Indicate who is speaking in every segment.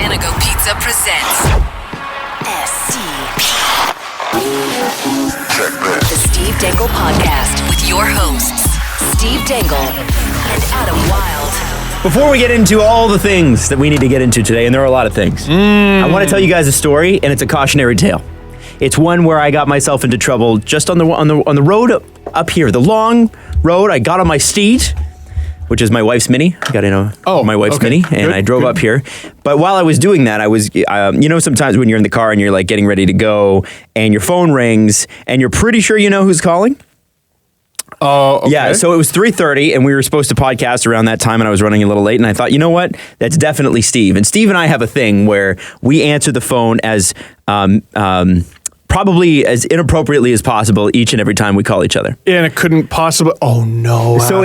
Speaker 1: Panago Pizza presents SCP. The Steve Dangle Podcast with your hosts, Steve Dangle and Adam Wilde.
Speaker 2: Before we get into all the things that we need to get into today, and there are a lot of things, I want to tell you guys a story, and it's a cautionary tale. It's one where I got myself into trouble just on the road up here, the long road. I got on my steed, which is my wife's Mini. I got in my wife's Mini, and I drove up here. But while I was doing that, I was, sometimes when you're in the car and you're like getting ready to go, and your phone rings, and you're pretty sure you know who's calling.
Speaker 3: Oh, okay.
Speaker 2: Yeah, so it was 3:30, and we were supposed to podcast around that time, and I was running a little late, and I thought, you know what? That's definitely Steve. And Steve and I have a thing where we answer the phone as probably as inappropriately as possible each and every time we call each other.
Speaker 3: And it couldn't possibly. Oh no!
Speaker 2: So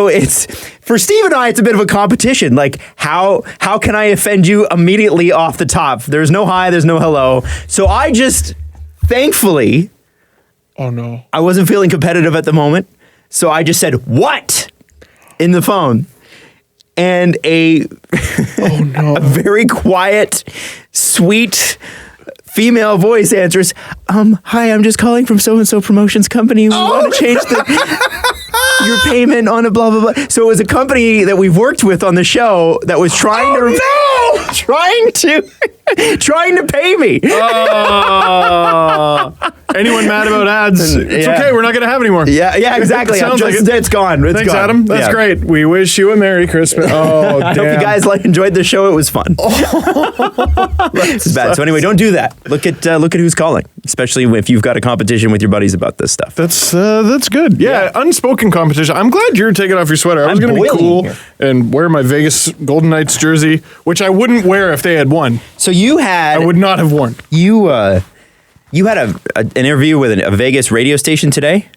Speaker 2: it's for Steve and I. It's a bit of a competition. Like how can I offend you immediately off the top? There's no hi. There's no hello. So I just thankfully.
Speaker 3: Oh no!
Speaker 2: I wasn't feeling competitive at the moment, so I just said "what" in the phone, and a very quiet, sweet female voice answers. Hi, I'm just calling from so and so promotions company. We want to change your payment on a blah blah blah. So it was a company that we've worked with on the show that was trying to pay me.
Speaker 3: Anyone mad about ads? It's okay. We're not going to have any more.
Speaker 2: Yeah, exactly. It's gone.
Speaker 3: Thanks,
Speaker 2: gone.
Speaker 3: Adam. That's great. We wish you a Merry Christmas. Oh,
Speaker 2: I hope you guys enjoyed the show. It was fun. It's bad. So anyway, don't do that. Look at who's calling, especially if you've got a competition with your buddies about this stuff.
Speaker 3: That's good. Yeah, unspoken competition. I'm glad you're taking off your sweater. I was going to be cool and wear my Vegas Golden Knights jersey, which I wouldn't wear if they had won.
Speaker 2: So I
Speaker 3: would not have worn.
Speaker 2: You had an interview with a Vegas radio station today?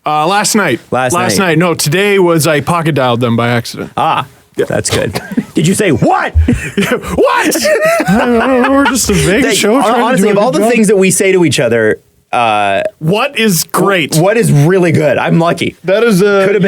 Speaker 3: Last night. Last night. No, today was I pocket dialed them by accident.
Speaker 2: That's good. Did you say what?
Speaker 3: What? I don't know. We're just a Vegas show.
Speaker 2: Honestly, of all the things that we say to each other,
Speaker 3: what is great?
Speaker 2: What is really good? I'm lucky.
Speaker 3: That is
Speaker 2: could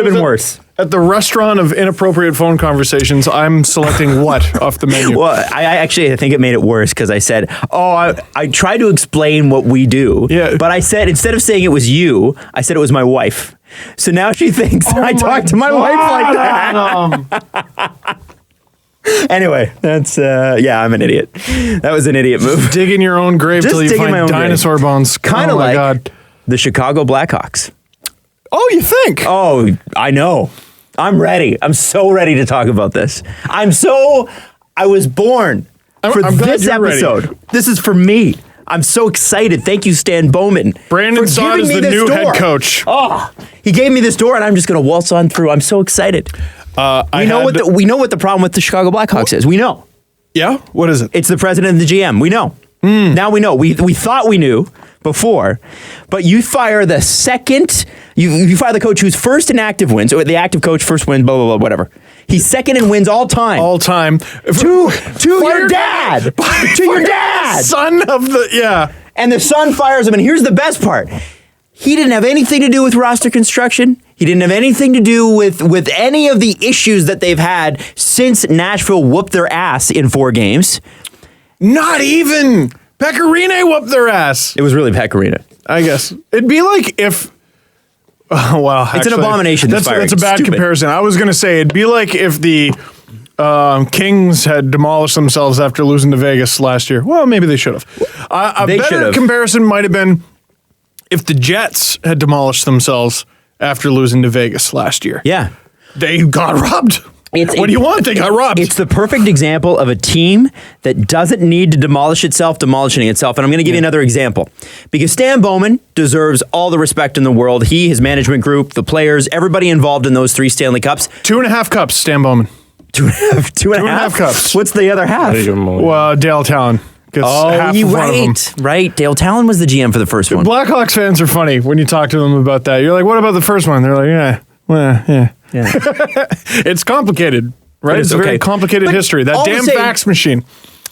Speaker 2: have been worse.
Speaker 3: At the restaurant of inappropriate phone conversations, I'm selecting what off the menu?
Speaker 2: Well, I think it made it worse because I said, I tried to explain what we do.
Speaker 3: Yeah.
Speaker 2: But I said, instead of saying it was you, I said it was my wife. So now she thinks I talk to my wife like that. Anyway, that's, I'm an idiot. That was an idiot move.
Speaker 3: Dig in your own grave till you find dinosaur bones.
Speaker 2: Kind of like the Chicago Blackhawks.
Speaker 3: Oh, you think?
Speaker 2: Oh, I know. I'm ready. I'm so ready to talk about this. I was born for this episode.
Speaker 3: Ready.
Speaker 2: This is for me. I'm so excited. Thank you, Stan Bowman.
Speaker 3: Brandon Saad is the new head coach.
Speaker 2: Oh, he gave me this door, and I'm just going to waltz on through. I'm so excited. We know what the problem with the Chicago Blackhawks is. We know.
Speaker 3: Yeah? What is it?
Speaker 2: It's the president and the GM. We know. Now we know. We thought we knew before, but you fire the second. You fire the coach who's first in active wins, or the active coach first wins, blah, blah, blah, whatever. He's second in wins all time.
Speaker 3: All time.
Speaker 2: To your dad. To your dad.
Speaker 3: Son of the, yeah.
Speaker 2: And the son fires him, and here's the best part. He didn't have anything to do with roster construction. He didn't have anything to do with any of the issues that they've had since Nashville whooped their ass in 4 games.
Speaker 3: Not even. Pecorine whooped their ass.
Speaker 2: It was really Pecorine.
Speaker 3: I guess. It'd be like if... Oh, well,
Speaker 2: it's
Speaker 3: actually,
Speaker 2: an abomination.
Speaker 3: That's a bad comparison. I was going to say, it'd be like if the Kings had demolished themselves after losing to Vegas last year. Well, maybe they should have. A better comparison might have been if the Jets had demolished themselves after losing to Vegas last year.
Speaker 2: Yeah.
Speaker 3: They got robbed. What do you want? They got robbed.
Speaker 2: It's the perfect example of a team that doesn't need to demolishing itself. And I'm going to give you another example. Because Stan Bowman deserves all the respect in the world. He, his management group, the players, everybody involved in those 3 Stanley Cups.
Speaker 3: 2.5 cups, Stan Bowman.
Speaker 2: Two and a half cups. What's the other half?
Speaker 3: Well, Dale Talon.
Speaker 2: Right. Dale Talon was the GM for the first one.
Speaker 3: Blackhawks fans are funny when you talk to them about that. You're like, what about the first one? They're like, yeah. It's complicated, right? It's a very complicated history. That damn fax machine.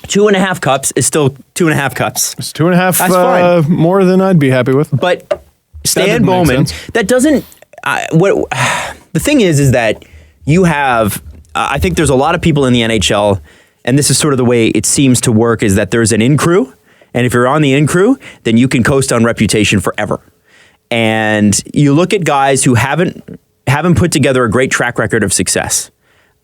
Speaker 2: 2.5 cups is still 2.5 cups.
Speaker 3: It's 2.5 more than I'd be happy with.
Speaker 2: But Stan Bowman, that doesn't. The thing is that you have. I think there's a lot of people in the NHL and this is sort of the way it seems to work, is that there's an in crew, and if you're on the in crew, then you can coast on reputation forever. And you look at guys who haven't put together a great track record of success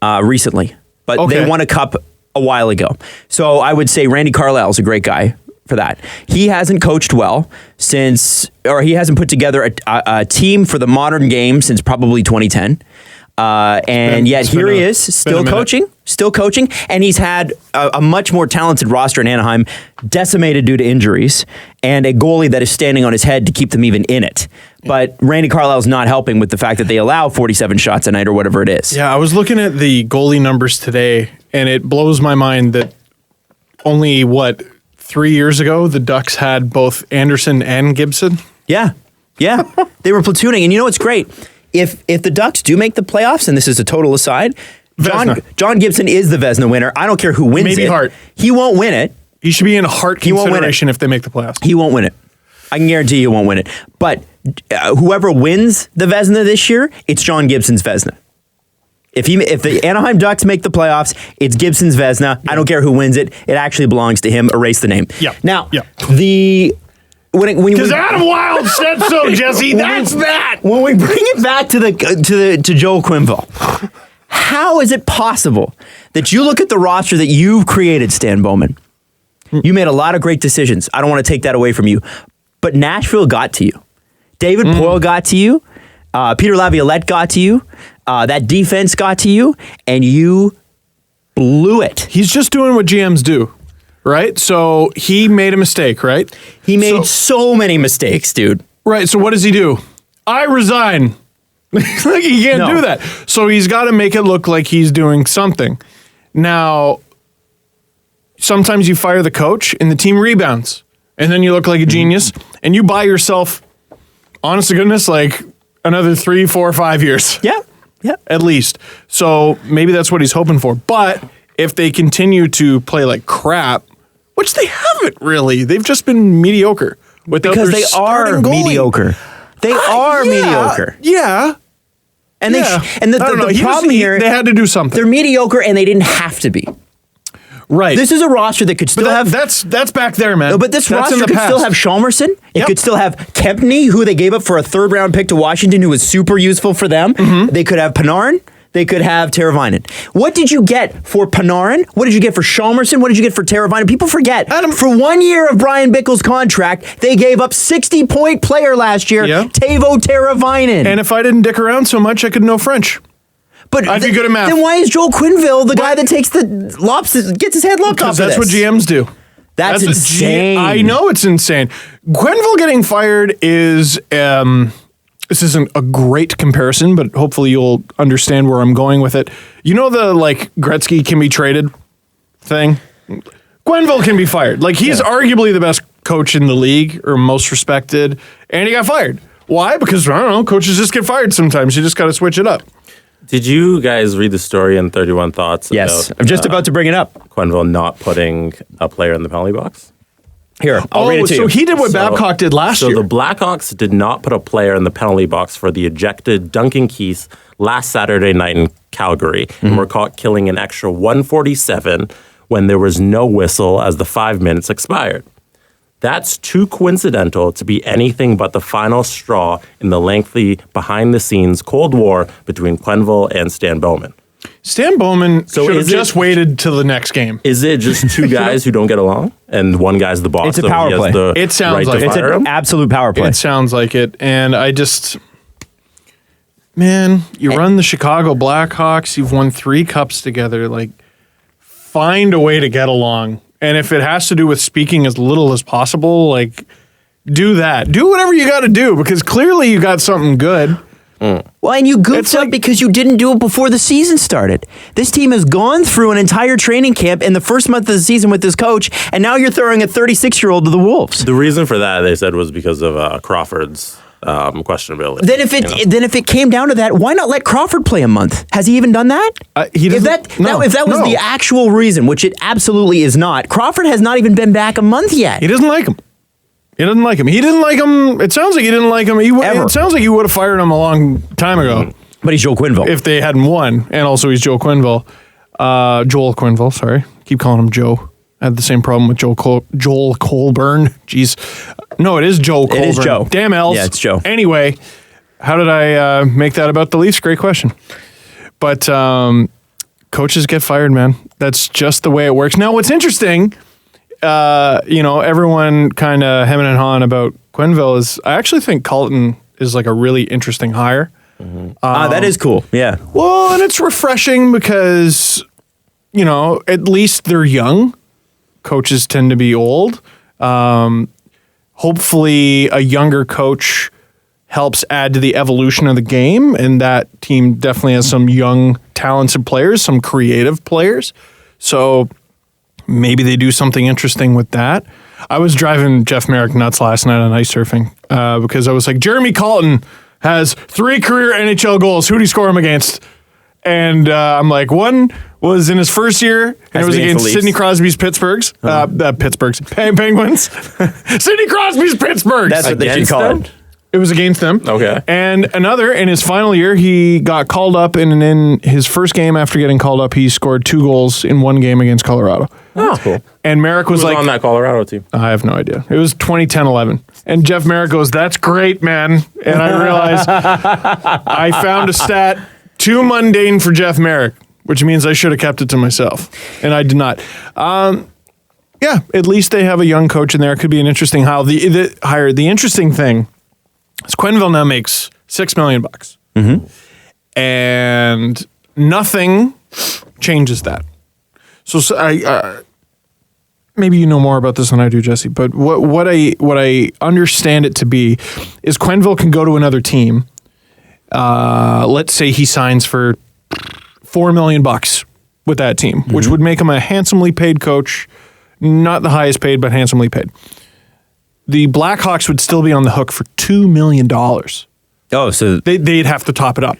Speaker 2: recently, but they won a cup a while ago. So I would say Randy Carlyle's a great guy for that. He hasn't coached well he hasn't put together a team for the modern game since probably 2010. And yet here he is, still coaching, and he's had a much more talented roster in Anaheim, decimated due to injuries, and a goalie that is standing on his head to keep them even in it. But Randy Carlyle's not helping with the fact that they allow 47 shots a night or whatever it is.
Speaker 3: Yeah, I was looking at the goalie numbers today, and it blows my mind that only, 3 years ago, the Ducks had both Anderson and Gibson?
Speaker 2: Yeah. They were platooning, and you know what's great? If the Ducks do make the playoffs, and this is a total aside, John Gibson is the Vezina winner. I don't care who wins it.
Speaker 3: Maybe Hart.
Speaker 2: He won't win it.
Speaker 3: He should be in Hart consideration if they make the playoffs.
Speaker 2: He won't win it. I can guarantee he won't win it. But whoever wins the Vezina this year, it's John Gibson's Vezina. If the Anaheim Ducks make the playoffs, it's Gibson's Vezina. Yeah. I don't care who wins it. It actually belongs to him. Erase the name.
Speaker 3: Yeah.
Speaker 2: Now,
Speaker 3: because Adam Wild said so, Jesse. That's that.
Speaker 2: When we bring it back to Joel Quenneville, how is it possible that you look at the roster that you've created, Stan Bowman? You made a lot of great decisions. I don't want to take that away from you, but Nashville got to you. David Poile got to you. Peter Laviolette got to you. That defense got to you, and you blew it.
Speaker 3: He's just doing what GMs do. Right? So he made a mistake, right?
Speaker 2: He made so many mistakes, dude.
Speaker 3: Right. So what does he do? I resign. Like he can't do that. So he's got to make it look like he's doing something. Now, sometimes you fire the coach and the team rebounds. And then you look like a genius and you buy yourself, honest to goodness, like another 3, 4, 5 years.
Speaker 2: Yeah.
Speaker 3: At least. So maybe that's what he's hoping for. But if they continue to play like crap, which they haven't really. They've just been mediocre.
Speaker 2: Because they are mediocre. They are mediocre.
Speaker 3: Yeah.
Speaker 2: And the problem here,
Speaker 3: they had to do something.
Speaker 2: They're mediocre and they didn't have to be.
Speaker 3: Right.
Speaker 2: This is a roster that could still have.
Speaker 3: That's back there, man.
Speaker 2: No, but this roster could still have Chalmerson. It could still have Kempney, who they gave up for a 3rd round pick to Washington, who was super useful for them. They could have Panarin. They could have Teravainen. What did you get for Panarin? What did you get for Chalmerson? What did you get for Teravainen? People forget. For 1 year of Brian Bickle's contract, they gave up 60-point player last year, Teuvo Teravainen.
Speaker 3: And if I didn't dick around so much, I could know French.
Speaker 2: But
Speaker 3: I'd be good at math.
Speaker 2: Then why is Joel Quenneville the guy that takes gets his head lopped off of this?
Speaker 3: Because that's what GMs do.
Speaker 2: That's insane.
Speaker 3: I know it's insane. Quenneville getting fired is... this isn't a great comparison, but hopefully you'll understand where I'm going with it. You know the, Gretzky can be traded thing? Quenneville can be fired. He's arguably the best coach in the league, or most respected, and he got fired. Why? Because, I don't know, coaches just get fired sometimes. You just got to switch it up.
Speaker 4: Did you guys read the story in 31 Thoughts?
Speaker 2: Yes, I'm just about to bring it up.
Speaker 4: Quenneville not putting a player in the penalty box?
Speaker 2: Here, I'll read it to you.
Speaker 3: So he did what Babcock did last year.
Speaker 4: So the Blackhawks did not put a player in the penalty box for the ejected Duncan Keith last Saturday night in Calgary and were caught killing an extra 147 when there was no whistle as the 5 minutes expired. That's too coincidental to be anything but the final straw in the lengthy, behind-the-scenes Cold War between Quenneville and Stan Bowman.
Speaker 3: Stan Bowman should have just waited till the next game.
Speaker 4: Is it just two guys who don't get along, and one guy's the boss?
Speaker 2: It's a power play.
Speaker 3: It sounds like
Speaker 2: it's an absolute power play.
Speaker 3: It sounds like it, and man, you run the Chicago Blackhawks. You've won 3 cups together. Find a way to get along, and if it has to do with speaking as little as possible, do that. Do whatever you got to do, because clearly you got something good.
Speaker 2: Well, and you goofed up because you didn't do it before the season started. This team has gone through an entire training camp in the first month of the season with this coach, and now you're throwing a 36-year-old to the Wolves.
Speaker 4: The reason for that, they said, was because of Crawford's questionability.
Speaker 2: Then if it came down to that, why not let Crawford play a month? Has he even done that? If that was the actual reason, which it absolutely is not, Crawford has not even been back a month yet.
Speaker 3: He doesn't like him. He didn't like him. It sounds like he didn't like him. It sounds like you would have fired him a long time ago.
Speaker 2: But he's Joel Quenneville.
Speaker 3: If they hadn't won, and also he's Joel Quenneville. Joel Quenneville, sorry. Keep calling him Joe. I had the same problem with Joel Colburn. Jeez. No, it is Joel Colburn.
Speaker 2: It is Joe.
Speaker 3: Damn L's.
Speaker 2: Yeah, it's Joe.
Speaker 3: Anyway, how did I make that about the Leafs? Great question. But coaches get fired, man. That's just the way it works. Now, what's interesting, everyone kind of hemming and hawing about Quenneville is I actually think Colton is like a really interesting hire.
Speaker 2: Mm-hmm. That is cool. Yeah.
Speaker 3: Well, and it's refreshing because, at least they're young. Coaches tend to be old. Hopefully a younger coach helps add to the evolution of the game, and that team definitely has some young, talented players, some creative players. So maybe they do something interesting with that. I was driving Jeff Merrick nuts last night on ice surfing because I was like, Jeremy Colton has 3 career NHL goals. Who did he score them against? And I'm like, one was in his first year, and it was against Sidney Crosby's Penguins. Sidney Crosby's Pittsburghs.
Speaker 2: That's what they should call it.
Speaker 3: It was against them.
Speaker 4: Okay.
Speaker 3: And another, in his final year, he got called up, and in his first game after getting called up, he scored 2 goals in 1 game against Colorado.
Speaker 4: Oh, that's cool.
Speaker 3: And Merrick was like...
Speaker 4: on that Colorado team?
Speaker 3: I have no idea. It was 2010-11. And Jeff Merrick goes, that's great, man. And I realized I found a stat too mundane for Jeff Merrick, which means I should have kept it to myself. And I did not. Yeah, at least they have a young coach in there. It could be an interesting hire. The interesting thing is Quenneville now makes $6 million.
Speaker 2: Mm-hmm.
Speaker 3: And nothing changes that. So I maybe you know more about this than I do, Jesse, but what I understand it to be is Quenneville can go to another team. Let's say he signs for $4 million with that team, which would make him a handsomely paid coach, not the highest paid, but handsomely paid. The Blackhawks would still be on the hook for $2 million.
Speaker 2: Oh, so
Speaker 3: they'd have to top it up.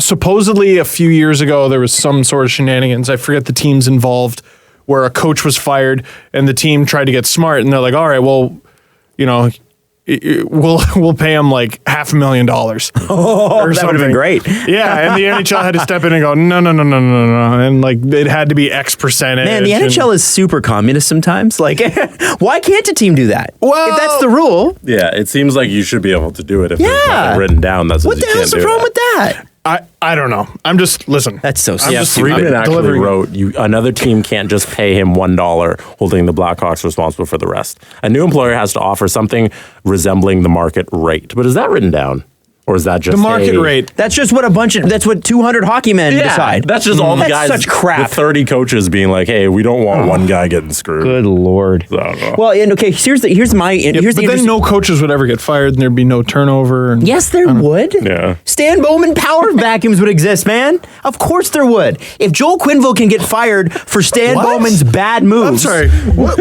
Speaker 3: Supposedly a few years ago, there was some sort of shenanigans. I forget the teams involved where a coach was fired and the team tried to get smart. And they're like, all right, well, we'll pay him like $500,000.
Speaker 2: Oh, that would have been great.
Speaker 3: Yeah, and the NHL had to step in and go, no. And like it had to be X percentage.
Speaker 2: Man, the NHL is super communist sometimes. Like, why can't a team do that?
Speaker 3: Well,
Speaker 2: if that's the rule.
Speaker 4: Yeah, it seems like you should be able to do it if there's nothing written down. That's
Speaker 2: what the hell's the problem with that?
Speaker 3: I don't know. I'm just, listen.
Speaker 2: That's so stupid.
Speaker 4: Yeah, Friedman actually wrote, another team can't just pay him $1, holding the Blackhawks responsible for the rest. A new employer has to offer something resembling the market rate. But is that written down? Or is that just
Speaker 3: the market rate?
Speaker 2: That's just what that's what 200 hockey men decide.
Speaker 4: That's just all the guys
Speaker 2: such crap.
Speaker 4: with 30 coaches being like, hey, we don't want one guy getting screwed.
Speaker 2: Good Lord.
Speaker 4: So,
Speaker 2: well, and okay, here's the
Speaker 3: then no coaches would ever get fired and there'd be no turnover. And,
Speaker 2: yes, there would.
Speaker 4: Yeah.
Speaker 2: Stan Bowman power vacuums would exist, man. Of course there would. If Joel Quenneville can get fired for Stan Bowman's bad moves.
Speaker 3: I'm sorry. What?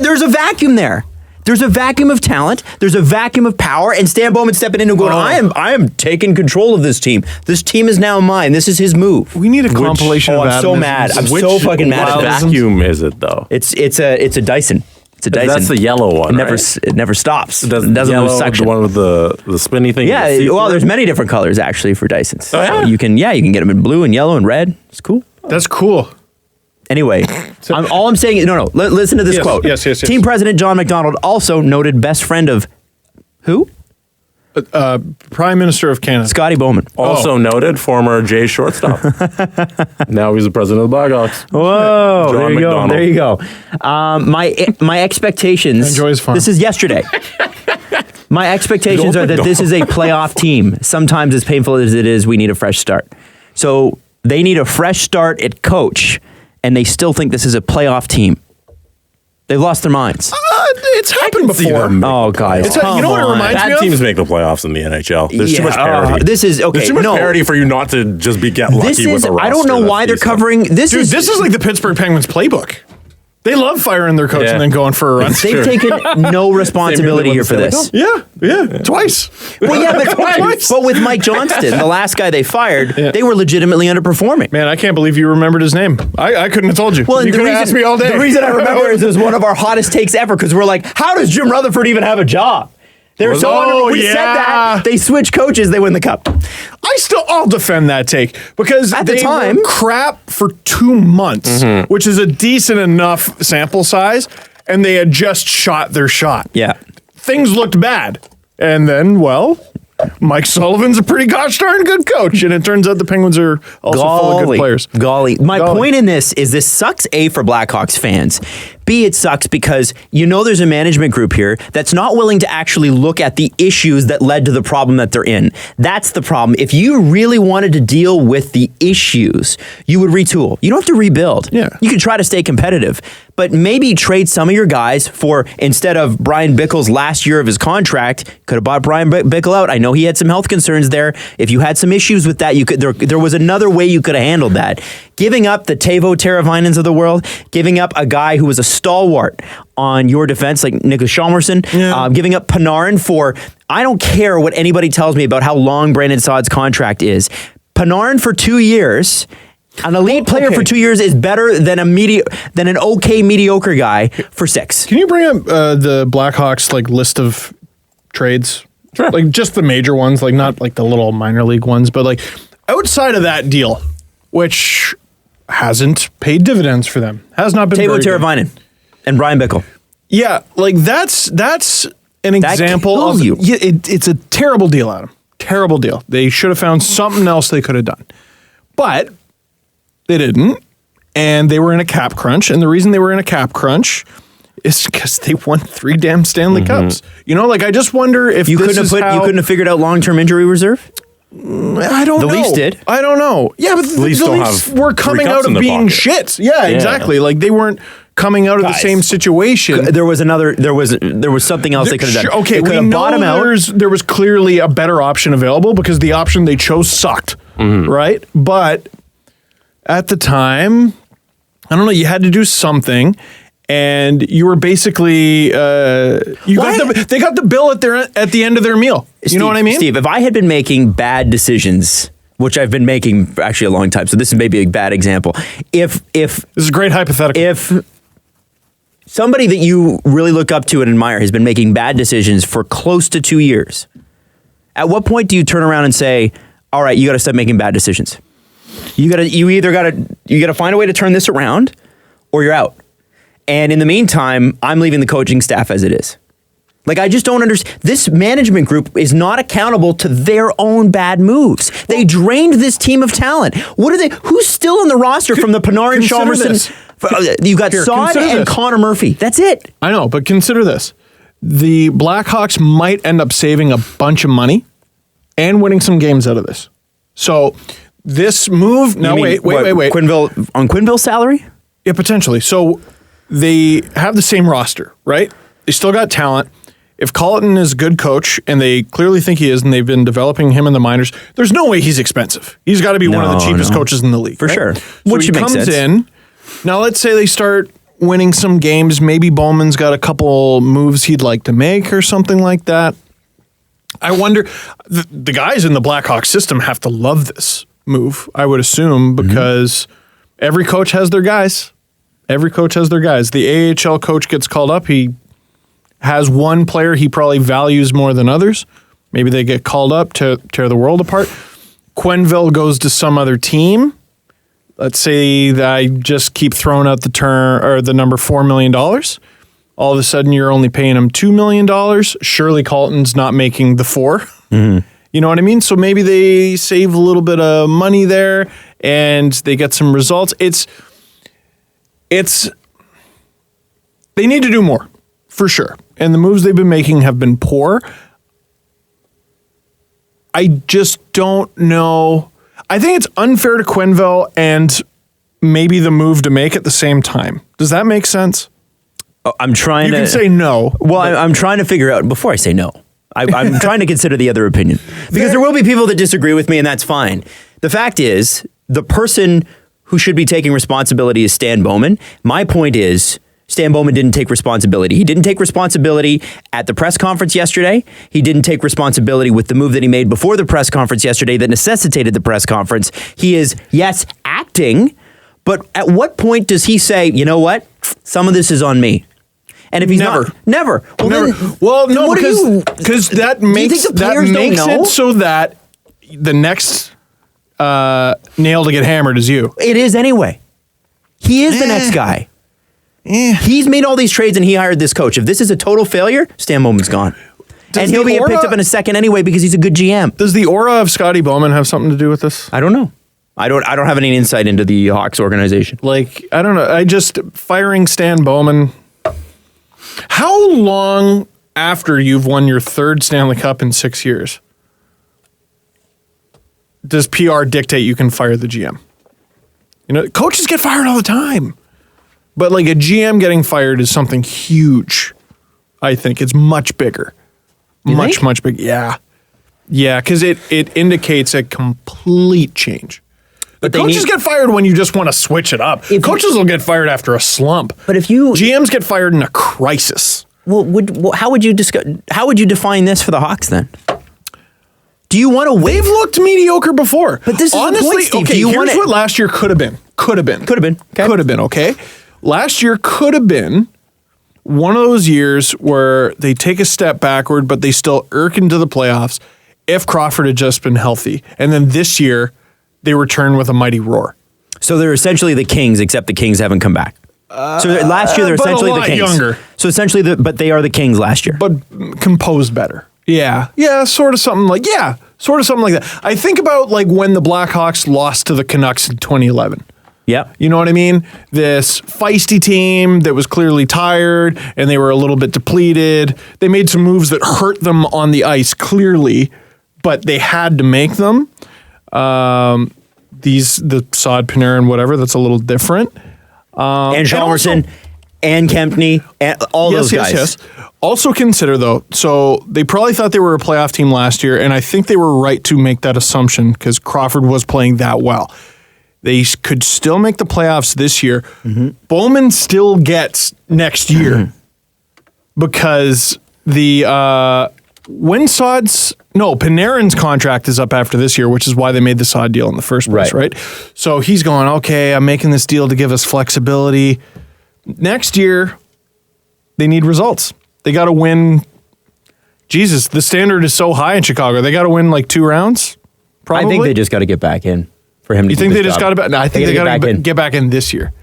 Speaker 2: There's a vacuum there. There's a vacuum of talent. There's a vacuum of power, and Stan Bowman stepping in and going, I am taking control of this team. This team is now mine. This is his move.
Speaker 3: We need a compilation of
Speaker 2: I'm so mad. I'm so fucking mad at that.
Speaker 4: Vacuum is it though?
Speaker 2: It's a Dyson. It's a Dyson.
Speaker 4: That's the yellow one.
Speaker 2: It never stops. It
Speaker 4: doesn't
Speaker 2: lose suction.
Speaker 4: The one with the spinny thing.
Speaker 2: Yeah. Well, there's many different colors actually for Dysons.
Speaker 4: Oh, yeah?
Speaker 2: So you can get them in blue and yellow and red. It's cool.
Speaker 3: That's cool.
Speaker 2: Anyway, all I'm saying is, listen to this quote.
Speaker 3: Yes.
Speaker 2: Team President John McDonald also noted best friend of who?
Speaker 3: Prime Minister of Canada.
Speaker 2: Scotty Bowman.
Speaker 4: Also noted former Jay shortstop. Now he's the president of the Blackhawks.
Speaker 2: Whoa,
Speaker 4: John McDonald.
Speaker 2: There you go. My expectations.
Speaker 3: Enjoy his farm.
Speaker 2: This is yesterday. My expectations are that this is a playoff team. Sometimes as painful as it is, we need a fresh start. So they need a fresh start at coach. And they still think this is a playoff team. They've lost their minds.
Speaker 3: It's happened before.
Speaker 2: Oh, guys.
Speaker 3: You know what it reminds me of?
Speaker 4: Bad teams make the playoffs in the NHL. There's too much parity.
Speaker 2: This is, okay.
Speaker 4: There's too much parity for you not to just get lucky with a roster.
Speaker 2: I don't know why they're covering. This is
Speaker 3: like the Pittsburgh Penguins playbook. They love firing their coach and then going for a run.
Speaker 2: They've taken no responsibility here for this.
Speaker 3: Yeah, twice.
Speaker 2: Well, yeah, but with Mike Johnston, the last guy they fired, they were legitimately underperforming.
Speaker 3: Man, I can't believe you remembered his name. I couldn't have told you.
Speaker 2: Well,
Speaker 3: you could have asked me all day.
Speaker 2: The reason I remember is it was one of our hottest takes ever because we're like, how does Jim Rutherford even have a job? They're so we said that. They switch coaches, they win the cup.
Speaker 3: I'll defend that take because
Speaker 2: at the time
Speaker 3: were crap for 2 months, which is a decent enough sample size, and they had just shot their shot.
Speaker 2: Yeah.
Speaker 3: Things looked bad. And then, Mike Sullivan's a pretty gosh darn good coach, and it turns out the Penguins are also full of good players.
Speaker 2: My point in this is this sucks, A, for Blackhawks fans. B, it sucks because there's a management group here that's not willing to actually look at the issues that led to the problem that they're in. That's the problem. If you really wanted to deal with the issues, you would retool. You don't have to rebuild.
Speaker 3: Yeah.
Speaker 2: You can try to stay competitive, but maybe trade some of your guys for, instead of Brian Bickle's last year of his contract, could have bought Brian Bickle out. I know he had some health concerns there. If you had some issues with that, there was another way you could have handled that. Giving up the Teuvo Teravainens of the world, giving up a guy who was a stalwart on your defense like Niklas Hjalmarsson, giving up Panarin for, I don't care what anybody tells me about how long Brandon Saad's contract is. Panarin for 2 years, an elite player for 2 years is better than an okay mediocre guy for 6.
Speaker 3: Can you bring up the Blackhawks list of trades?
Speaker 4: Sure.
Speaker 3: Just the major ones, not the little minor league ones, but outside of that deal, which hasn't paid dividends for them, has not been
Speaker 2: Teuvo Teravainen and Brian Bickle.
Speaker 3: Yeah, that's an example of
Speaker 2: you.
Speaker 3: Yeah, it's a terrible deal, Adam. Terrible deal. They should have found something else they could have done, but they didn't, and they were in a cap crunch. And the reason they were in a cap crunch is because they won 3 damn Stanley Cups. I just wonder if
Speaker 2: you couldn't have figured out long-term injury reserve.
Speaker 3: I don't know.
Speaker 2: The Leafs did.
Speaker 3: I don't know. Yeah, but the Leafs were coming out of being shit. Yeah, exactly. They weren't coming out of the same situation.
Speaker 2: There was something else they could have done.
Speaker 3: Okay, we know there was clearly a better option available because the option they chose sucked, right? But at the time, I don't know, you had to do something, and you were basically they got the bill at the end of their meal. You know what I mean?
Speaker 2: Steve, if I had been making bad decisions, which I've been making for actually a long time, so this is maybe a bad example. If
Speaker 3: this is a great hypothetical.
Speaker 2: If somebody that you really look up to and admire has been making bad decisions for close to 2 years, at what point do you turn around and say, all right, you got to stop making bad decisions? You either got to find a way to turn this around, or you're out. And in the meantime, I'm leaving the coaching staff as it is. I just don't understand. This management group is not accountable to their own bad moves. They drained this team of talent. Who's still on the roster from the Panarin, Hjalmarsson? You got Saad and Connor Murphy. That's it.
Speaker 3: I know, but consider this. The Blackhawks might end up saving a bunch of money and winning some games out of this. So this move... Now, wait.
Speaker 2: Quenneville, on Quenneville's salary?
Speaker 3: Yeah, potentially. So they have the same roster, right? They still got talent. If Colleton is a good coach, and they clearly think he is, and they've been developing him in the minors, there's no way he's expensive. He's got to be one of the cheapest coaches in the league.
Speaker 2: For sure.
Speaker 3: So he comes in. Now, let's say they start winning some games. Maybe Bowman's got a couple moves he'd like to make or something like that. I wonder, the guys in the Blackhawks system have to love this move, I would assume, because every coach has their guys. Every coach has their guys. The AHL coach gets called up. He has one player he probably values more than others. Maybe they get called up to tear the world apart. Quenneville goes to some other team. Let's say that I just keep throwing out the number $4 million. All of a sudden, you're only paying him $2 million. Surely Colton's not making the $4. You know what I mean? So maybe they save a little bit of money there, and they get some results. They need to do more, for sure. And the moves they've been making have been poor. I just don't know. I think it's unfair to Quenneville and maybe the move to make at the same time. Does that make sense?
Speaker 2: I'm trying to...
Speaker 3: You can say no.
Speaker 2: Well, I'm trying to figure out... Before I say no, I'm trying to consider the other opinion. Because there will be people that disagree with me, and that's fine. The fact is, the person who should be taking responsibility is Stan Bowman. My point is... Stan Bowman didn't take responsibility. He didn't take responsibility at the press conference yesterday. He didn't take responsibility with the move that he made before the press conference yesterday that necessitated the press conference. He is, yes, acting, but at what point does he say, you know what? Some of this is on me. And if he's never. Well,
Speaker 3: never. No, because that makes it so that the next nail to get hammered is you.
Speaker 2: It is anyway. He is the next guy. He's made all these trades and he hired this coach. If this is a total failure, Stan Bowman's gone. And he'll be picked up in a second anyway because he's a good GM.
Speaker 3: Does the aura of Scotty Bowman have something to do with this?
Speaker 2: I don't know. I don't have any insight into the Hawks organization.
Speaker 3: Like, I don't know. Firing Stan Bowman. How long after you've won your third Stanley Cup in 6 years does PR dictate you can fire the GM? You know, coaches get fired all the time. But like a GM getting fired is something huge. I think it's much bigger. Much bigger. Yeah. Yeah, because it indicates a complete change. But coaches get fired when you just want to switch it up. Coaches will get fired after a slump.
Speaker 2: But
Speaker 3: GMs get fired in a crisis.
Speaker 2: Well, how would you define this for the Hawks then? Do you want to wait?
Speaker 3: They've looked mediocre before.
Speaker 2: But this is honestly, the point, Steve.
Speaker 3: Okay, here's what last year could have been. Could have been. Okay. Last year could have been one of those years where they take a step backward, but they still irk into the playoffs if Crawford had just been healthy. And then this year, they return with a mighty roar.
Speaker 2: So they're essentially the Kings, except the Kings haven't come back. So last year, they're essentially the Kings. Younger. So essentially, but they are the Kings last year.
Speaker 3: But composed better. Yeah, sort of something like that. I think about like when the Blackhawks lost to the Canucks in 2011.
Speaker 2: Yeah.
Speaker 3: You know what I mean? This feisty team that was clearly tired and they were a little bit depleted. They made some moves that hurt them on the ice, clearly, but they had to make them. The Saad Panarin, whatever, that's a little different.
Speaker 2: And Chalmerson and Kempney and all those guys.
Speaker 3: Yes. Also consider, though, so they probably thought they were a playoff team last year, and I think they were right to make that assumption because Crawford was playing that well. They could still make the playoffs this year. Mm-hmm. Bowman still gets next year because Panarin's contract is up after this year, which is why they made the Saad deal in the first place, right? So he's going, okay, I'm making this deal to give us flexibility. Next year, they need results. They got to win. Jesus, the standard is so high in Chicago. They got to win like 2 rounds, probably.
Speaker 2: I think they just got to get back in. For him to
Speaker 3: you think they just got to? No, I think they got to get back in this year.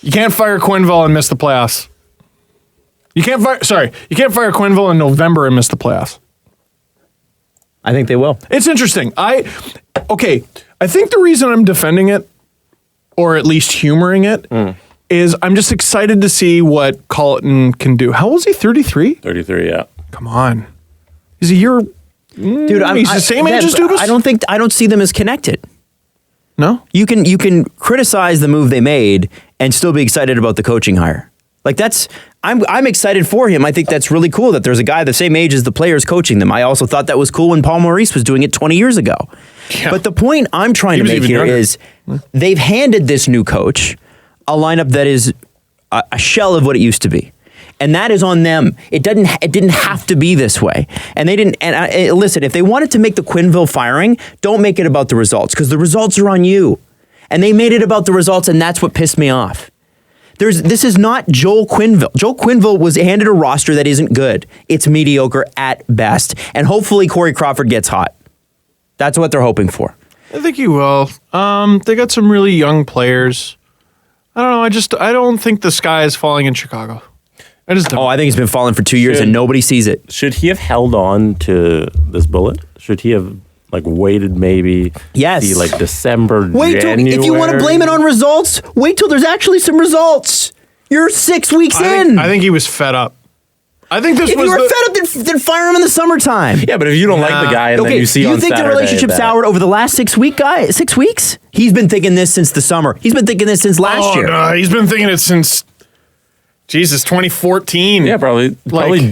Speaker 3: You can't fire Quenneville and miss the playoffs. You can't fire Quenneville in November and miss the playoffs.
Speaker 2: I think they will.
Speaker 3: It's interesting. I think the reason I'm defending it, or at least humoring it, is I'm just excited to see what Colleton can do. How old is he? 33?
Speaker 4: 33, yeah.
Speaker 3: Come on. He's a year.
Speaker 2: Dude,
Speaker 3: he's the same age as Dubas?
Speaker 2: I don't see them as connected.
Speaker 3: No?
Speaker 2: You can criticize the move they made and still be excited about the coaching hire. Like I'm excited for him. I think that's really cool that there's a guy the same age as the players coaching them. I also thought that was cool when Paul Maurice was doing it 20 years ago. Yeah. But the point I'm trying to make here is they've handed this new coach a lineup that is a shell of what it used to be. And that is on them. It didn't have to be this way. And they didn't. And listen, if they wanted to make the Quenneville firing, don't make it about the results because the results are on you. And they made it about the results, and that's what pissed me off. This is not Joel Quenneville. Joel Quenneville was handed a roster that isn't good. It's mediocre at best. And hopefully Corey Crawford gets hot. That's what they're hoping for.
Speaker 3: I think he will. They got some really young players. I don't know. I don't think the sky is falling in Chicago. I
Speaker 2: think it's been falling for 2 years and nobody sees it.
Speaker 4: Should he have held on to this bullet? Should he have waited maybe?
Speaker 2: Yes.
Speaker 4: See, December, January?
Speaker 2: If you want to blame it on results, wait till there's actually some results. You're 6 weeks in.
Speaker 3: I think he was fed up. I think
Speaker 2: if you were fed up, then fire him in the summertime.
Speaker 4: Yeah, but if you don't like the guy and then you see on Saturday...
Speaker 2: You think the relationship soured over the last 6 weeks? He's been thinking this since the summer. He's been thinking this since last year.
Speaker 3: No, he's been thinking it since... Jesus, 2014.
Speaker 4: Yeah, probably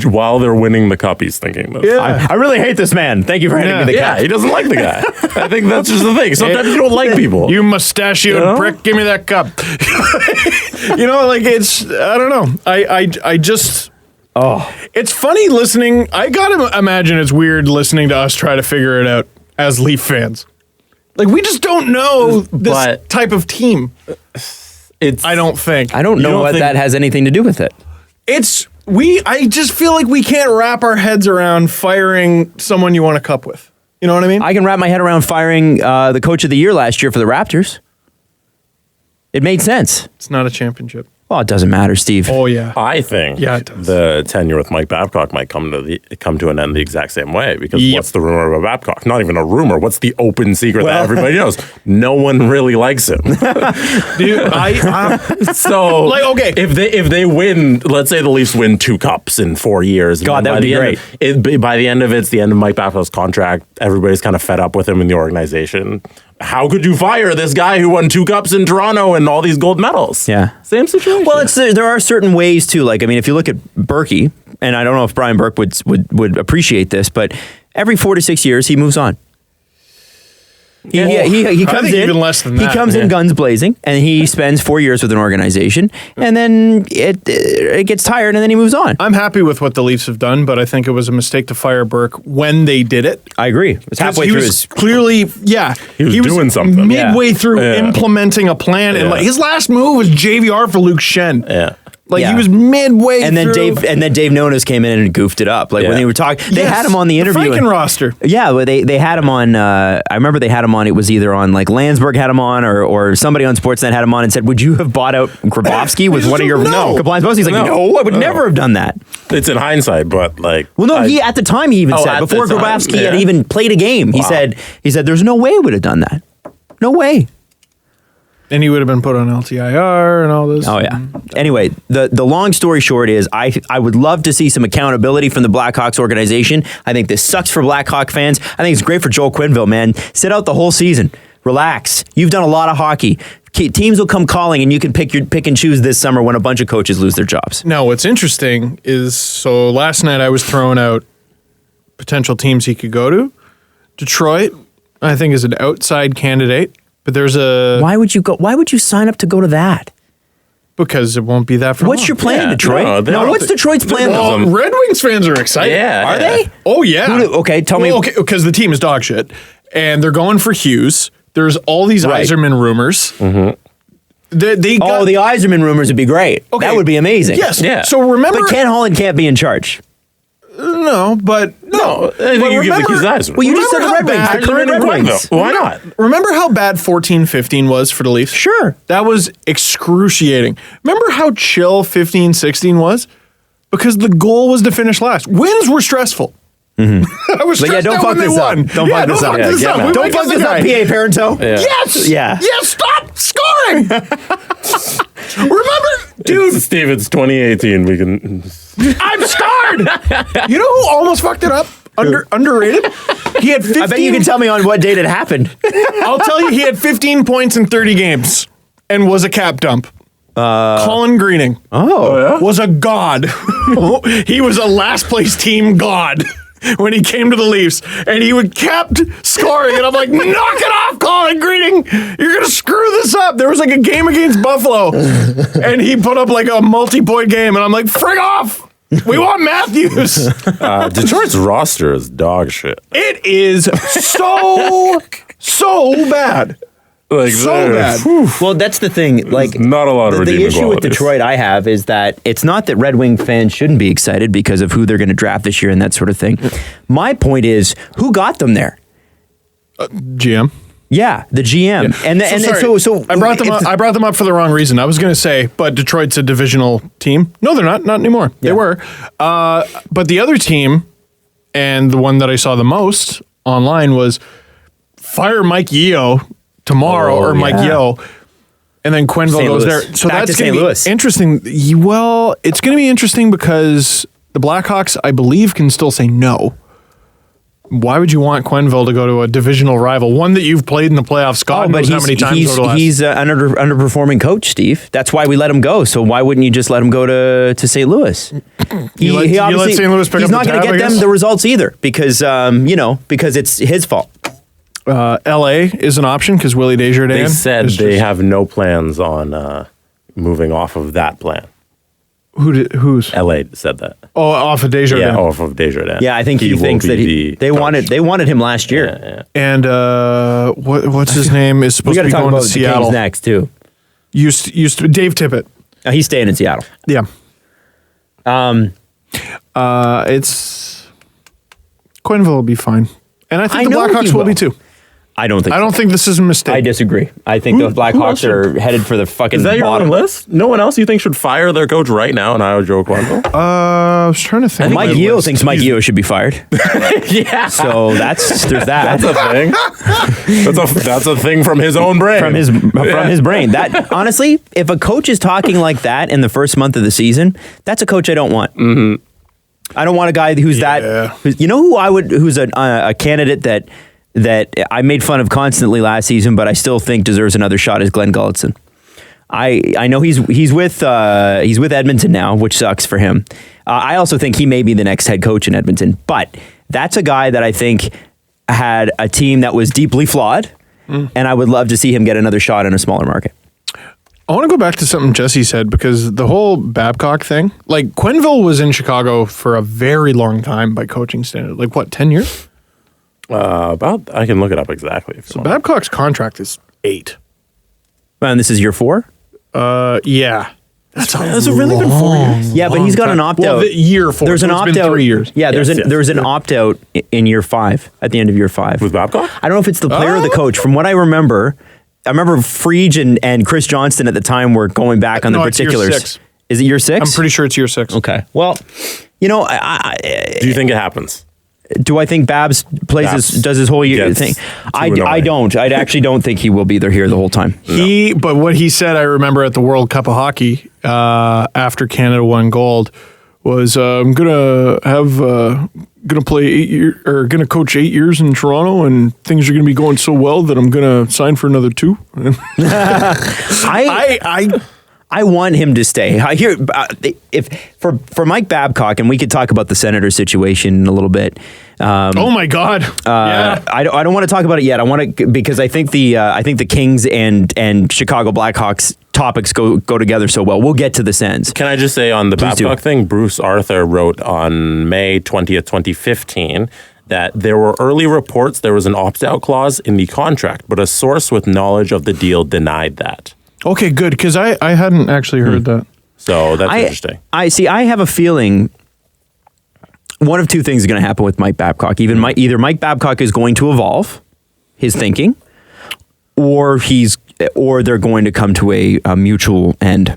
Speaker 4: while they're winning the cup, he's thinking this.
Speaker 2: Yeah. I really hate this man. Thank you for handing me the cup.
Speaker 4: Yeah, he doesn't like the guy. I think that's just the thing. Sometimes you don't like people.
Speaker 3: You mustachioed prick, give me that cup. It's, I don't know. I just... Oh. It's funny listening. I gotta imagine it's weird listening to us try to figure it out as Leaf fans. We just don't know this type of team. I don't think.
Speaker 2: I don't know what that has anything to do with it.
Speaker 3: I just feel like we can't wrap our heads around firing someone you won a cup with. You know what I mean?
Speaker 2: I can wrap my head around firing the coach of the year last year for the Raptors. It made sense.
Speaker 3: It's not a championship.
Speaker 2: Well, it doesn't matter, Steve.
Speaker 3: Oh, yeah.
Speaker 4: I think
Speaker 3: it does.
Speaker 4: The tenure with Mike Babcock might come to an end the exact same way, because what's the rumor about Babcock? Not even a rumor. What's the open secret that everybody knows? No one really likes him.
Speaker 3: Dude,
Speaker 4: so
Speaker 3: like, okay,
Speaker 4: if they win, let's say the Leafs win 2 cups in 4 years.
Speaker 2: God, that would be great.
Speaker 4: By the end of it, it's the end of Mike Babcock's contract. Everybody's kind of fed up with him in the organization. How could you fire this guy who won 2 cups in Toronto and all these gold medals?
Speaker 2: Yeah.
Speaker 4: Same situation.
Speaker 2: Well, there are certain ways too. Like, I mean, if you look at Berkey, and I don't know if Brian Burke would appreciate this, but every 4 to 6 years he moves on. He comes in
Speaker 3: even less than that.
Speaker 2: He comes in guns blazing, and he spends 4 years with an organization, and then it gets tired, and then he moves on.
Speaker 3: I'm happy with what the Leafs have done, but I think it was a mistake to fire Burke when they did it.
Speaker 2: I agree. It was halfway through his...
Speaker 3: Clearly,
Speaker 4: he was doing something.
Speaker 3: Midway through implementing a plan, and like his last move was JVR for Luke Shen.
Speaker 4: Yeah.
Speaker 3: Like he was midway through.
Speaker 2: Dave Nonis came in and goofed it up. Like when they were talking, they had him on the interview.
Speaker 3: The Franken roster.
Speaker 2: Yeah, well, they had him on. I remember they had him on. It was either on like Landsberg had him on, or somebody on Sportsnet had him on and said, "Would you have bought out Grabowski with one of your compliance posts?" He's like, "No, I would never have done that."
Speaker 4: It's in hindsight, but like,
Speaker 2: well, no, he at the time he even said before Grabowski had even played a game, he said, "There's no way I would have done that. No way."
Speaker 3: And he would have been put on LTIR and all this.
Speaker 2: Oh, yeah. Anyway, the long story short is I would love to see some accountability from the Blackhawks organization. I think this sucks for Blackhawk fans. I think it's great for Joel Quenneville, man. Sit out the whole season. Relax. You've done a lot of hockey. Teams will come calling, and you can pick and choose this summer when a bunch of coaches lose their jobs.
Speaker 3: Now, what's interesting is, so last night I was throwing out potential teams he could go to. Detroit, I think, is an outside candidate. But there's a...
Speaker 2: Why would you sign up to go to that?
Speaker 3: Because it won't be that for
Speaker 2: What's
Speaker 3: long.
Speaker 2: your plan, Detroit? No, what's Detroit's plan?
Speaker 3: Well, Red Wings fans are excited.
Speaker 4: Yeah.
Speaker 2: Are they?
Speaker 3: Oh, yeah.
Speaker 2: Okay, tell me.
Speaker 3: Okay, because the team is dog shit. And they're going for Hughes. There's all these Yzerman rumors. Mm-hmm. They got,
Speaker 2: the Yzerman rumors would be great. Okay. That would be amazing.
Speaker 3: Yes.
Speaker 4: Yeah.
Speaker 3: So remember...
Speaker 2: But Ken Holland can't be in charge.
Speaker 3: No, but...
Speaker 4: No. I think you give the keys to Yzerman.
Speaker 2: Well, you just said the Red Wings, the current Red Wings.
Speaker 4: Why not?
Speaker 3: Remember how bad 14-15 was for the Leafs?
Speaker 2: Sure.
Speaker 3: That was excruciating. Remember how chill 15-16 was? Because the goal was to finish last. Wins were stressful. Mm-hmm. I was stressed
Speaker 2: don't
Speaker 3: out
Speaker 2: fuck
Speaker 3: when
Speaker 2: this
Speaker 3: they
Speaker 2: up.
Speaker 3: won.
Speaker 2: Don't fuck this up. Don't fuck this up, PA Parento.
Speaker 4: Yeah.
Speaker 3: Yes!
Speaker 2: Yeah.
Speaker 3: Yes, stop scoring! Remember, dude.
Speaker 4: Steve, it's 2018. We can...
Speaker 3: I'm scarred! You know who almost fucked it up? Underrated? He had 15...
Speaker 2: I bet you can tell me on what date it happened.
Speaker 3: I'll tell you, he had 15 points in 30 games and was a cap dump. Colin Greening was a god. He was a last place team god when he came to the Leafs, and he would kept scoring, and I'm like, knock it off, Colin Greening. You're going to screw this up. There was like a game against Buffalo, and he put up like a multi-point game, and I'm like, frig off. We want Matthews.
Speaker 4: Detroit's roster is dog shit.
Speaker 3: It is so bad.
Speaker 4: Like
Speaker 3: so bad.
Speaker 2: Well, that's the thing. Like,
Speaker 4: not a lot of redeeming
Speaker 2: the issue with
Speaker 4: qualities.
Speaker 2: Detroit I have is that it's not that Red Wing fans shouldn't be excited because of who they're going to draft this year and that sort of thing. My point is, who got them there?
Speaker 3: GM.
Speaker 2: Yeah, the GM. Yeah. And so
Speaker 3: I brought them up for the wrong reason. I was going to say, but Detroit's a divisional team. No, they're not. Not anymore. Yeah. They were. But the other team, and the one that I saw the most online, was fire Mike Yeo tomorrow, Mike Yeo, and then Quenneville goes there. So
Speaker 2: Back
Speaker 3: that's going to be interesting. Well, it's going to be interesting because the Blackhawks, I believe, can still say no. Why would you want Quenneville to go to a divisional rival, one that you've played in the playoffs? God knows how many times.
Speaker 2: He's an underperforming coach, Steve. That's why we let him go. So why wouldn't you just let him go to St. Louis?
Speaker 3: You let St. Louis pick
Speaker 2: he's
Speaker 3: up
Speaker 2: not
Speaker 3: the
Speaker 2: going to
Speaker 3: tab,
Speaker 2: get them the results either because because it's his fault.
Speaker 3: LA is an option because Willie Desjardins.
Speaker 4: They said they have no plans on moving off of that plan.
Speaker 3: Who's?
Speaker 4: LA said that.
Speaker 3: Oh, off of Desjardins.
Speaker 4: Yeah, off of Desjardins.
Speaker 2: Yeah, I think he thinks that they wanted him last year.
Speaker 4: Yeah.
Speaker 3: And what's his name is supposed to be going to Seattle.
Speaker 2: Kings next too.
Speaker 3: Used to Dave Tippett.
Speaker 2: He's staying in Seattle.
Speaker 3: Yeah. It's Quenneville will be fine, and I think the Blackhawks will be too.
Speaker 2: I don't think
Speaker 3: this is a mistake.
Speaker 2: I disagree. I think the Blackhawks are headed for the fucking
Speaker 4: Is that your
Speaker 2: bottom
Speaker 4: own list? No one else you think should fire their coach right now in Iowa, Joel Quenneville?
Speaker 3: I was trying to think.
Speaker 2: Mike Yeo thinks Mike Yeo should be fired.
Speaker 4: Yeah.
Speaker 2: So there's that.
Speaker 4: That's a thing. That's a thing from his own brain.
Speaker 2: From his brain. That honestly, if a coach is talking like that in the first month of the season, that's a coach I don't want. Mm-hmm. I don't want a guy who's you know who's a candidate that I made fun of constantly last season, but I still think deserves another shot is Glenn Gulletson. I know he's with Edmonton now, which sucks for him. I also think he may be the next head coach in Edmonton, but that's a guy that I think had a team that was deeply flawed, and I would love to see him get another shot in a smaller market.
Speaker 3: I want to go back to something Jesse said, because the whole Babcock thing, like Quenneville was in Chicago for a very long time by coaching standard. Like what, 10 years?
Speaker 4: I can look it up exactly.
Speaker 3: So Babcock's contract is 8.
Speaker 2: And this is year 4?
Speaker 3: Yeah.
Speaker 4: That's a really good 4 years.
Speaker 2: Yeah, but he's got an opt-out.
Speaker 3: Well, year 4.
Speaker 2: There's an
Speaker 3: opt-out.
Speaker 2: opt-out.
Speaker 3: 3 years.
Speaker 2: Yeah, there's an opt-out in year 5, at the end of year 5.
Speaker 4: With Babcock?
Speaker 2: I don't know if it's the player or the coach. From what I remember Friedge and Chris Johnston at the time were going back on the particulars.
Speaker 3: It's year 6.
Speaker 2: Is it year 6?
Speaker 3: I'm pretty sure it's year 6.
Speaker 2: Okay. Well, you know,
Speaker 4: do you think it happens?
Speaker 2: Do I think Babs does his whole year thing? I don't. I actually don't think he will be here the whole time.
Speaker 3: But what he said, I remember at the World Cup of Hockey after Canada won gold, was I'm gonna play 8 years, or gonna coach 8 years in Toronto, and things are gonna be going so well that I'm gonna sign for another 2.
Speaker 2: I want him to stay. For Mike Babcock, and we could talk about the Senators situation in a little bit.
Speaker 3: Oh my God! Yeah.
Speaker 2: I don't want to talk about it yet. I want to, because I think the Kings and Chicago Blackhawks topics go together so well. We'll get to the Sens.
Speaker 4: Can I just say on the Babcock thing, Bruce Arthur wrote on May 20th, 2015. That there were early reports there was an opt-out clause in the contract, but a source with knowledge of the deal denied that.
Speaker 3: Okay, good, because I hadn't actually heard that.
Speaker 4: So that's interesting.
Speaker 2: I have a feeling one of two things is going to happen with Mike Babcock. Either Mike Babcock is going to evolve his thinking, or they're going to come to a mutual end.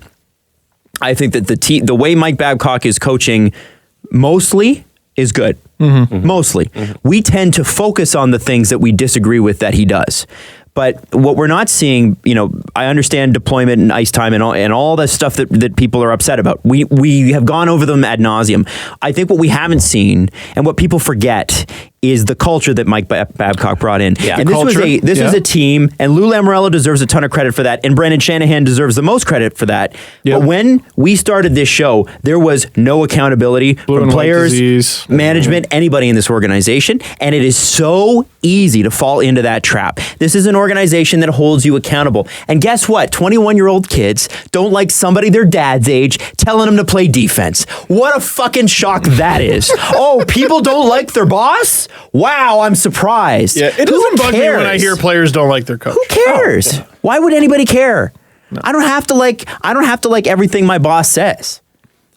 Speaker 2: I think that the way Mike Babcock is coaching mostly is good. Mm-hmm. Mostly. Mm-hmm. We tend to focus on the things that we disagree with that he does. But what we're not seeing, I understand deployment and ice time and all the stuff that people are upset about. We have gone over them ad nauseum. I think what we haven't seen and what people forget is the culture that Mike Babcock brought in.
Speaker 3: Yeah.
Speaker 2: And this was a team, and Lou Lamoriello deserves a ton of credit for that, and Brendan Shanahan deserves the most credit for that. Yeah. But when we started this show, there was no accountability from players, management, anybody in this organization, and it is so easy to fall into that trap. This is an organization that holds you accountable. And guess what? 21-year-old kids don't like somebody their dad's age telling them to play defense. What a fucking shock that is. Oh, people don't like their boss? Wow, I'm surprised.
Speaker 3: Yeah, it doesn't bug me when I hear players don't like their coach.
Speaker 2: Who cares?
Speaker 3: Oh.
Speaker 2: Why would anybody care? No. I don't have to like everything my boss says.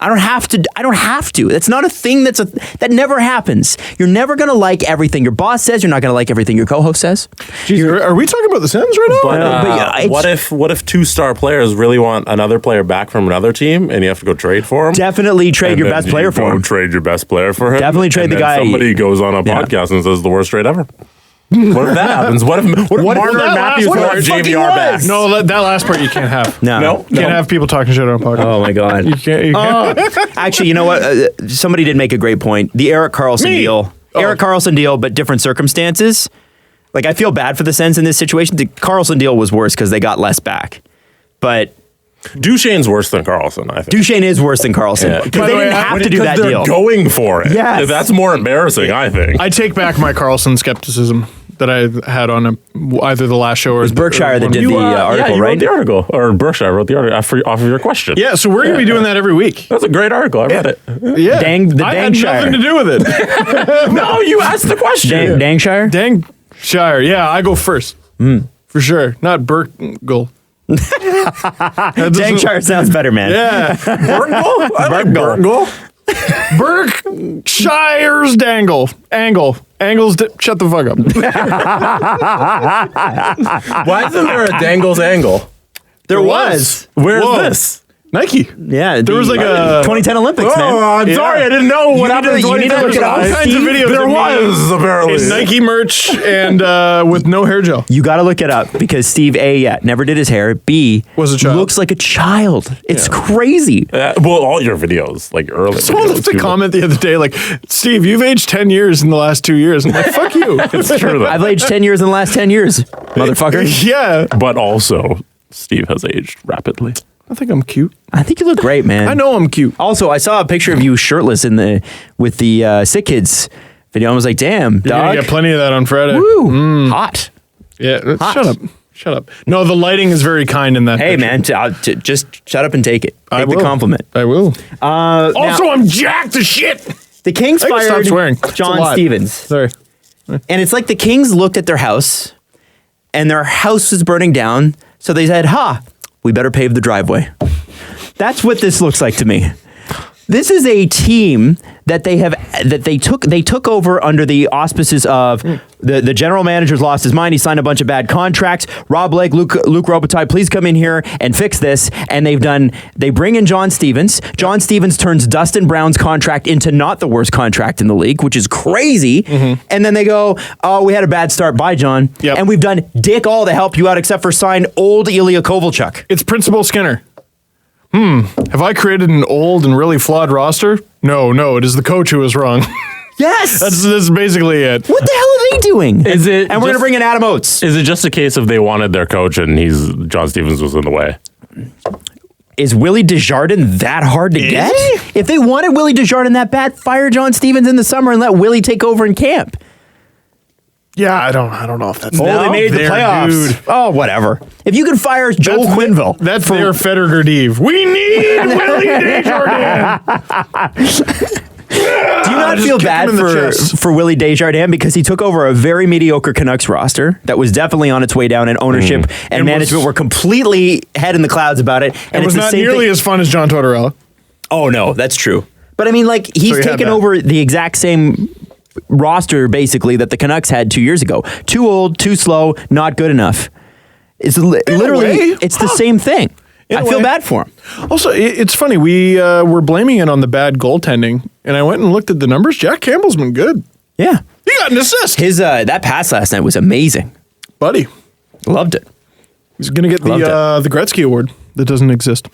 Speaker 2: I don't have to. That's not a thing that never happens. You're never going to like everything your boss says. You're not going to like everything your co-host says.
Speaker 3: Jeez, are we talking about the Sens right now?
Speaker 4: But what if 2-star players really want another player back from another team and you have to go trade for him?
Speaker 2: Definitely trade your best player for him.
Speaker 4: Trade your best player for him?
Speaker 2: Definitely trade the guy.
Speaker 4: Somebody goes on a podcast and says the worst trade ever. What if that happens? What if Marner and Matthews want JVR back?
Speaker 3: No, that last part you can't have.
Speaker 2: No.
Speaker 3: You can't have people talking shit on a podcast.
Speaker 2: Oh my God.
Speaker 3: You can't.
Speaker 2: Actually, you know what? Somebody did make a great point. The Erik Karlsson deal. Erik Karlsson deal, but different circumstances. Like, I feel bad for the Sens in this situation. The Karlsson deal was worse because they got less back. But
Speaker 4: Duchene's worse than Karlsson, I think.
Speaker 2: Duchene is worse than Karlsson. Because they didn't have to do that deal.
Speaker 4: They're going for it.
Speaker 2: Yes.
Speaker 4: That's more embarrassing, I think.
Speaker 3: I take back my Karlsson skepticism that I had on either the last show or...
Speaker 2: It was Berkshire that did the article,
Speaker 4: you
Speaker 2: right?
Speaker 4: Wrote the article. Or Berkshire wrote the article off of your question.
Speaker 3: Yeah, so we're going to be doing that every week.
Speaker 4: That's a great article. I read it.
Speaker 3: Yeah.
Speaker 2: I had
Speaker 3: nothing to do with it.
Speaker 4: No, you asked the question.
Speaker 2: Dangshire?
Speaker 3: Dangshire. Yeah, I go first. For sure. Not Berkle.
Speaker 2: Dankshire sounds better, man.
Speaker 3: Yeah. Burkle? I like Burkle. Berkshire's Dangle. Angle's shut the fuck up.
Speaker 4: Why isn't there a Dangle's Angle?
Speaker 2: There was.
Speaker 4: Where's this?
Speaker 3: Nike.
Speaker 2: Yeah.
Speaker 3: There was like a
Speaker 2: 2010 Olympics, man.
Speaker 3: Oh, I'm sorry, I didn't know what happened.
Speaker 2: You need to look it up.
Speaker 3: All kinds of videos.
Speaker 4: There was, apparently.
Speaker 3: In Nike merch and with no hair gel.
Speaker 2: You got to look it up because Steve, A, never did his hair. B,
Speaker 3: was a child.
Speaker 2: Looks like a child. It's crazy.
Speaker 4: Well, all your videos, like early.
Speaker 3: Someone left a comment the other day, like, Steve, you've aged 10 years in the last 2 years. I'm like, fuck you.
Speaker 4: It's true, though.
Speaker 2: I've aged 10 years in the last 10 years, motherfucker.
Speaker 3: Yeah.
Speaker 4: But also, Steve has aged rapidly.
Speaker 3: I think I'm cute.
Speaker 2: I think you look great, man.
Speaker 3: I know I'm cute.
Speaker 2: Also, I saw a picture of you shirtless with the Sick Kids video. I was like, damn,
Speaker 3: You're
Speaker 2: dog.
Speaker 3: gonna get plenty of that on Friday.
Speaker 2: Woo. Hot.
Speaker 3: Yeah,
Speaker 2: Hot.
Speaker 3: Shut up. No, the lighting is very kind in that
Speaker 2: Hey,
Speaker 3: picture.
Speaker 2: man, just shut up and take it.
Speaker 3: I
Speaker 2: Take the
Speaker 3: will.
Speaker 2: compliment.
Speaker 3: I will.
Speaker 2: Also,
Speaker 3: I'm jacked to shit.
Speaker 2: the Kings
Speaker 3: I can stop
Speaker 2: fired
Speaker 3: swearing. It's a
Speaker 2: John
Speaker 3: lot.
Speaker 2: Stevens.
Speaker 3: Sorry.
Speaker 2: And it's like the Kings looked at their house, and their house was burning down, so they said, we better pave the driveway. That's what this looks like to me. This is a team that they took over under the auspices of the general manager's lost his mind. He signed a bunch of bad contracts. Rob Blake, Luke Robitaille, please come in here and fix this. And they bring in John Stevens. John Stevens turns Dustin Brown's contract into not the worst contract in the league, which is crazy. And then they go, we had a bad start. Bye, John.
Speaker 3: Yep.
Speaker 2: And we've done dick all to help you out except for sign old Ilya Kovalchuk.
Speaker 3: It's Principal Skinner. Have I created an old and really flawed roster? No, it is the coach who was wrong.
Speaker 2: Yes.
Speaker 3: That's basically it.
Speaker 2: What the hell are they doing?
Speaker 4: Is it?
Speaker 2: And we're going to bring in Adam Oates.
Speaker 4: Is it just a case of they wanted their coach and John Stevens was in the way?
Speaker 2: Is Willie Desjardins that hard to get? If they wanted Willie Desjardins that bad, fire John Stevens in the summer and let Willie take over in camp.
Speaker 3: Yeah, I don't know if that's
Speaker 2: They made the playoffs.
Speaker 3: Dude.
Speaker 2: Oh, whatever. If you could fire Joel Quenneville.
Speaker 3: That's their Federer Div. We need Willie Desjardins.
Speaker 2: Do you not feel bad for Willie Desjardins because he took over a very mediocre Canucks roster that was definitely on its way down, and ownership and management were completely head in the clouds about it. And
Speaker 3: it was not nearly as fun as John Tortorella.
Speaker 2: Oh, no, that's true. But I mean, like, he's taken over the exact same roster, basically, that the Canucks had 2 years ago. Too old, too slow, not good enough. It's literally, it's the same thing. I feel bad for him.
Speaker 3: Also, it's funny. We were blaming it on the bad goaltending, and I went and looked at the numbers. Jack Campbell's been good.
Speaker 2: Yeah.
Speaker 3: He got an assist.
Speaker 2: His that pass last night was amazing.
Speaker 3: Buddy.
Speaker 2: Loved it.
Speaker 3: He's going to get the Gretzky Award that doesn't exist.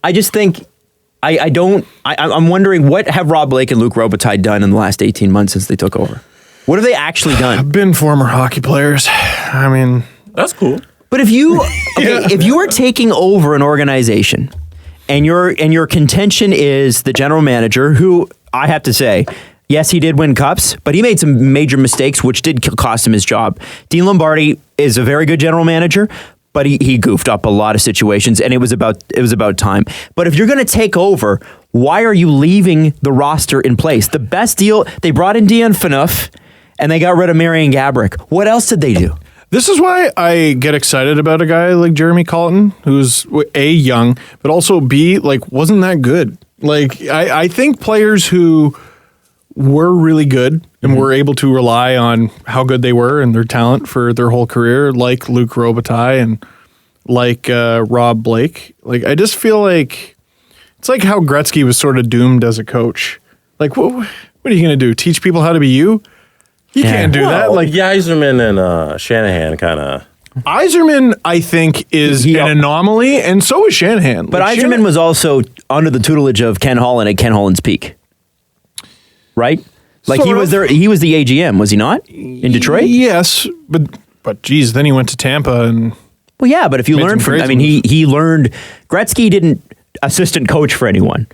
Speaker 2: I just think... I'm wondering, what have Rob Blake and Luke Robitaille done in the last 18 months since they took over? What have they actually done?
Speaker 3: Been former hockey players. I mean...
Speaker 4: That's cool.
Speaker 2: But if you if you are taking over an organization and your contention is the general manager, who I have to say, yes, he did win cups, but he made some major mistakes which did cost him his job. Dean Lombardi is a very good general manager, but he goofed up a lot of situations, and it was about time. But if you're going to take over, why are you leaving the roster in place? The best deal, they brought in Dion Phaneuf, and they got rid of Marian Gaborik. What else did they do?
Speaker 3: This is why I get excited about a guy like Jeremy Colleton, who's A, young, but also B, like, wasn't that good. Like, I think players who were really good and were able to rely on how good they were and their talent for their whole career, like Luke Robitaille and like Rob Blake. Like, I just feel like it's like how Gretzky was sort of doomed as a coach. Like, what are you going to do? Teach people how to be you? You can't do that. Like
Speaker 4: Yzerman and Shanahan kind of.
Speaker 3: Yzerman, I think, is an anomaly, and so is Shanahan.
Speaker 2: But
Speaker 3: like,
Speaker 2: Yzerman was also under the tutelage of Ken Holland at Ken Holland's peak, right? Like he was there. He was the AGM, was he not? In Detroit?
Speaker 3: Yes, but geez, then he went to Tampa and.
Speaker 2: Well, yeah, but if you learn from, I mean, he learned. Gretzky didn't assistant coach for anyone.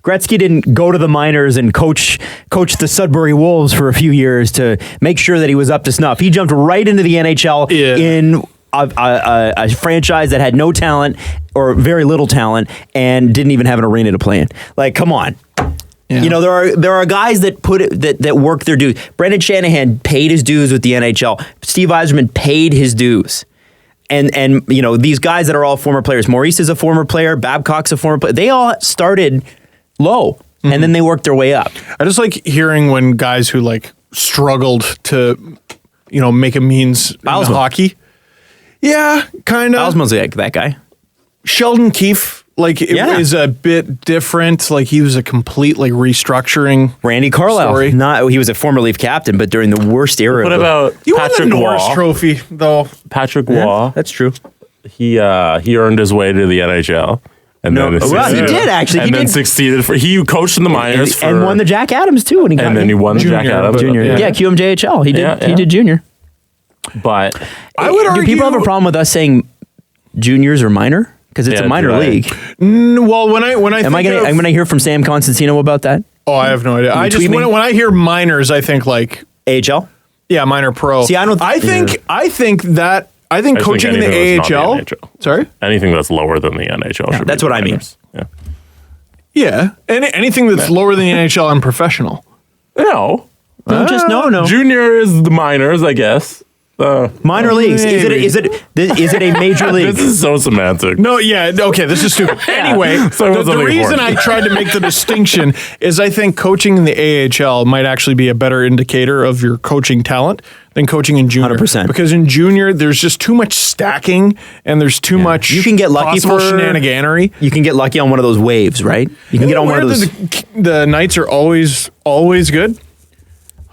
Speaker 2: Gretzky didn't go to the minors and coach the Sudbury Wolves for a few years to make sure that he was up to snuff. He jumped right into the NHL in a franchise that had no talent or very little talent and didn't even have an arena to play in. Like, come on. Yeah. You know, there are guys that that work their dues. Brendan Shanahan paid his dues with the NHL. Steve Yzerman paid his dues. And you know, these guys that are all former players. Maurice is a former player. Babcock's a former player. They all started low, and then they worked their way up.
Speaker 3: I just like hearing when guys who like struggled to, you know, make a means in hockey. Yeah, kind of.
Speaker 2: Alsman's like that guy.
Speaker 3: Sheldon Keefe, like, it was a bit different. Like, he was a complete, like, restructuring.
Speaker 2: Randy Carlisle. He was a former Leaf captain, but during the worst era.
Speaker 4: What about
Speaker 3: you
Speaker 4: Patrick
Speaker 3: won the Norris
Speaker 4: Waugh?
Speaker 3: Trophy, though.
Speaker 4: Patrick Waugh.
Speaker 2: That's true.
Speaker 4: He earned his way to the NHL. And then
Speaker 2: he did, actually.
Speaker 4: And then succeeded. He coached in the minors.
Speaker 2: And won the Jack Adams, too, when he got
Speaker 4: And then he won the Jack Adams.
Speaker 2: Junior. Yeah, QMJHL. He did junior.
Speaker 4: But
Speaker 3: I would argue...
Speaker 2: Do people have a problem with us saying juniors or minor? Because it's a minor league.
Speaker 3: Well, when I
Speaker 2: am I going to hear from Sam Constantino about that?
Speaker 3: Oh, I have no idea. I just when I hear minors, I think like
Speaker 2: AHL.
Speaker 3: Yeah, minor pro.
Speaker 2: See, I think coaching in the AHL.
Speaker 3: Sorry,
Speaker 4: anything that's lower than the NHL.
Speaker 2: Yeah, that's what minors.
Speaker 4: I mean.
Speaker 3: Yeah, anything that's lower than the NHL and professional.
Speaker 4: No,
Speaker 2: no.
Speaker 4: Junior is the minors, I guess.
Speaker 2: Minor leagues. Is it a major league?
Speaker 4: This is so semantic.
Speaker 3: No, yeah, okay, this is stupid. Anyway, the reason I tried to make the distinction is I think coaching in the AHL might actually be a better indicator of your coaching talent than coaching in junior.
Speaker 2: 100%.
Speaker 3: Because in junior, there's just too much stacking and there's too much
Speaker 2: you can get lucky for
Speaker 3: shenaniganery.
Speaker 2: You can get lucky on one of those waves, right? You can get on one of those.
Speaker 3: The Knights are always good.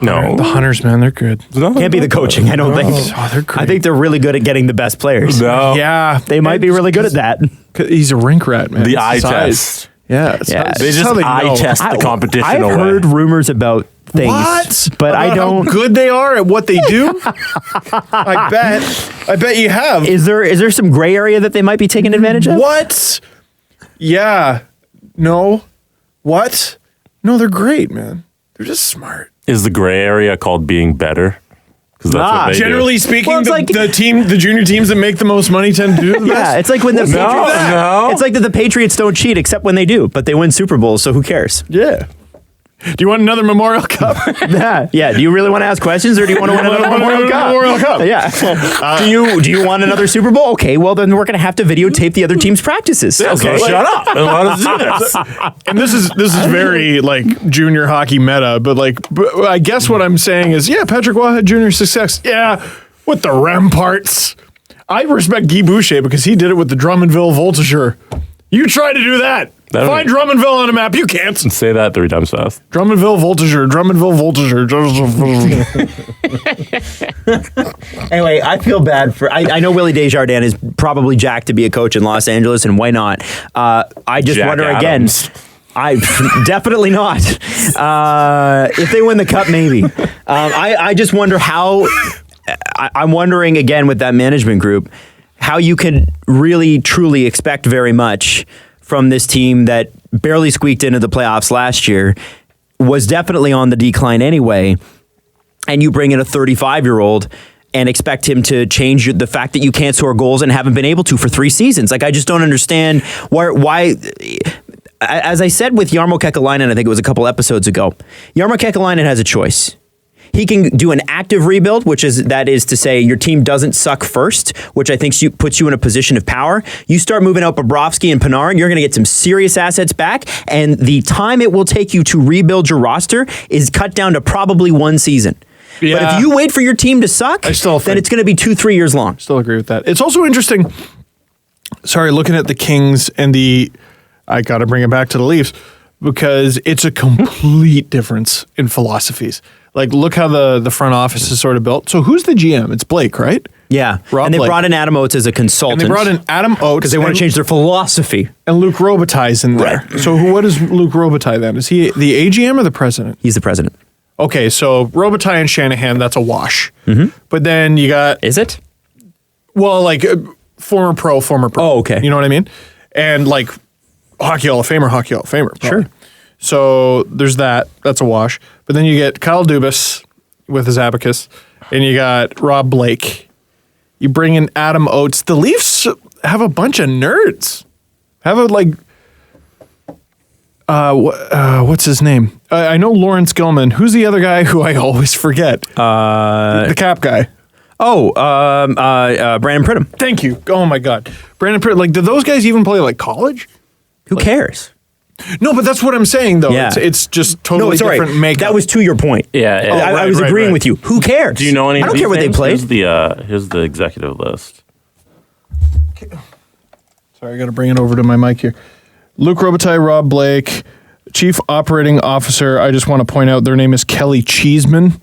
Speaker 4: No.
Speaker 3: The Hunters, man, they're good.
Speaker 2: Can't be the coaching, I don't think.
Speaker 3: Oh, they're great.
Speaker 2: I think they're really good at getting the best players.
Speaker 4: No.
Speaker 3: Yeah.
Speaker 2: They might be really good at that.
Speaker 3: He's a rink rat, man.
Speaker 4: The eye test.
Speaker 3: Yeah.
Speaker 4: They just eye test the competition
Speaker 2: I've
Speaker 4: away.
Speaker 2: heard rumors about things.
Speaker 3: What?
Speaker 2: But I don't.
Speaker 3: How good they are at what they do? I bet you have.
Speaker 2: Is there some gray area that they might be taking advantage of?
Speaker 3: What? Yeah. No. What? No, they're great, man. They're just smart.
Speaker 4: Is the gray area called being better? Because that's what they
Speaker 3: generally speaking,
Speaker 2: Well, it's
Speaker 3: the junior teams that make the most money tend to do the best.
Speaker 2: Yeah, it's like when the Patriots.
Speaker 4: No.
Speaker 2: It's like that the Patriots don't cheat except when they do, but they win Super Bowls, so who cares?
Speaker 3: Yeah. Do you want another Memorial Cup?
Speaker 2: Yeah. Do you really want to ask questions, or do you want to win another Memorial Cup?
Speaker 3: Memorial Cup.
Speaker 2: Yeah. Do you want another Super Bowl? Okay. Well, then we're going to have to videotape the other team's practices.
Speaker 4: Yeah,
Speaker 2: okay.
Speaker 4: so shut up and let us do this.
Speaker 3: And this is very like junior hockey meta, but I guess what I'm saying is, yeah, Patrick Waugh had junior success. Yeah, with the Ramparts. I respect Guy Boucher because he did it with the Drummondville Voltigeur. You try to do that. Find Drummondville on a map. You can't.
Speaker 4: Say that 3 times fast.
Speaker 3: Drummondville Voltigeur. Drummondville Voltigeur.
Speaker 2: Anyway, I feel bad for. I know Willie Desjardins is probably jacked to be a coach in Los Angeles, and why not? I just
Speaker 4: Jack
Speaker 2: wonder
Speaker 4: Adams.
Speaker 2: again. Definitely not. If they win the cup, maybe. I just wonder how. I'm wondering again with that management group how you can really truly expect very much from this team that barely squeaked into the playoffs last year, was definitely on the decline anyway, and you bring in a 35-year-old and expect him to change the fact that you can't score goals and haven't been able to for 3 seasons. Like, I just don't understand why. As I said with Jarmo Kekalainen, I think it was a couple episodes ago, Jarmo Kekalainen has a choice. He can do an active rebuild, that is to say your team doesn't suck first, which I think puts you in a position of power. You start moving out Bobrovsky and Panarin, you're going to get some serious assets back, and the time it will take you to rebuild your roster is cut down to probably 1 season. Yeah. But if you wait for your team to suck, then it's going to be 2-3 years long.
Speaker 3: Still agree with that. It's also interesting, looking at the Kings and I got to bring it back to the Leafs, because it's a complete difference in philosophies. Like, look how the front office is sort of built. So who's the GM? It's Blake, right?
Speaker 2: Yeah.
Speaker 3: Rob
Speaker 2: Blake.
Speaker 3: Brought
Speaker 2: in Adam Oates as a consultant.
Speaker 3: And they brought in Adam Oates.
Speaker 2: Because they want to change their philosophy.
Speaker 3: And Luc Robitaille's in there. Right. So what is Luc Robitaille then? Is he the AGM or the president?
Speaker 2: He's the president.
Speaker 3: Okay, so Robitaille and Shanahan, that's a wash.
Speaker 2: Mm-hmm.
Speaker 3: But then you got...
Speaker 2: Is it?
Speaker 3: Well, like, former pro.
Speaker 2: Oh, okay.
Speaker 3: You know what I mean? And, like, Hockey Hall of Famer. Probably.
Speaker 2: Sure.
Speaker 3: So there's that. That's a wash. But then you get Kyle Dubas with his abacus, and you got Rob Blake. You bring in Adam Oates. The Leafs have a bunch of nerds. What's his name? I know Lawrence Gilman. Who's the other guy who I always forget? The cap guy.
Speaker 2: Brandon Pridham.
Speaker 3: Thank you. Oh my God, Brandon Pridham. Like, did those guys even play like college?
Speaker 2: Who cares?
Speaker 3: No, but that's what I'm saying, though.
Speaker 2: Yeah.
Speaker 3: It's just totally different makeup.
Speaker 2: That was to your point.
Speaker 4: Yeah.
Speaker 2: I was agreeing with you. Who cares?
Speaker 4: Do you know any?
Speaker 2: I don't care what they played.
Speaker 4: Here's the executive list.
Speaker 3: Sorry, I got to bring it over to my mic here. Luke Robitaille, Rob Blake, Chief Operating Officer. I just want to point out their name is Kelly Cheeseman.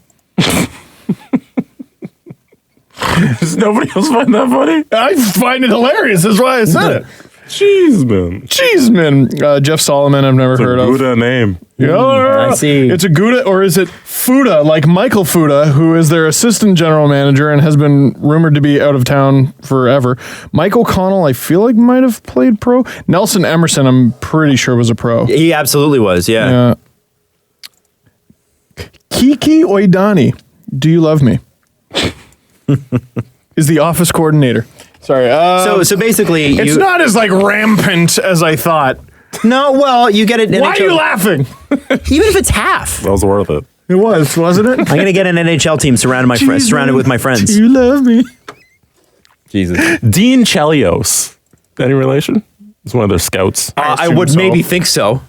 Speaker 4: Does nobody else find that funny?
Speaker 3: I find it hilarious. That's why I said it.
Speaker 4: Cheeseman.
Speaker 3: Jeff Solomon, I've never heard of.
Speaker 4: Gouda name.
Speaker 3: Yeah,
Speaker 2: I see.
Speaker 3: It's a Gouda, or is it Fuda, like Michael Fuda, who is their assistant general manager and has been rumored to be out of town forever. Mike O'Connell, I feel like might have played pro. Nelson Emerson, I'm pretty sure was a pro.
Speaker 2: He absolutely was, yeah.
Speaker 3: Kiki Oidani, do you love me? Is the office coordinator. Sorry.
Speaker 2: So basically,
Speaker 3: it's not as like rampant as I thought.
Speaker 2: No, well, you get it.
Speaker 3: Why are you laughing?
Speaker 2: Even if it's half,
Speaker 4: That was worth it.
Speaker 3: It was, wasn't it?
Speaker 2: I'm gonna get an NHL team surrounded with my friends.
Speaker 3: Do you love me?
Speaker 2: Jesus.
Speaker 4: Dean Chelios. Any relation? He's one of their scouts.
Speaker 2: I would maybe think so.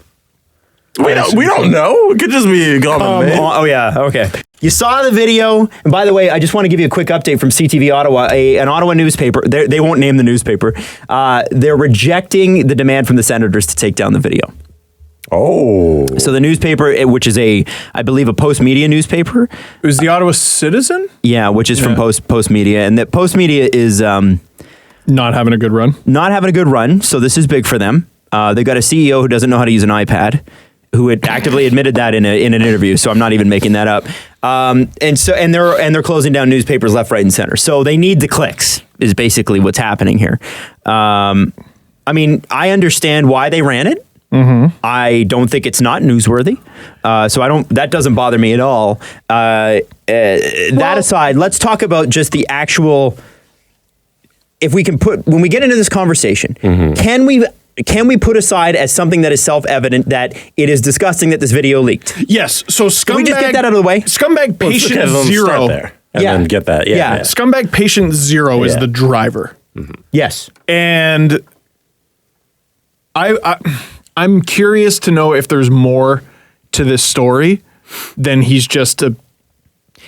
Speaker 4: We don't know. It could just be a common name.
Speaker 2: Oh yeah, okay. You saw the video, and by the way, I just want to give you a quick update from CTV Ottawa, an Ottawa newspaper. They won't name the newspaper. They're rejecting the demand from the Senators to take down the video.
Speaker 4: Oh.
Speaker 2: So the newspaper, which is I believe a Post Media newspaper.
Speaker 3: It was the Ottawa Citizen?
Speaker 2: Yeah, which is from Post Media, and that Post Media is
Speaker 3: not having a good run.
Speaker 2: Not having a good run. So this is big for them. They've got a CEO who doesn't know how to use an iPad, who had actively admitted that in an interview. So I'm not even making that up. And they're closing down newspapers left, right, and center. So they need the clicks. Is basically what's happening here. I mean, I understand why they ran it. Mm-hmm. I don't think it's not newsworthy. So that doesn't bother me at all. That aside, let's talk about just the actual. If we can when we get into this conversation, can we put aside as something that is self-evident that it is disgusting that this video leaked?
Speaker 3: Yes. So scumbag.
Speaker 2: Can we just get that out of the way?
Speaker 3: Scumbag patient zero.
Speaker 4: There and then get that. Yeah.
Speaker 3: Scumbag patient zero is the driver.
Speaker 2: Mm-hmm. Yes.
Speaker 3: And I'm curious to know if there's more to this story than he's just a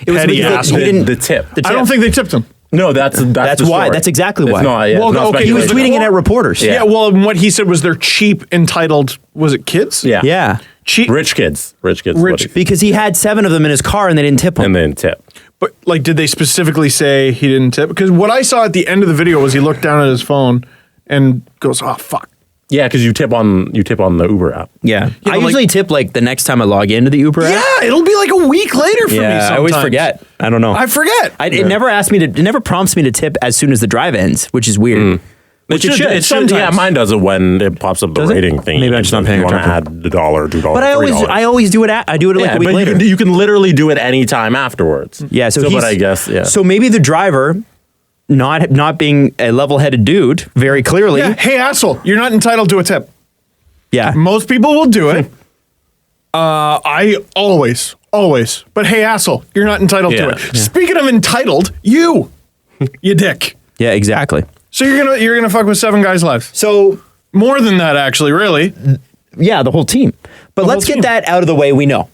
Speaker 3: petty asshole.
Speaker 4: The tip.
Speaker 3: I don't think they tipped him.
Speaker 4: No, that's
Speaker 2: why.
Speaker 4: story.
Speaker 2: That's exactly why.
Speaker 4: It's not, yeah,
Speaker 3: well, okay,
Speaker 2: he was tweeting it at reporters.
Speaker 3: Yeah. Well, what he said was they're cheap, entitled. Was it kids?
Speaker 4: Yeah.
Speaker 2: Yeah.
Speaker 3: Cheap.
Speaker 4: Rich kids.
Speaker 2: Because he had 7 of them in his car and they didn't tip him.
Speaker 4: And then tip.
Speaker 3: But like, did they specifically say he didn't tip? Because what I saw at the end of the video was he looked down at his phone and goes, "Oh fuck."
Speaker 4: Yeah, because you tip on the Uber app.
Speaker 2: Yeah. I usually tip like the next time I log into the Uber app.
Speaker 3: Yeah, it'll be like a week later for me sometimes.
Speaker 2: I always forget. I don't know.
Speaker 3: I forget.
Speaker 2: It never prompts me to tip as soon as the drive ends, which is weird. Which it should.
Speaker 4: Sometimes. Yeah, mine does it when it pops up the rating thing.
Speaker 2: Maybe I'm just not paying attention.
Speaker 4: You want to add the $1, $2, $3.
Speaker 2: But I always do it. I do it like a week later.
Speaker 4: You can literally do it any time afterwards.
Speaker 2: Yeah.
Speaker 4: But I guess
Speaker 2: So maybe the driver, not being a level-headed dude, very clearly.
Speaker 3: Yeah. Hey, asshole! You're not entitled to a tip.
Speaker 2: Yeah.
Speaker 3: Most people will do it. I always. But hey, asshole, you're not entitled to it.
Speaker 4: Yeah.
Speaker 3: Speaking of entitled, you dick.
Speaker 2: Yeah. Exactly.
Speaker 3: So you're gonna fuck with 7 guys' lives.
Speaker 2: So
Speaker 3: More than that, actually, really.
Speaker 2: yeah, the whole team. But let's get that out of the way. We know.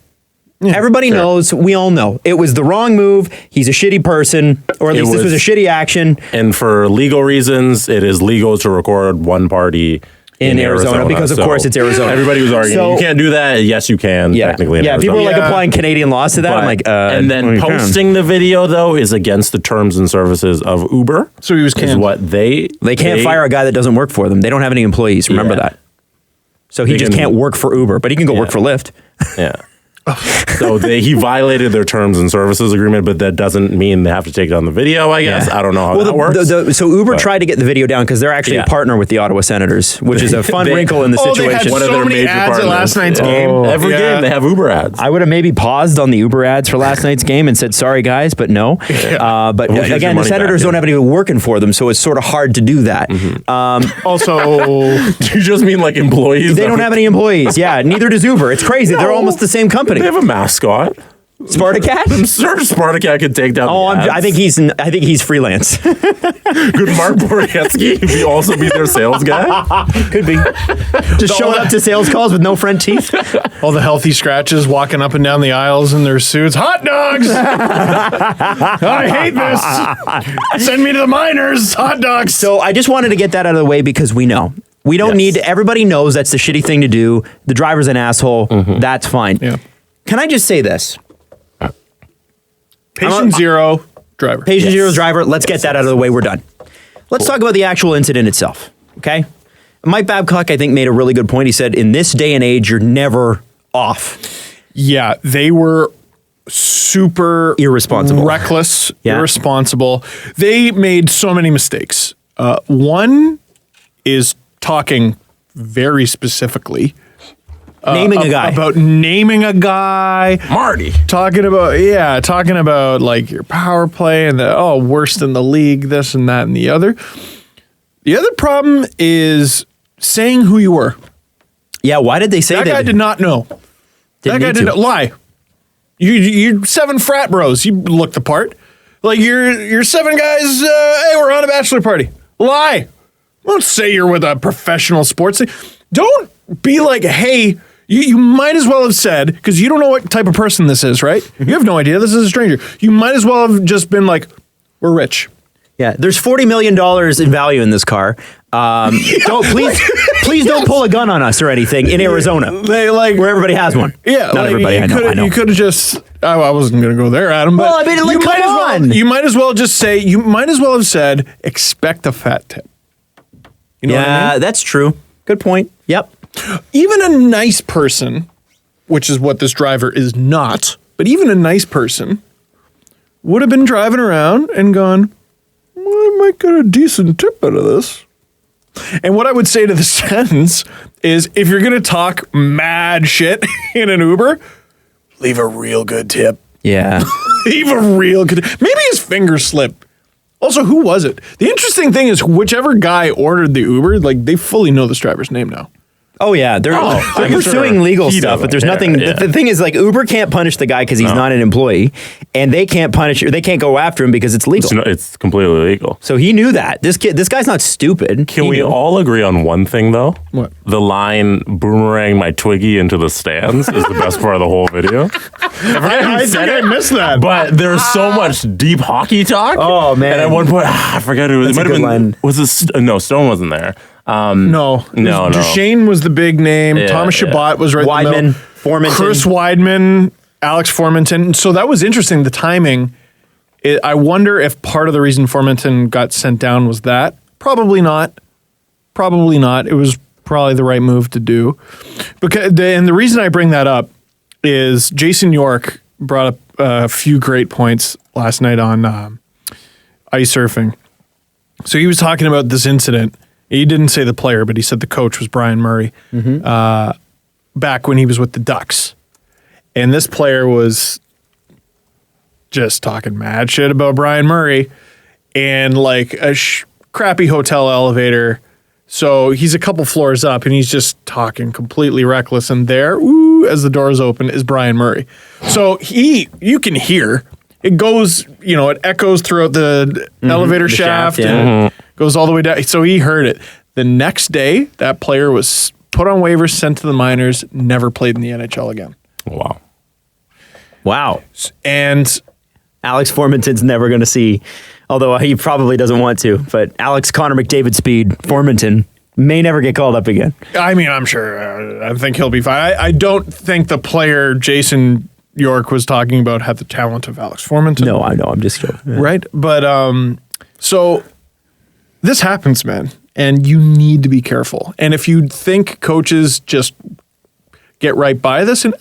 Speaker 2: Everybody knows. We all know. It was the wrong move. He's a shitty person, or at least this was a shitty action.
Speaker 4: And for legal reasons, it is legal to record one party in Arizona
Speaker 2: because, of course, it's Arizona.
Speaker 4: Everybody was arguing, you can't do that. Yes, you can, technically in Arizona.
Speaker 2: People were applying Canadian laws to that. I'm like,
Speaker 4: and then posting the video, though, is against the terms and services of Uber.
Speaker 3: So he was canned.
Speaker 4: Is what they
Speaker 2: can't fire a guy that doesn't work for them. They don't have any employees. Remember that. So he just can't work for Uber, but he can go work for Lyft.
Speaker 4: Yeah. So he violated their terms and services agreement, but that doesn't mean they have to take it on the video, I guess. I don't know how that works.
Speaker 2: So Uber tried to get the video down because they're actually a partner with the Ottawa Senators, which is a fun wrinkle in the situation.
Speaker 3: They had so many ads at last night's game.
Speaker 4: Every game they have Uber ads.
Speaker 2: I would have maybe paused on the Uber ads for last night's game and said, sorry, guys, but no. But again, the Senators don't have anyone working for them, so it's sort of hard to do that.
Speaker 3: Also,
Speaker 4: do you just mean like employees?
Speaker 2: They don't have any employees. Yeah, neither does Uber. It's crazy. They're almost the same company.
Speaker 4: They have a mascot.
Speaker 2: Spartacat?
Speaker 4: I'm sure Spartacat could take down.
Speaker 2: I think he's freelance.
Speaker 4: Could Mark Boryansky also be their sales guy?
Speaker 2: Could be. Just showing up to sales calls with no front teeth.
Speaker 3: All the healthy scratches walking up and down the aisles in their suits. Hot dogs! I hate this. Send me to the miners. Hot dogs.
Speaker 2: So I just wanted to get that out of the way because we know. We don't need to, everybody knows that's the shitty thing to do. The driver's an asshole. That's fine.
Speaker 3: Yeah.
Speaker 2: Can I just say this?
Speaker 3: Patient zero, driver.
Speaker 2: Patient zero, driver. Let's get that out of the way. We're done. Let's talk about the actual incident itself, okay? Mike Babcock, I think, made a really good point. He said, in this day and age, you're never off.
Speaker 3: Yeah, they were super
Speaker 2: irresponsible,
Speaker 3: reckless, irresponsible. They made so many mistakes. One is talking very specifically
Speaker 2: naming a guy.
Speaker 3: About naming a guy.
Speaker 4: Marty.
Speaker 3: Talking about like your power play and worst in the league, this and that and the other. The other problem is saying who you were.
Speaker 2: Yeah, why did they say that?
Speaker 3: That guy did not know. That guy did not lie. You're 7 frat bros. You look the part. Like you're 7 guys, hey, we're on a bachelor party. Lie. Don't say you're with a professional sports team. Don't be like, hey, you might as well have said, because you don't know what type of person this is, right? You have no idea. This is a stranger. You might as well have just been like, we're rich.
Speaker 2: Yeah, there's $40 million in value in this car. Please don't pull a gun on us or anything in Arizona. Where everybody has one.
Speaker 3: Yeah,
Speaker 2: not everybody. I know.
Speaker 3: You could have just. I wasn't going to go there, Adam. But you might as well just say. You might as well have said, expect a fat tip. You know what I mean?
Speaker 2: That's true. Good point. Yep.
Speaker 3: Even a nice person, which is what this driver is not, but even a nice person would have been driving around and gone, I might get a decent tip out of this. And what I would say to the sentence is, if you're going to talk mad shit in an Uber, leave a real good tip.
Speaker 2: Yeah.
Speaker 3: Leave a real good tip. Maybe his finger slipped. Also, who was it? The interesting thing is, whichever guy ordered the Uber, they fully know this driver's name now.
Speaker 2: Oh, yeah. They're pursuing legal stuff, but there's nothing.
Speaker 4: Yeah.
Speaker 2: The thing is, Uber can't punish the guy because he's not an employee, and they can't go after him because it's legal.
Speaker 4: It's completely legal.
Speaker 2: So he knew that. This guy's not stupid.
Speaker 4: Can we all agree on one thing, though?
Speaker 3: What?
Speaker 4: The line, boomerang my Twiggy into the stands, is the best part of the whole video.
Speaker 3: I think I missed that.
Speaker 4: But there's so much deep hockey talk.
Speaker 2: Oh, man.
Speaker 4: And at one point, I forget who it was. It might have been. Line. Was this? No, Stone wasn't there.
Speaker 3: No. Duchesne was the big name. Thomas Chabot was right in the middle.
Speaker 2: Formanton.
Speaker 3: Chris Weidman, Alex Formanton. So that was interesting, the timing. I wonder if part of the reason Formanton got sent down was that. Probably not. It was probably the right move to do. And the reason I bring that up is Jason York brought up a few great points last night on ice surfing. So he was talking about this incident. He didn't say the player, but he said the coach was Brian Murray back when he was with the Ducks. And this player was just talking mad shit about Brian Murray and a crappy hotel elevator. So he's a couple floors up and he's just talking completely reckless. And there, as the doors open, is Brian Murray. So you can hear. It goes, it echoes throughout the elevator shaft and goes all the way down. So he heard it. The next day, that player was put on waivers, sent to the minors, never played in the NHL again.
Speaker 2: Wow.
Speaker 3: And
Speaker 2: Alex Formanton's never going to see, although he probably doesn't want to, but Alex Connor McDavid Speed Formanton may never get called up again.
Speaker 3: I mean, I'm sure. I think he'll be fine. I don't think the player, Jason York, was talking about had the talent of Alex Formanton.
Speaker 2: No, I know. I'm just joking. Yeah.
Speaker 3: Right? But so this happens, man, and you need to be careful. And if you think coaches just get right by this and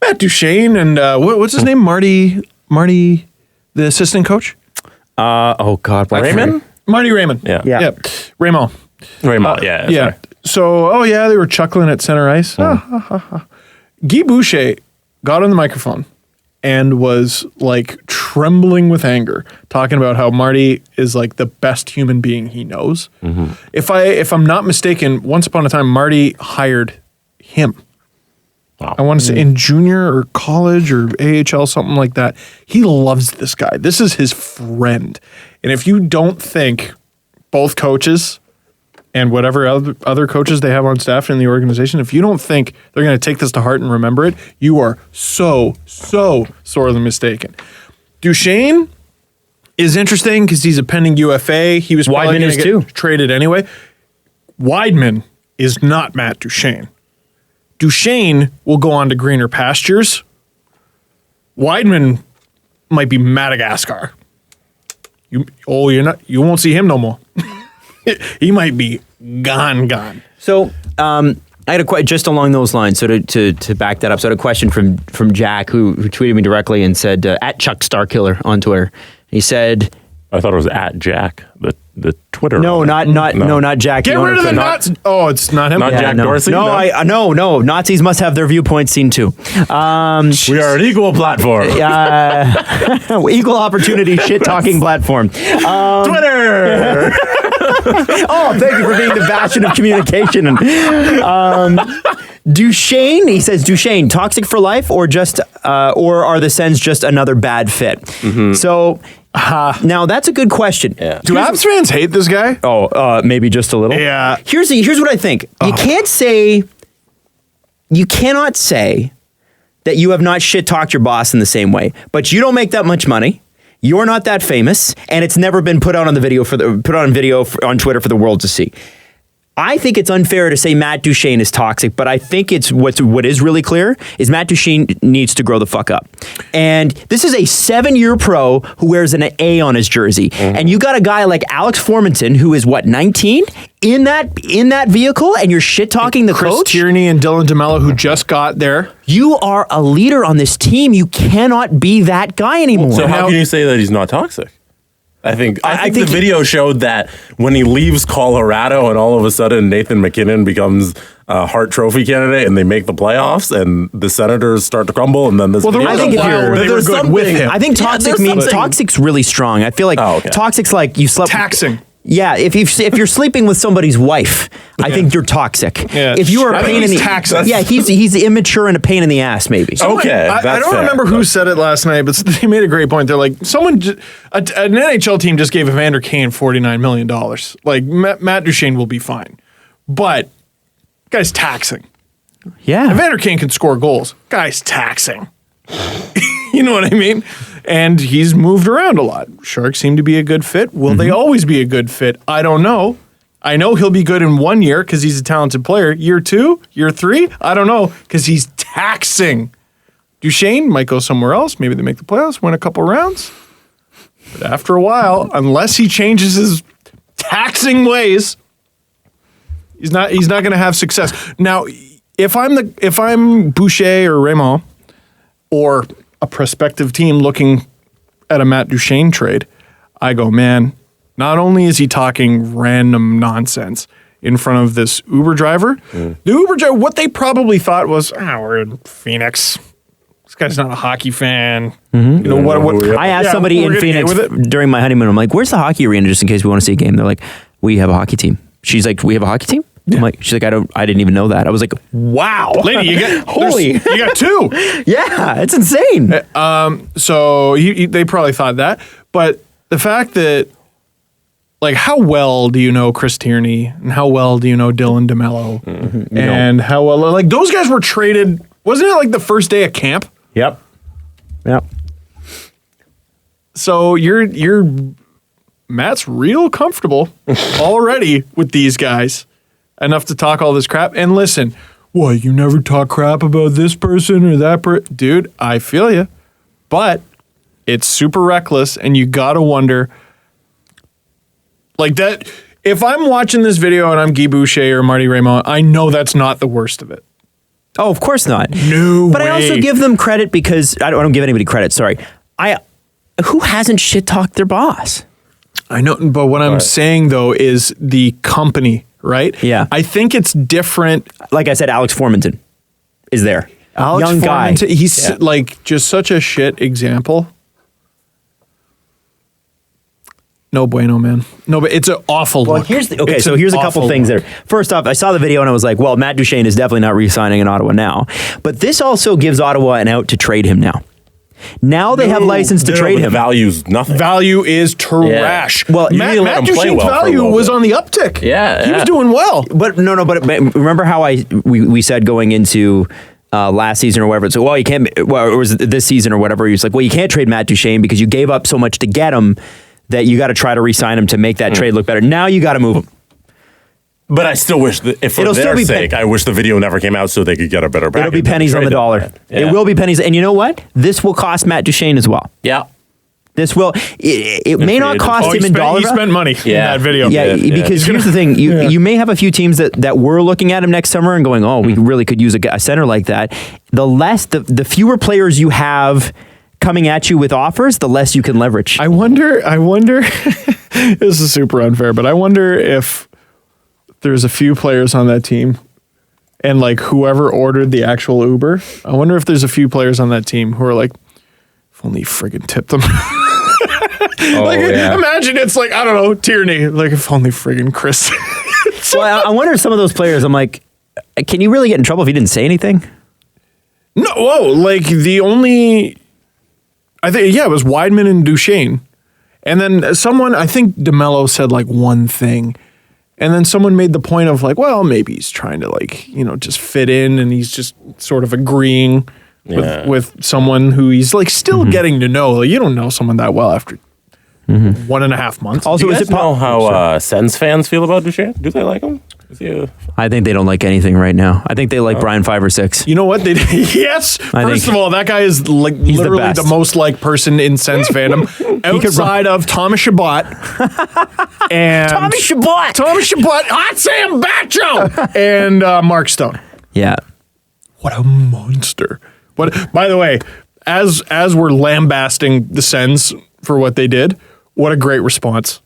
Speaker 3: Matt Duchesne and what's his name? Marty, the assistant coach?
Speaker 2: Oh God,
Speaker 4: Raymond?
Speaker 3: Marty Raymond.
Speaker 4: Yeah.
Speaker 3: Raymond.
Speaker 4: Yeah.
Speaker 3: Sorry. So, they were chuckling at center ice. Guy Boucher got on the microphone and was trembling with anger, talking about how Marty is the best human being he knows. If I'm not mistaken, once upon a time, Marty hired him.
Speaker 4: Wow.
Speaker 3: I want to say in junior or college or AHL, something like that. He loves this guy. This is his friend. And if you don't think both coaches and whatever other coaches they have on staff in the organization, if you don't think they're going to take this to heart and remember it, you are so sorely mistaken. Duchesne is interesting because he's a pending UFA. He was probably going to get traded anyway. Weidman is not Matt Duchesne. Duchesne will go on to greener pastures. Weidman might be Madagascar. You won't see him no more. He might be gone.
Speaker 2: So I had a just along those lines. So to back that up, so I had a question from Jack who tweeted me directly and said at Chuck Starkiller on Twitter. He said,
Speaker 4: I thought it was at Jack, the Twitter.
Speaker 2: No, not Jack.
Speaker 3: Get rid of the Nazis. Oh, it's not him.
Speaker 4: Not Jack Dorsey.
Speaker 2: No. Nazis must have their viewpoints seen too.
Speaker 4: We are an equal platform.
Speaker 2: Equal opportunity shit talking platform.
Speaker 4: Twitter.
Speaker 2: Oh, thank you for being the bastion of communication. Duchesne, he says, Duchesne, toxic for life or are the Sens just another bad fit? Mm-hmm. So now that's a good question.
Speaker 3: Yeah. Do Habs fans hate this guy?
Speaker 2: Oh, maybe just a little.
Speaker 3: Yeah.
Speaker 2: Here's what I think. You cannot say that you have not shit talked your boss in the same way, but you don't make that much money. You're not that famous, and it's never been put out on video on Twitter for the world to see. I think it's unfair to say Matt Duchesne is toxic, but I think it's what is really clear is Matt Duchesne needs to grow the fuck up. And this is a 7-year pro who wears an A on his jersey. Mm-hmm. And you got a guy like Alex Formanton who is 19 in that vehicle, and you're shit talking the
Speaker 3: Chris
Speaker 2: coach.
Speaker 3: Tierney and Dylan DeMello who just got there.
Speaker 2: You are a leader on this team. You cannot be that guy anymore.
Speaker 4: So how can you say that he's not toxic? I think the video showed that when he leaves Colorado and all of a sudden Nathan MacKinnon becomes a Hart Trophy candidate and they make the playoffs and the Senators start to crumble and then this video
Speaker 2: I think
Speaker 3: they were good with him.
Speaker 2: I think toxic means toxic's really strong. I feel like toxic's like you slept
Speaker 3: taxing.
Speaker 2: Yeah, if you're sleeping with somebody's wife, I think you're toxic.
Speaker 3: Yeah.
Speaker 2: If you are a pain in the
Speaker 3: taxing.
Speaker 2: Yeah, he's immature and a pain in the ass, maybe.
Speaker 4: Okay,
Speaker 3: I don't remember who said it last night, but they made a great point. They're like, an NHL team just gave Evander Kane $49 million. Like Matt Duchesne will be fine, but guy's taxing.
Speaker 2: Yeah,
Speaker 3: Evander Kane can score goals. Guy's taxing. You know what I mean? And he's moved around a lot. Sharks seem to be a good fit. Will they always be a good fit? I don't know. I know he'll be good in 1 year because he's a talented player. Year 2, year 3, I don't know because he's taxing. Duchesne might go somewhere else. Maybe they make the playoffs, win a couple rounds. But after a while, unless he changes his taxing ways, he's not going to have success. Now, if I'm Boucher or Raymond or a prospective team looking at a Matt Duchesne trade, I go, man, not only is he talking random nonsense in front of this Uber driver, the Uber driver, what they probably thought was, we're in Phoenix. This guy's not a hockey fan. Mm-hmm. You know what?
Speaker 2: I asked somebody in Phoenix during my honeymoon, I'm like, where's the hockey arena just in case we want to see a game? They're like, we have a hockey team. She's like, we have a hockey team? Yeah. I'm like, she's like, I didn't even know that. I was like, wow.
Speaker 3: Lady, you got 2.
Speaker 2: Yeah, it's insane.
Speaker 3: So they probably thought that. But the fact that, like, how well do you know Chris Tierney and how well do you know Dylan DeMello? Mm-hmm. And how well, like, those guys were traded, wasn't it like the first day of camp?
Speaker 2: Yep.
Speaker 3: So Matt's real comfortable already with these guys. Enough to talk all this crap. And listen, what, you never talk crap about this person or that person? Dude, I feel you. But it's super reckless, and you got to wonder, like that, if I'm watching this video and I'm Guy Boucher or Marty Raymond, I know that's not the worst of it.
Speaker 2: Oh, of course not.
Speaker 3: No
Speaker 2: But
Speaker 3: way.
Speaker 2: I also give them credit because, I don't give anybody credit, sorry. Who hasn't shit-talked their boss?
Speaker 3: I know, but what I'm saying, though, is the company, right?
Speaker 2: Yeah.
Speaker 3: I think it's different.
Speaker 2: Like I said, Alex Formanton is there.
Speaker 3: Alex
Speaker 2: Young guy.
Speaker 3: He's like just such a shit example. No bueno, man. No, but it's an awful look.
Speaker 2: Here's a couple things there. First off, I saw the video and I was like, well, Matt Duchene is definitely not re-signing in Ottawa now. But this also gives Ottawa an out to trade him now. Now they have license to trade him.
Speaker 4: Value's nothing.
Speaker 3: Value is trash.
Speaker 2: Yeah. Well,
Speaker 3: Matt Duchene's value was on the uptick. He was doing well.
Speaker 2: But but remember how we said going into last season or whatever, so well, you can't, or was it this season or whatever, you're like, well, you can't trade Matt Duchene because you gave up so much to get him that you got to try to re-sign him to make that trade look better. Now you got to move him.
Speaker 4: But I still wish that if for their sake, I wish the video never came out so they could get a better package.
Speaker 2: It'll be pennies on the dollar. Yeah. It will be pennies. And you know what? This will cost Matt Duchene as well.
Speaker 4: Yeah.
Speaker 2: This will, it may not cost him in dollar.
Speaker 3: He spent money in that video.
Speaker 2: Yeah, because here's the thing. You may have a few teams that were looking at him next summer and going, oh, we really could use a center like that. The fewer players you have coming at you with offers, the less you can leverage.
Speaker 3: I wonder, this is super unfair, but I wonder if there's a few players on that team and like whoever ordered the actual Uber, I wonder if there's a few players on that team who are like, if only you friggin' tipped them. Imagine it's like, I don't know, Tierney, like if only friggin' Chris.
Speaker 2: Well, I wonder if some of those players, I'm like, can you really get in trouble if you didn't say anything?
Speaker 3: No, like it was Wideman and Duchene. And then someone, I think DeMello said like one thing. And then someone made the point of like, well, maybe he's trying to like, just fit in and he's just sort of agreeing with someone who he's like still getting to know. Like, you don't know someone that well after 1.5 months.
Speaker 4: Also, do you guys know how Sens fans feel about Duchene? Do they like him?
Speaker 2: I think they don't like anything right now. I think they like Brian 5 or 6.
Speaker 3: You know what? Yes. First of all, that guy is like literally the most liked person in Sens fandom outside of Thomas Chabot and
Speaker 2: Thomas Chabot,
Speaker 3: Hot Sam Bacho, and Mark Stone.
Speaker 2: Yeah.
Speaker 3: What a monster! But by the way, as we're lambasting the Sens for what they did, what a great response.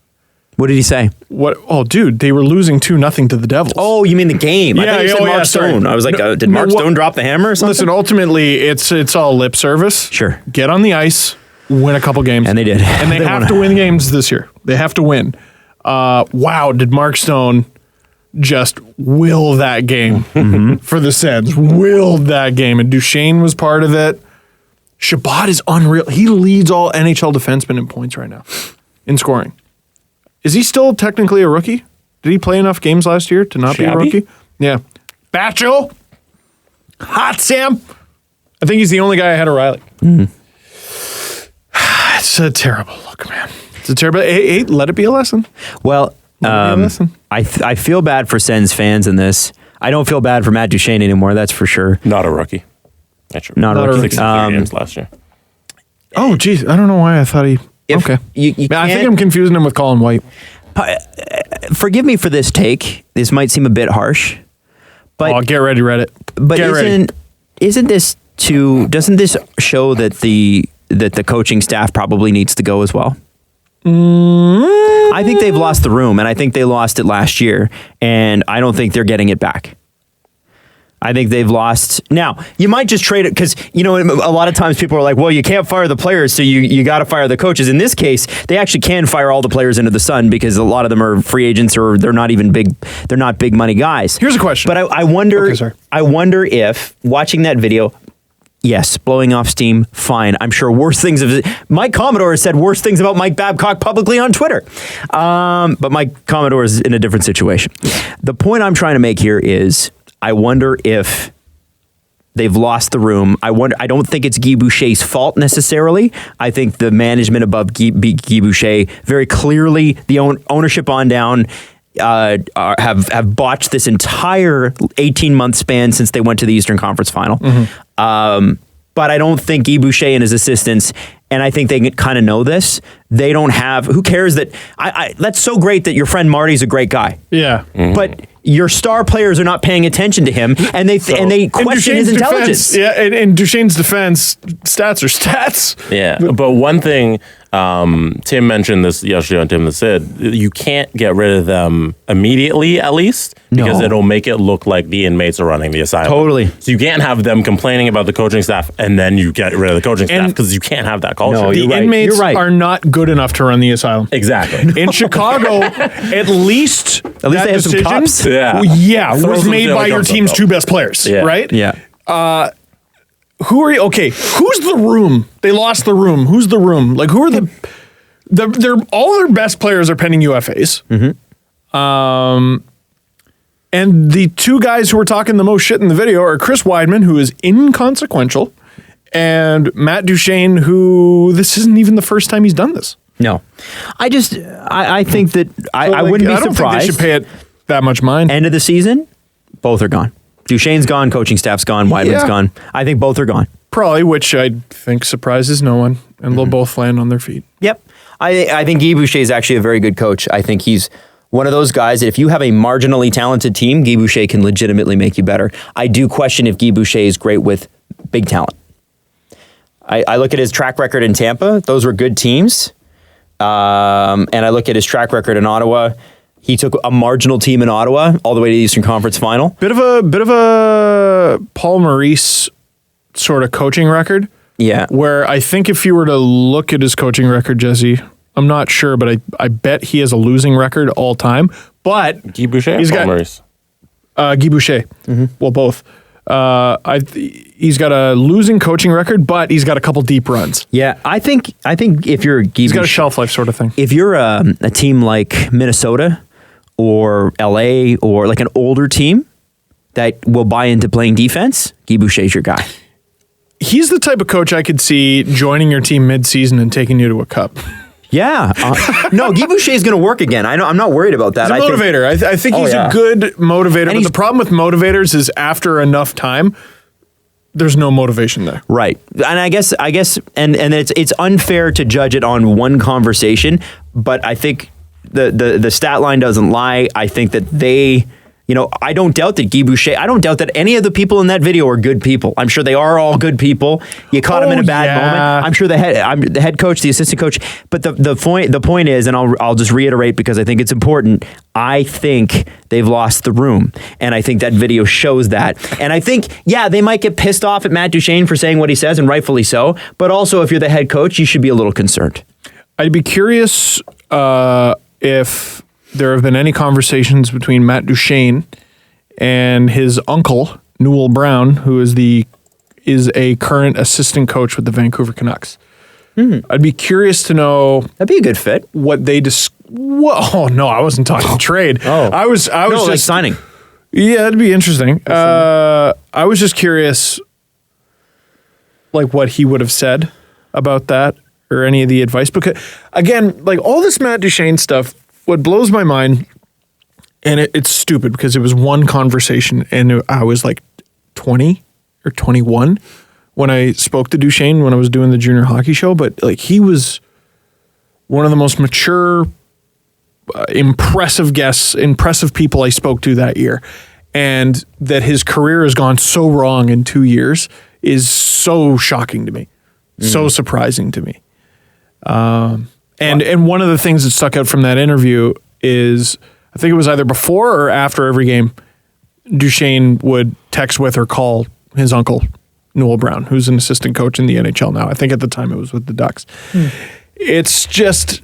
Speaker 2: What did he say?
Speaker 3: What? Oh, dude, they were losing 2-0 to the Devils.
Speaker 2: Oh, you mean the game? I thought you said Mark Stone.
Speaker 3: Sorry.
Speaker 2: I was like, did Mark Stone drop the hammer or something?
Speaker 3: Listen, ultimately, it's all lip service.
Speaker 2: Sure.
Speaker 3: Get on the ice, win a couple games.
Speaker 2: And they did.
Speaker 3: And they have to win games this year. They have to win. Wow, did Mark Stone just will that game for the Sens. Willed that game. And Duchene was part of it. Chabot is unreal. He leads all NHL defensemen in points right now in scoring. Is he still technically a rookie? Did he play enough games last year to not be a rookie? Yeah. Bacho. Hot Sam. I think he's the only guy ahead of Riley. It's a terrible look, man. It's a terrible. Hey, let it be a lesson.
Speaker 2: Well, I feel bad for Sens fans in this. I don't feel bad for Matt Duchene anymore. That's for sure.
Speaker 4: Not a rookie. That's true.
Speaker 2: Not a rookie.
Speaker 4: 63 games last year.
Speaker 3: Oh, geez. I don't know why I thought he... Okay. I think I'm confusing him with Colin White.
Speaker 2: Forgive me for this take. This might seem a bit harsh, but
Speaker 3: get ready, Reddit.
Speaker 2: But isn't this doesn't this show that the coaching staff probably needs to go as well? I think they've lost the room, and I think they lost it last year, and I don't think they're getting it back. I think they've lost. Now, you might just trade it because, a lot of times people are like, well, you can't fire the players, so you got to fire the coaches. In this case, they actually can fire all the players into the sun because a lot of them are free agents or they're not even big. They're not big money guys.
Speaker 3: Here's a question.
Speaker 2: But I wonder if watching that video, yes, blowing off steam, fine. I'm sure worse things Mike Commodore has said worse things about Mike Babcock publicly on Twitter. But Mike Commodore is in a different situation. The point I'm trying to make here is I wonder if they've lost the room. I don't think it's Guy Boucher's fault necessarily. I think the management above Guy Boucher very clearly, the ownership on down, have botched this entire 18-month span since they went to the Eastern Conference Final. But I don't think Guy Boucher and his assistants, and I think they kind of know this, they don't have, who cares that, that's so great that your friend Marty's a great guy.
Speaker 3: Yeah.
Speaker 2: But your star players are not paying attention to him, and they question his intelligence.
Speaker 3: In Duchene's defense, stats are stats.
Speaker 4: Yeah, but one thing Tim mentioned this yesterday on Tim the Sid. You can't get rid of them immediately, at least, because it'll make it look like the inmates are running the asylum.
Speaker 2: Totally.
Speaker 4: So you can't have them complaining about the coaching staff and then you get rid of the coaching staff, because you can't have that culture.
Speaker 2: No,
Speaker 3: The inmates are not good enough to run the asylum.
Speaker 4: Exactly.
Speaker 3: In Chicago, at least
Speaker 2: they have some cups.
Speaker 3: Was made by your team's two best players, right?
Speaker 2: Yeah.
Speaker 3: Who are you? Okay, who's the room? They lost the room. Who's the room? Like, who are they're all their best players are pending UFAs. And the two guys who were talking the most shit in the video are Chris Weidman, who is inconsequential, and Matt Duchene, who this isn't even the first time he's done this.
Speaker 2: No. I think that I wouldn't be surprised.
Speaker 3: I don't think they should pay it that much mind.
Speaker 2: End of the season, both are gone. Duchene's gone, coaching staff's gone, Weidman's gone. I think both are gone.
Speaker 3: Probably, which I think surprises no one, and they'll both land on their feet.
Speaker 2: Yep. I think Guy Boucher is actually a very good coach. I think he's one of those guys that if you have a marginally talented team, Guy Boucher can legitimately make you better. I do question if Guy Boucher is great with big talent. I look at his track record in Tampa. Those were good teams. And I look at his track record in Ottawa. He took a marginal team in Ottawa all the way to the Eastern Conference Final.
Speaker 3: Bit of a Paul Maurice sort of coaching record.
Speaker 2: Yeah.
Speaker 3: Where I think if you were to look at his coaching record, Jesse, I'm not sure, but I bet he has a losing record all time. But
Speaker 4: Guy Boucher, Paul Maurice?
Speaker 3: Guy Boucher. Well, both. He's got a losing coaching record, but he's got a couple deep runs.
Speaker 2: Yeah, I think if you're Guy
Speaker 3: he's got a shelf life sort of thing.
Speaker 2: If you're a team like Minnesota or LA or like an older team that will buy into playing defense, Guy Boucher's your guy.
Speaker 3: He's the type of coach I could see joining your team mid-season and taking you to a cup.
Speaker 2: Yeah. No, Guy Boucher is going to work again. I know. I'm not worried about that.
Speaker 3: He's a motivator. I think he's a good motivator. But the problem with motivators is after enough time, there's no motivation there.
Speaker 2: Right. And I guess, and it's unfair to judge it on one conversation, but I think the stat line doesn't lie. I think that they, I don't doubt that Guy Boucher, I don't doubt that any of the people in that video are good people. I'm sure they are all good people. You caught them in a bad moment. I'm sure the head coach, the assistant coach, but the point is, and I'll just reiterate because I think it's important, I think they've lost the room. And I think that video shows that. And I think, they might get pissed off at Matt Duchene for saying what he says, and rightfully so. But also, if you're the head coach, you should be a little concerned.
Speaker 3: I'd be curious if there have been any conversations between Matt Duchene and his uncle, Newell Brown, who is a current assistant coach with the Vancouver Canucks. I'd be curious to know.
Speaker 2: That'd be a good fit.
Speaker 3: What they Oh no, I wasn't talking trade. I was just
Speaker 2: like signing.
Speaker 3: Yeah, it'd be interesting. I was just curious, like what he would have said about that or any of the advice. Because again, like all this Matt Duchene stuff, what blows my mind, and it's stupid because it was one conversation, and I was like 20 or 21 when I spoke to Duchene when I was doing the junior hockey show. But like he was one of the most mature, impressive people I spoke to that year. And that his career has gone so wrong in 2 years is so shocking to me, so surprising to me. And one of the things that stuck out from that interview is, I think it was either before or after every game, Duchene would text with or call his uncle, Newell Brown, who's an assistant coach in the NHL now. I think at the time it was with the Ducks. It's just...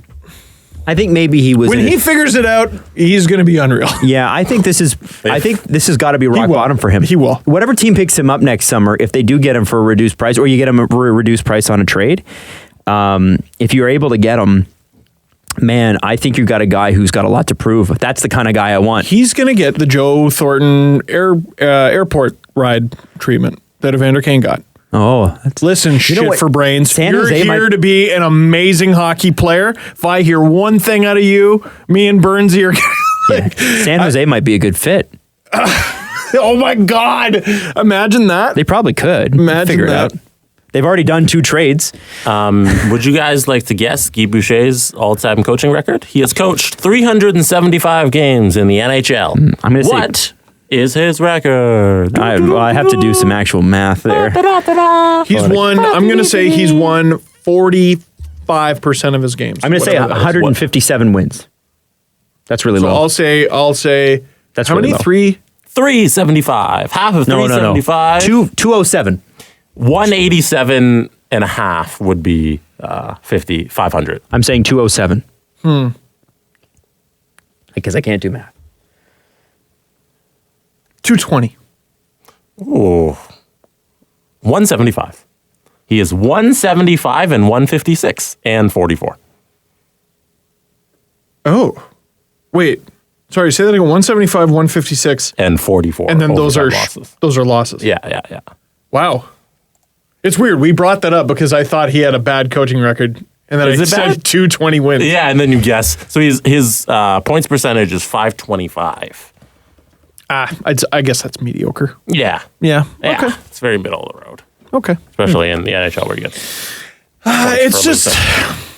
Speaker 2: I think maybe he was...
Speaker 3: When he figures it out, he's going to be unreal.
Speaker 2: Yeah, I think this has got to be rock bottom for him.
Speaker 3: He will.
Speaker 2: Whatever team picks him up next summer, if they do get him for a reduced price, or you get him a reduced price on a trade, if you're able to get him, man, I think you've got a guy who's got a lot to prove. That's the kind of guy I want.
Speaker 3: He's going to get the Joe Thornton airport ride treatment that Evander Kane got.
Speaker 2: Oh,
Speaker 3: listen, shit for brains. You're here to be an amazing hockey player. If I hear one thing out of you, me and Burnsy are...
Speaker 2: San Jose might be a good fit.
Speaker 3: Oh my God. Imagine that.
Speaker 2: They probably could. Figure it out. They've already done 2 trades.
Speaker 4: Would you guys like to guess Guy Boucher's all-time coaching record? He has coached 375 games in the NHL.
Speaker 2: I'm going to say...
Speaker 4: What is his record?
Speaker 2: I have to do some actual math there.
Speaker 3: He's won, I'm going to say he's won 45 5% of his games.
Speaker 2: I'm going to say 157 wins. That's really low.
Speaker 3: I'll say.
Speaker 2: That's
Speaker 3: how
Speaker 2: really
Speaker 3: many?
Speaker 2: low.
Speaker 4: 375. Half of 375.
Speaker 2: 207.
Speaker 4: 187.5 would be 500.
Speaker 2: I'm saying 207. Because I can't do math.
Speaker 3: 220.
Speaker 4: Ooh. 175. He is 175 and 156 and 44.
Speaker 3: Oh. Wait. Sorry, say that again. 175, 156.
Speaker 4: And 44.
Speaker 3: And then those are
Speaker 4: losses.
Speaker 3: Those are losses.
Speaker 4: Yeah.
Speaker 3: Wow. It's weird. We brought that up because I thought he had a bad coaching record. And then I said 220 wins.
Speaker 4: Yeah, and then you guess. So his points percentage is 525.
Speaker 3: I guess that's mediocre.
Speaker 4: Yeah.
Speaker 3: Yeah.
Speaker 4: Yeah.
Speaker 3: Okay.
Speaker 4: It's very middle of the road.
Speaker 3: Okay.
Speaker 4: Especially in the NHL where you get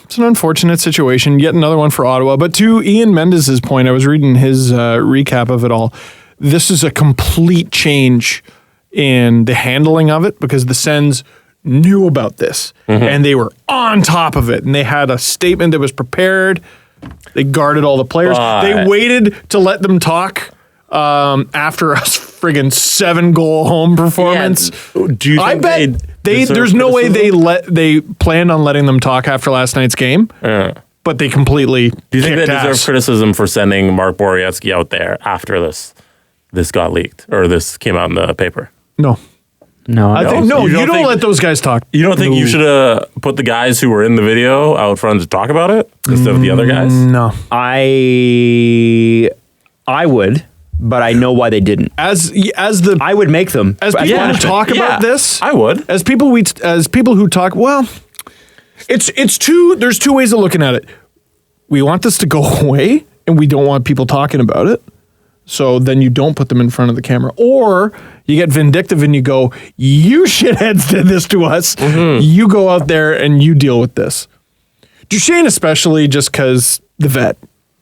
Speaker 3: it's an unfortunate situation. Yet another one for Ottawa. But to Ian Mendez's point, I was reading his recap of it all. This is a complete change in the handling of it because the Sens knew about this and they were on top of it. And they had a statement that was prepared. They guarded all the players. They waited to let them talk after a friggin' 7-goal home performance.
Speaker 4: Yeah. Do you think
Speaker 3: I bet there's no way they planned on letting them talk after last night's game, but they completely
Speaker 4: Do you think they
Speaker 3: kicked
Speaker 4: deserve
Speaker 3: ass.
Speaker 4: criticism for sending Mark Borowiecki out there after this got leaked or this came out in the paper?
Speaker 3: No. I think you don't let those guys talk.
Speaker 4: You don't think you should have put the guys who were in the video out front to talk about it instead of the other guys?
Speaker 3: No.
Speaker 2: I would, but I know why they didn't. I would make them.
Speaker 3: As people who talk about this,
Speaker 4: I would.
Speaker 3: As people who talk, well, there's two ways of looking at it. We want this to go away, and we don't want people talking about it. So then you don't put them in front of the camera. Or you get vindictive and you go, you shitheads did this to us. You go out there and you deal with this. Duchesne especially just because the vet.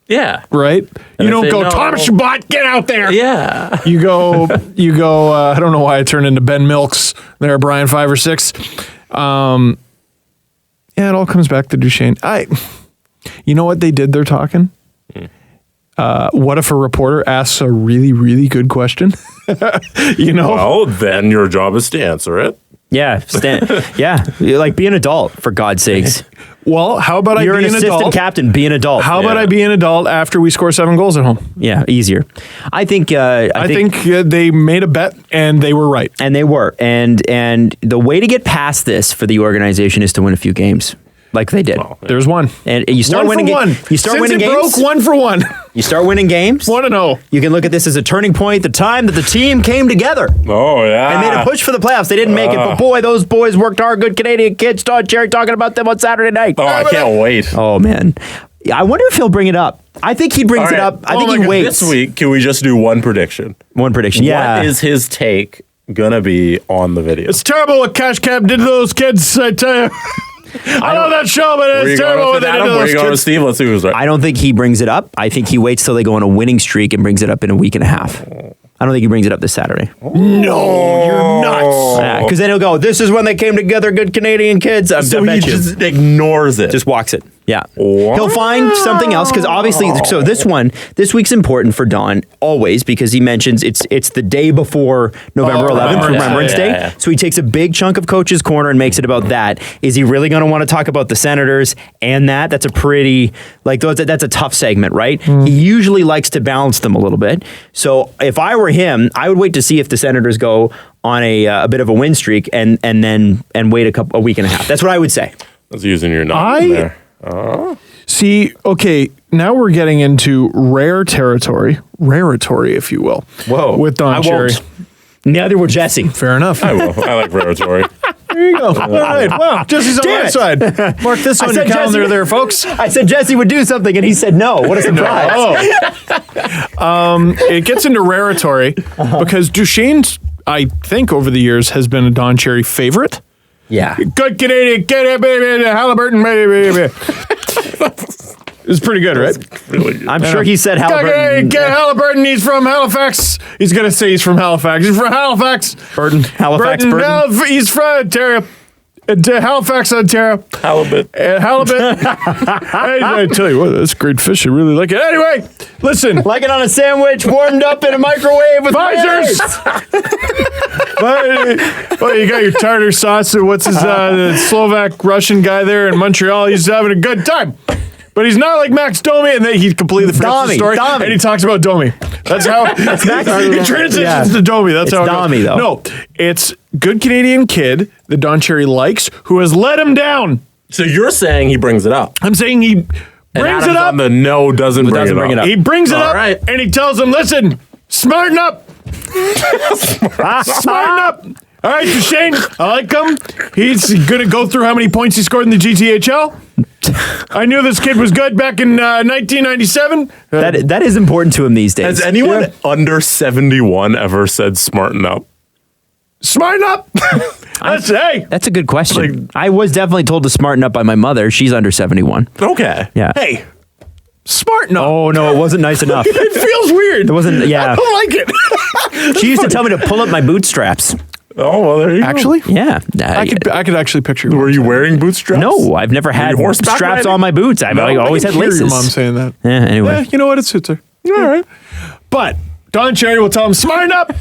Speaker 4: Yeah.
Speaker 3: Right?
Speaker 4: And
Speaker 3: you don't go,
Speaker 4: no.
Speaker 3: Thomas Chabot, get out there.
Speaker 4: Yeah.
Speaker 3: You go, I don't know why I turned into Ben Milks there, Brian 5 or 6. Yeah, it all comes back to Duchesne. You know what they did? They're talking. What if a reporter asks a really, really good question?
Speaker 4: Well, then your job is to answer it.
Speaker 2: Yeah, like be an adult for God's sakes.
Speaker 3: Well, how about
Speaker 2: You're
Speaker 3: I be
Speaker 2: an
Speaker 3: an
Speaker 2: assistant
Speaker 3: adult?
Speaker 2: captain? Be an adult.
Speaker 3: How about I be an adult after we score 7 goals at home?
Speaker 2: Yeah, easier. I think
Speaker 3: they made a bet and they were right.
Speaker 2: And they were. And the way to get past this for the organization is to win a few games. Like they did.
Speaker 3: Well, there's one.
Speaker 2: And you start winning games. You start winning games.
Speaker 3: Broke 1 for 1.
Speaker 2: You start winning games.
Speaker 3: 1-0.
Speaker 2: You can look at this as a turning point, the time that the team came together.
Speaker 4: Oh, yeah.
Speaker 2: And made a push for the playoffs. They didn't make it, but boy, those boys worked hard. Good Canadian kids. Todd Cherry talking about them on Saturday night.
Speaker 4: Oh, I can't wait.
Speaker 2: Oh, man. I wonder if he'll bring it up. I think he brings it up. I think he waits.
Speaker 4: This week, can we just do one prediction?
Speaker 2: One prediction, yeah.
Speaker 4: What is his take going to be on the video?
Speaker 3: It's terrible what Cash Cab did to those kids, I tell you. I know that show, but it's terrible what they did to
Speaker 4: Where
Speaker 3: those
Speaker 4: you going with
Speaker 3: kids.
Speaker 4: Steve? Let's see who's right.
Speaker 2: I don't think he brings it up. I think he waits till they go on a winning streak and brings it up in a week and a half. I don't think he brings it up this Saturday.
Speaker 3: No, you're nuts.
Speaker 2: Because then he'll go, this is when they came together, good Canadian kids. I
Speaker 4: So he
Speaker 2: bet you.
Speaker 4: just ignores it.
Speaker 2: Just walks it. Yeah.
Speaker 4: Wow.
Speaker 2: He'll find something else because obviously, so this week's important for Don always because he mentions it's the day before November 11th, Remembrance Day.
Speaker 4: Yeah.
Speaker 2: So he takes a big chunk of Coach's Corner and makes it about that. Is he really going to want to talk about the Senators and that? That's a pretty, that's a tough segment, right? He usually likes to balance them a little bit. So if I were him, I would wait to see if the Senators go on a bit of a win streak and wait a week and a half. That's what I would say.
Speaker 4: That's using your nut there.
Speaker 3: See, okay, now we're getting into rare territory, if you will.
Speaker 2: Whoa.
Speaker 3: With Don Cherry.
Speaker 2: Neither will Jesse.
Speaker 3: Fair enough.
Speaker 4: I will. I like Raratory.
Speaker 3: There you go. All right. Wow. Jesse's on
Speaker 2: Damn
Speaker 3: my
Speaker 2: it.
Speaker 3: side. Mark this on your
Speaker 2: said
Speaker 3: calendar
Speaker 2: Jesse-
Speaker 3: there, folks.
Speaker 2: I said Jesse would do something, and he said no. What a surprise.
Speaker 3: It gets into raritory because Duchesne's, I think, over the years has been a Don Cherry favorite.
Speaker 2: Yeah.
Speaker 3: Good Canadian, get it, baby, Halliburton, baby. It's pretty good, right?
Speaker 4: Really good.
Speaker 2: I'm sure he said
Speaker 3: Good
Speaker 2: Halliburton.
Speaker 3: Canadian, get Halliburton, he's from Halifax. He's going to say he's from Halifax. He's from Halifax.
Speaker 2: Halifax, Burton.
Speaker 3: He's from Ontario. in Halifax, Ontario.
Speaker 4: Halibut.
Speaker 3: Halibut. I tell you what, that's great fish. I really like it. Anyway, listen.
Speaker 2: Like it on a sandwich, warmed up in a microwave with
Speaker 3: Pfizer's. Well, you got your tartar sauce. And what's his the Slovak Russian guy there in Montreal? He's having a good time. But he's not like Max Domi, and then he completely forgets the story, and he talks about Domi. That's how he transitions to Domi. That's how it
Speaker 2: Domi, though.
Speaker 3: No, it's good Canadian kid that Don Cherry likes who has let him down.
Speaker 4: So you're saying he brings it up?
Speaker 3: I'm saying he brings it up.
Speaker 4: On the doesn't bring it up.
Speaker 3: He brings it up,
Speaker 4: right.
Speaker 3: and he tells him, listen, smarten up. Smarten up. All right, Duchesne, I like him. He's going to go through how many points he scored in the GTHL. I knew this kid was good back in 1997.
Speaker 2: That is important to him these days.
Speaker 4: Has anyone under 71 ever said smarten up?
Speaker 3: Smarten up.
Speaker 2: That's a good question. I was definitely told to smarten up by my mother. She's under 71.
Speaker 4: Okay.
Speaker 2: Yeah.
Speaker 3: Hey, smarten up.
Speaker 2: Oh, no, it wasn't nice enough.
Speaker 3: It feels weird.
Speaker 2: It wasn't, yeah.
Speaker 3: I don't like it.
Speaker 2: She used to tell me to pull up my bootstraps.
Speaker 4: Oh, well, there you
Speaker 3: Actually?
Speaker 4: go.
Speaker 2: Yeah.
Speaker 3: I could actually picture you.
Speaker 4: Were you wearing bootstraps?
Speaker 2: No, I've never had
Speaker 4: horseback
Speaker 2: straps
Speaker 4: riding?
Speaker 2: on my boots. I've always had laces.
Speaker 3: Your mom saying that.
Speaker 2: Yeah, anyway.
Speaker 3: Yeah, you know what? It suits her. All right. But Don Cherry will tell him, smarten up.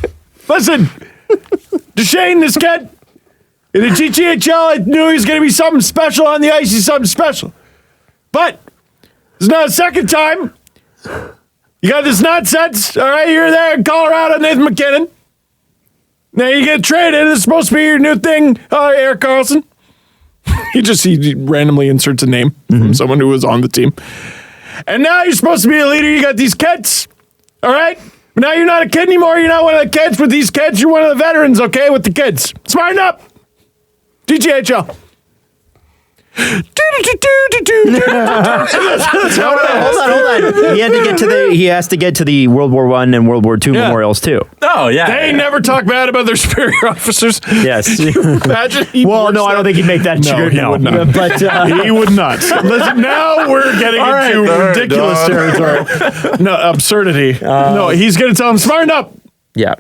Speaker 3: Listen, Duchesne, this kid, in the GTHL, I knew he was going to be something special on the ice. He's something special. But it's not a second time. You got this nonsense. All right, you're there in Colorado, Nathan McKinnon. Now you get traded. It's supposed to be your new thing, Eric Carlson. he randomly inserts a name from someone who was on the team. And now you're supposed to be a leader. You got these kids. All right? But now you're not a kid anymore. You're not one of the kids with these kids. You're one of the veterans, okay, with the kids. Smarten up. DGHL.
Speaker 2: Hold on. He has to get to the World War I and World War II memorials too.
Speaker 4: Oh yeah.
Speaker 3: They never talk bad about their superior officers.
Speaker 2: Yes.
Speaker 3: Imagine.
Speaker 2: Well, no, I don't think he'd make that true.
Speaker 3: He would not.
Speaker 2: But
Speaker 3: he would not. Listen, now we're getting into ridiculous territory. No, absurdity. No, he's going to tell him, smarten up.
Speaker 2: Yeah.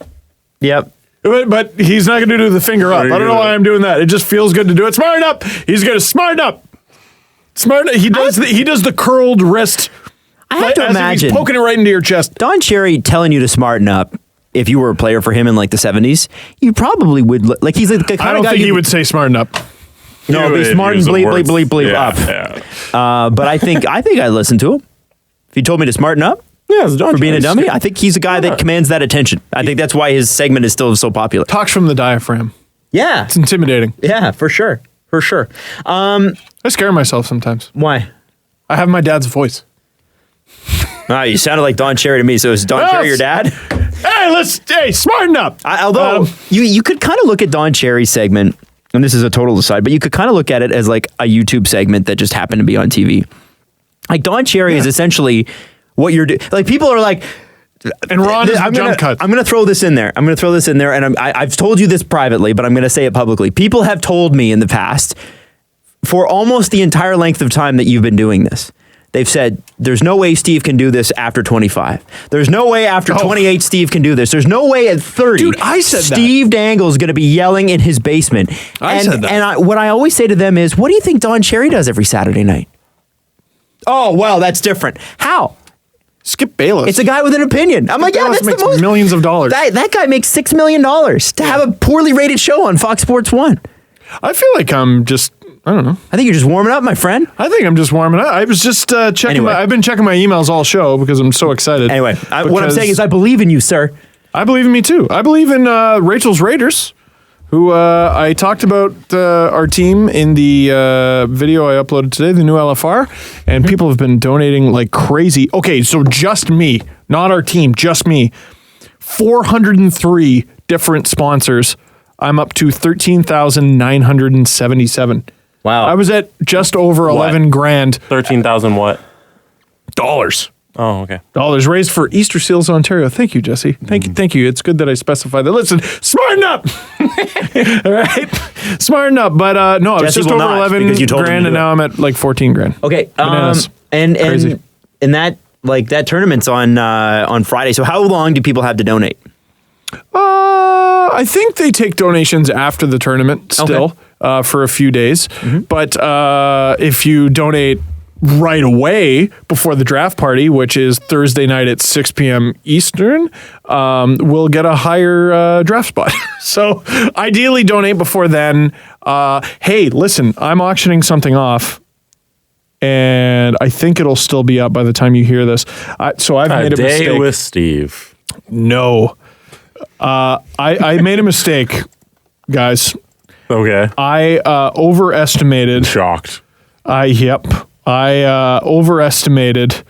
Speaker 2: Yep.
Speaker 3: But he's not going to do the finger up. I don't know why I'm doing that. It just feels good to do it. Smarten up. He's going to smarten up. Smarten up. He does the curled wrist.
Speaker 2: I have to imagine
Speaker 3: he's poking it right into your chest.
Speaker 2: Don Cherry telling you to smarten up. If you were a player for him in like the 70s, you probably would like. He's like the kind
Speaker 3: I
Speaker 2: of
Speaker 3: don't
Speaker 2: guy
Speaker 3: think he would say smarten up.
Speaker 2: No, it'd be smart and bleep up.
Speaker 4: Yeah.
Speaker 2: But I think I'd listen to him if he told me to smarten up.
Speaker 4: Yeah, it's Don
Speaker 2: For being a
Speaker 4: Cherry's
Speaker 2: dummy,
Speaker 4: good.
Speaker 2: I think he's a guy that commands that attention. I think that's why his segment is still so popular.
Speaker 3: Talks from the diaphragm.
Speaker 2: Yeah,
Speaker 3: It's intimidating.
Speaker 2: yeah, for sure.
Speaker 3: I scare myself sometimes.
Speaker 2: Why?
Speaker 3: I have my dad's voice.
Speaker 2: You sounded like Don Cherry to me. So is Don Cherry your dad?
Speaker 3: Hey, smarten up.
Speaker 2: Although you could kind of look at Don Cherry's segment, and this is a total aside, but you could kind of look at it as like a YouTube segment that just happened to be on TV. Like Don Cherry is essentially what you're doing. Like people are like,
Speaker 3: And Ron is the jump cut.
Speaker 2: I'm going to throw this in there. And I've told you this privately, but I'm going to say it publicly. People have told me in the past, for almost the entire length of time that you've been doing this, they've said, there's no way Steve can do this after 25. There's no way after 28 Steve can do this. There's no way at 30
Speaker 3: Dude, I said
Speaker 2: Steve Dangle is going to be yelling in his basement.
Speaker 3: I said that.
Speaker 2: And what I always say to them is, what do you think Don Cherry does every Saturday night? Oh, well, that's different. How?
Speaker 3: Skip Bayless.
Speaker 2: It's a guy with an opinion. I'm like, yeah,
Speaker 3: Bayless
Speaker 2: that's the
Speaker 3: makes
Speaker 2: most
Speaker 3: millions of dollars.
Speaker 2: That guy makes $6 million to have a poorly rated show on Fox Sports 1.
Speaker 3: I feel like I'm just, I don't know.
Speaker 2: I think you're just warming up, my friend.
Speaker 3: I think I'm just warming up. I was just checking
Speaker 2: Anyway.
Speaker 3: I've been checking my emails all show because I'm so excited.
Speaker 2: Anyway, what I'm saying is I believe in you, sir.
Speaker 3: I believe in me too. I believe in Rachel's Raiders, who I talked about our team in the video I uploaded today, the new LFR, and people have been donating like crazy. Okay, so just me, not our team, just me. 403 different sponsors. I'm up to 13,977.
Speaker 2: Wow.
Speaker 3: I was at just over 11 grand.
Speaker 4: 13,000 what?
Speaker 3: Dollars.
Speaker 4: Oh, okay.
Speaker 3: Dollars raised for Easter Seals Ontario. Thank you, Jesse. Thank you. It's good that I specified that. Listen, smarten up. All right, smarten up. But no, I was
Speaker 2: Jesse
Speaker 3: just
Speaker 2: will
Speaker 3: over
Speaker 2: not,
Speaker 3: 11
Speaker 2: because you told him to
Speaker 3: grand,
Speaker 2: do
Speaker 3: and
Speaker 2: it.
Speaker 3: now I'm at like 14 grand.
Speaker 2: Okay.
Speaker 3: Bananas. Crazy.
Speaker 2: And that that tournament's on Friday. So how long do people have to donate?
Speaker 3: I think they take donations after the tournament still.
Speaker 2: Okay.
Speaker 3: for a few days. But if you donate right away before the draft party, which is Thursday night at 6 p.m. Eastern, we'll get a higher draft spot. So ideally donate before then. Hey, listen, I'm auctioning something off, and I think it'll still be up by the time you hear this. So I've made a mistake.
Speaker 4: Day with Steve.
Speaker 3: No. I made a mistake, guys.
Speaker 4: Okay.
Speaker 3: I overestimated.
Speaker 4: Shocked.
Speaker 3: I overestimated.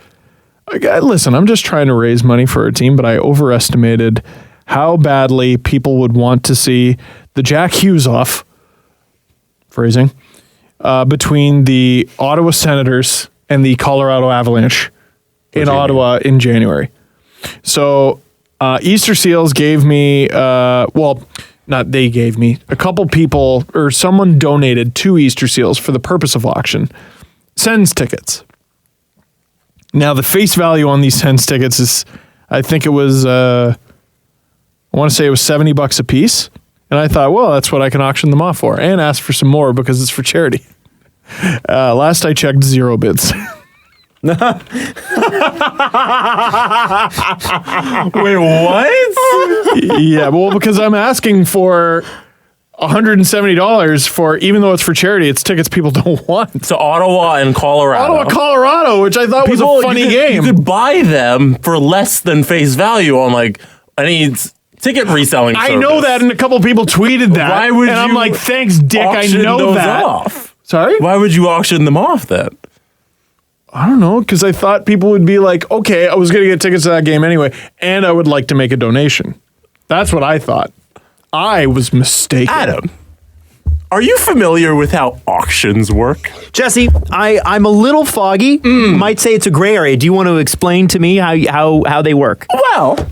Speaker 3: Listen, I'm just trying to raise money for our team, but I overestimated how badly people would want to see the Jack Hughes off, phrasing, between the Ottawa Senators and the Colorado Avalanche in Ottawa in January. So Easter Seals gave me, not they gave me, a couple people or someone donated 2 Easter Seals for the purpose of auction. Sens tickets. Now the face value on these Sens tickets is, I think it was, I want to say it was $70 a piece. And I thought, well, that's what I can auction them off for, and ask for some more because it's for charity. Last I checked, 0 bids.
Speaker 4: Wait, what?
Speaker 3: Yeah, well, because I'm asking for $170 for, even though it's for charity, it's tickets people don't want.
Speaker 4: So Ottawa and Colorado.
Speaker 3: Ottawa, Colorado, which I thought was a funny game.
Speaker 4: You could buy them for less than face value on like any ticket reselling service.
Speaker 3: I know that, and a couple people tweeted that.
Speaker 4: Why would
Speaker 3: and
Speaker 4: you
Speaker 3: I'm like, thanks, Dick, I know
Speaker 4: those
Speaker 3: that.
Speaker 4: Off?
Speaker 3: Sorry?
Speaker 4: Why would you auction them off then?
Speaker 3: I don't know, because I thought people would be like, okay, I was going to get tickets to that game anyway, and I would like to make a donation. That's what I thought. I was mistaken.
Speaker 4: Adam, are you familiar with how auctions work?
Speaker 2: Jesse, I'm a little foggy. Might say it's a gray area. Do you want to explain to me how they work?
Speaker 4: Well,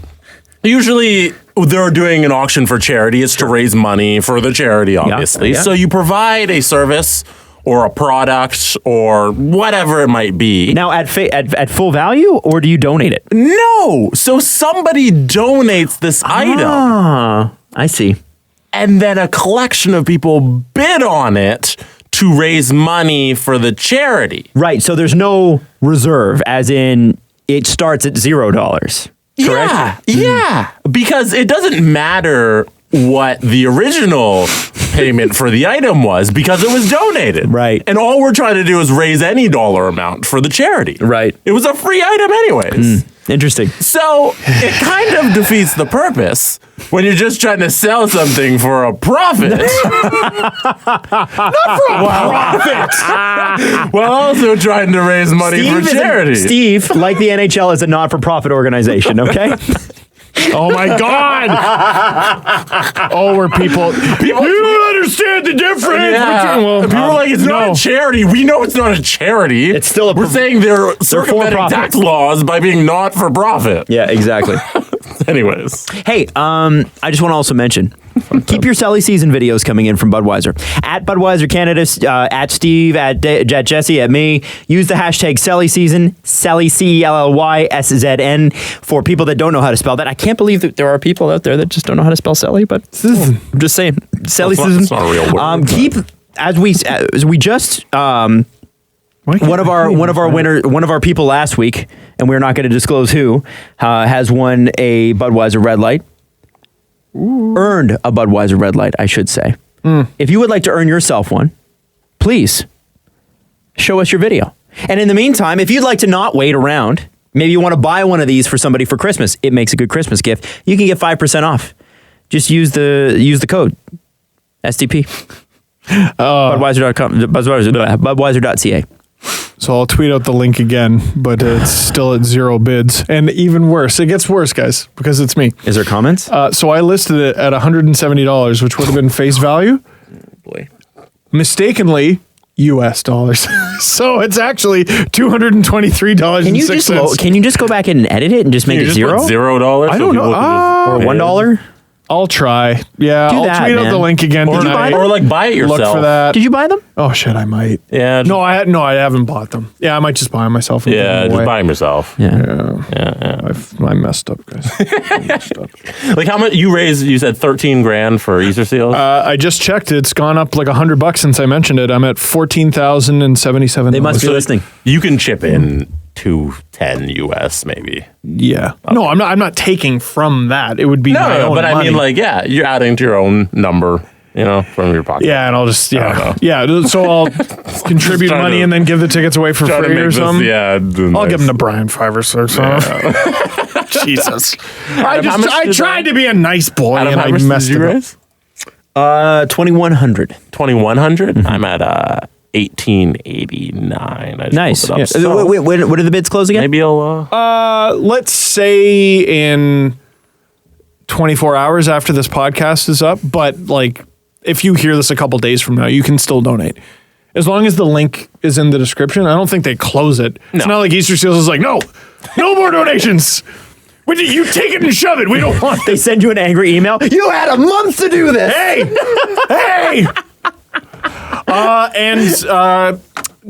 Speaker 4: usually they're doing an auction for charity. It's to raise money for the charity, obviously.
Speaker 2: Yeah.
Speaker 4: So you provide a service or a product or whatever it might be.
Speaker 2: Now, at full value, or do you donate it?
Speaker 4: No. So somebody donates this item.
Speaker 2: Ah, I see.
Speaker 4: And then a collection of people bid on it to raise money for the charity.
Speaker 2: Right. So there's no reserve, as in it starts at $0. Correct?
Speaker 4: Yeah. Because it doesn't matter what the original payment for the item was because it was donated.
Speaker 2: Right.
Speaker 4: And all we're trying to do is raise any dollar amount for the charity.
Speaker 2: Right.
Speaker 4: It was a free item anyways.
Speaker 2: Interesting.
Speaker 4: So it kind of defeats the purpose when you're just trying to sell something for a profit.
Speaker 3: Not for a profit!
Speaker 4: While also trying to raise money for charity.
Speaker 2: Steve, like the NHL, is a not-for-profit organization, okay?
Speaker 3: Oh my God! Oh, where people you don't understand the difference.
Speaker 4: Yeah.
Speaker 3: Between, well,
Speaker 4: people are like, it's not a charity. We know it's not a charity.
Speaker 2: It's still
Speaker 4: We're saying they're circumventing
Speaker 2: for-profit.
Speaker 4: tax laws by being not for profit.
Speaker 2: Yeah, exactly.
Speaker 4: Anyways.
Speaker 2: Hey, I just want to also mention, keep your Selly season videos coming in from Budweiser. At Budweiser Canada, at Steve, at Jesse, at me. Use the hashtag Selly season, Selly, CELLYSZN, for people that don't know how to spell that. I can't believe that there are people out there that just don't know how to spell Selly, but I'm just saying, Selly season.
Speaker 4: That's not a real word.
Speaker 2: Keep, as we just... one of our people last week, and we're not going to disclose who, has won a Budweiser Red Light. Earned a Budweiser Red Light, I should say. If you would like to earn yourself one, please show us your video. And in the meantime, if you'd like to not wait around, maybe you want to buy one of these for somebody for Christmas. It makes a good Christmas gift. You can get 5% off. Just use the code STP. Budweiser.com. Budweiser.ca.
Speaker 3: So I'll tweet out the link again, but it's still at 0 bids. And even worse, it gets worse, guys, because it's me.
Speaker 2: Is there comments?
Speaker 3: So I listed it at $170, which would have been face value.
Speaker 2: Boy.
Speaker 3: Mistakenly, US dollars. So it's actually $223.06.
Speaker 2: Can you just go back and edit it and just make it $0?
Speaker 4: $0?
Speaker 3: I don't know.
Speaker 2: Or $1?
Speaker 3: I'll try. Yeah,
Speaker 2: Do
Speaker 3: I'll
Speaker 2: that,
Speaker 3: tweet out
Speaker 2: man.
Speaker 3: the link again
Speaker 4: Or,
Speaker 3: tonight.
Speaker 4: or like buy it yourself.
Speaker 3: Look for that.
Speaker 2: Did you buy them?
Speaker 3: Oh shit, I might.
Speaker 4: Yeah.
Speaker 3: No, I haven't bought them. Yeah, I might just buy them myself. And
Speaker 4: Yeah,
Speaker 3: give them
Speaker 4: just
Speaker 3: away.
Speaker 4: buy them yourself.
Speaker 2: Yeah.
Speaker 3: I messed up, guys. I messed up.
Speaker 4: Like how much you raised? You said 13 grand for Easter seals.
Speaker 3: I just checked. It's gone up like $100 since I mentioned it. I'm at $14,077.
Speaker 2: They must be listening.
Speaker 4: You can chip in $210 US maybe.
Speaker 3: Yeah. No, I'm not taking from that. It would be my own
Speaker 4: but
Speaker 3: money.
Speaker 4: I mean, like, yeah, you're adding to your own number, from your pocket.
Speaker 3: Yeah, and I'll just
Speaker 4: I don't
Speaker 3: yeah. So I'll contribute
Speaker 4: trying
Speaker 3: money
Speaker 4: to-
Speaker 3: and then give the tickets away for
Speaker 4: Try to
Speaker 3: free
Speaker 4: make
Speaker 3: or
Speaker 4: this,
Speaker 3: something. I'll give them to Brian 5 or 6. Jesus. I tried to be a nice boy
Speaker 4: Adam,
Speaker 3: and
Speaker 4: how
Speaker 3: I
Speaker 4: much
Speaker 3: messed
Speaker 4: did you
Speaker 3: it up.
Speaker 4: raise?
Speaker 2: 2,100.
Speaker 4: 2,100. I'm at 1,889. I just
Speaker 2: Nice.
Speaker 4: pulled it up.
Speaker 2: Yeah.
Speaker 4: So
Speaker 2: Wait, when do the bids close again?
Speaker 4: maybe I'll.
Speaker 3: Let's say in 24 hours after this podcast is up, but like if you hear this a couple days from now, you can still donate. As long as the link is in the description, I don't think they close it. It's not like Easter Seals is like, no more donations. You take it and shove it. We don't want
Speaker 2: They send you an angry email. You had a month to do this.
Speaker 3: Hey! And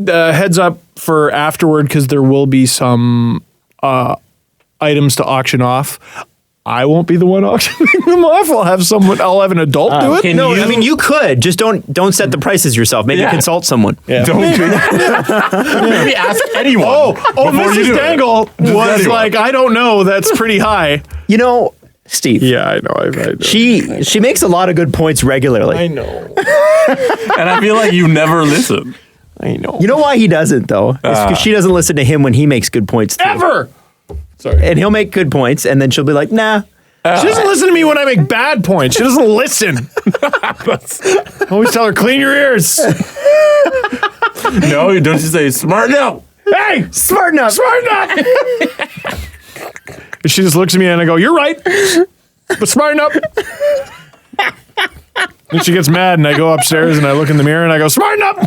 Speaker 3: heads up for afterward, because there will be some items to auction off. I won't be the one auctioning them off. I'll have an adult do it.
Speaker 2: No, I mean you could just don't set the prices yourself. Maybe consult someone.
Speaker 3: Yeah.
Speaker 4: Don't do that. Maybe ask anyone.
Speaker 3: Oh,
Speaker 4: before you
Speaker 3: Mrs.
Speaker 4: do it.
Speaker 3: Dangle
Speaker 4: Just
Speaker 3: was
Speaker 4: anyone.
Speaker 3: like, I don't know. That's pretty high.
Speaker 2: You know, Steve.
Speaker 3: Yeah, I know. I know.
Speaker 2: She makes a lot of good points regularly.
Speaker 3: I know.
Speaker 4: And I feel like you never listen.
Speaker 3: I know.
Speaker 2: You know why he doesn't though? It's because she doesn't listen to him when he makes good points too.
Speaker 3: Ever. Sorry.
Speaker 2: And he'll make good points, and then she'll be like, "Nah."
Speaker 3: She doesn't listen to me when I make bad points. She doesn't listen. I always tell her, clean your ears.
Speaker 4: No, don't you say smart? No.
Speaker 3: Hey,
Speaker 2: Smarten up.
Speaker 3: smarten up. She just looks at me and I go, you're right, but smarten up. Then she gets mad and I go upstairs and I look in the mirror and I go, smarten up.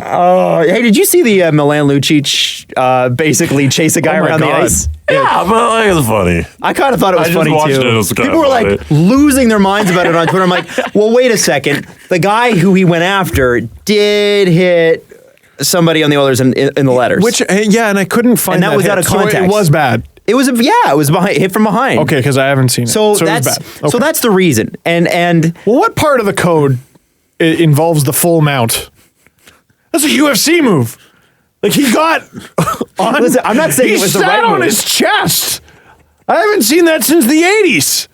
Speaker 2: Hey, did you see the Milan Lucic basically chase a guy
Speaker 3: Oh my
Speaker 2: around the
Speaker 3: God.
Speaker 2: ice?
Speaker 4: Yeah, but like, it's funny.
Speaker 2: I kind of thought it was
Speaker 4: I just
Speaker 2: funny
Speaker 4: watched
Speaker 2: too.
Speaker 4: it. It was kinda
Speaker 2: People were like
Speaker 4: funny.
Speaker 2: losing their minds about it on Twitter. I'm like, well, wait a second. The guy who he went after did hit somebody on the Oilers in the letters.
Speaker 3: Which, yeah, and I couldn't find
Speaker 2: And that was
Speaker 3: hit,
Speaker 2: out of
Speaker 3: so
Speaker 2: context.
Speaker 3: it was bad.
Speaker 2: it was behind, hit from behind.
Speaker 3: Okay, because I haven't seen it.
Speaker 2: So
Speaker 3: it was
Speaker 2: that's
Speaker 3: bad. Okay.
Speaker 2: so that's the reason. And
Speaker 3: Well, what part of the code involves the full mount? That's a UFC move. Like he got on.
Speaker 2: Listen, I'm not saying
Speaker 3: he
Speaker 2: it was the
Speaker 3: sat
Speaker 2: right
Speaker 3: on
Speaker 2: move.
Speaker 3: his chest. I haven't seen that since the 80s.